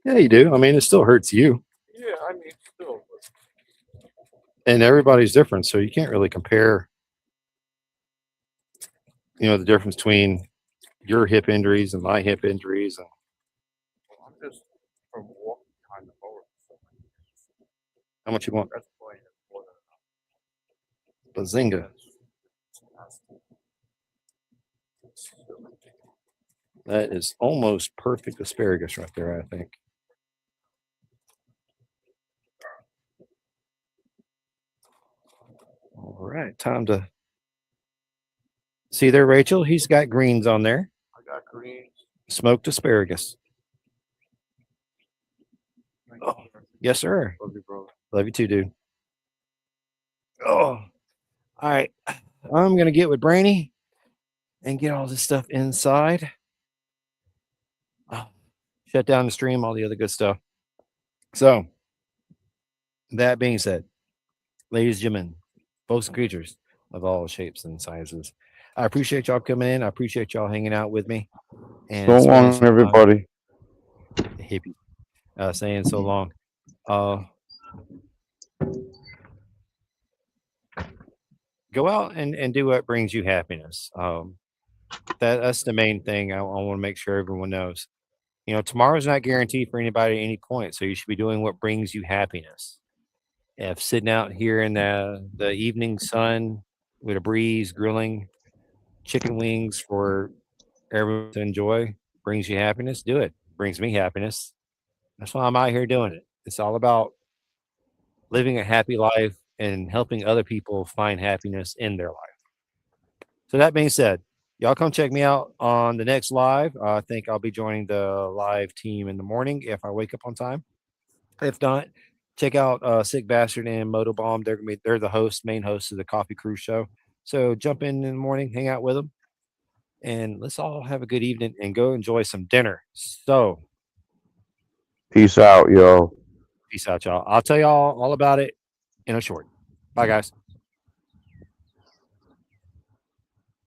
Yeah, you do. I mean, it still hurts you. Yeah, I mean, still. And everybody's different. So you can't really compare, the difference between your hip injuries and my hip injuries. And I'm just from walking kind of forward. how much you want? That's plenty. More than Bazinga. That is almost perfect asparagus right there, I think. All right, time to see there, Rachel. He's got greens on there. I got greens. Smoked asparagus. Oh, yes, sir. Love you, brother. Love you too, dude. Oh, all right. I'm gonna get with Brainy and get all this stuff inside. Shut down the stream, all the other good stuff. So, that being said, ladies and gentlemen, folks and creatures of all shapes and sizes, I appreciate y'all coming in. I appreciate y'all hanging out with me. And So spending long, some time- everybody. hippie, saying so long. Go out and do what brings you happiness. That's the main thing I want to make sure everyone knows. Tomorrow's not guaranteed for anybody at any point, so you should be doing what brings you happiness. If sitting out here in the evening sun with a breeze, grilling chicken wings for everyone to enjoy brings you happiness, do it. Brings me happiness. That's why I'm out here doing it. It's all about living a happy life and helping other people find happiness in their life. So that being said, y'all come check me out on the next live. I think I'll be joining the live team in the morning if I wake up on time. If not, check out Sick Bastard and Motobomb. They're the main hosts of the Coffee Crew show. So jump in the morning, hang out with them, and let's all have a good evening and go enjoy some dinner. So Peace out, yo. peace out, y'all. I'll tell y'all all about it in a short. Bye, guys.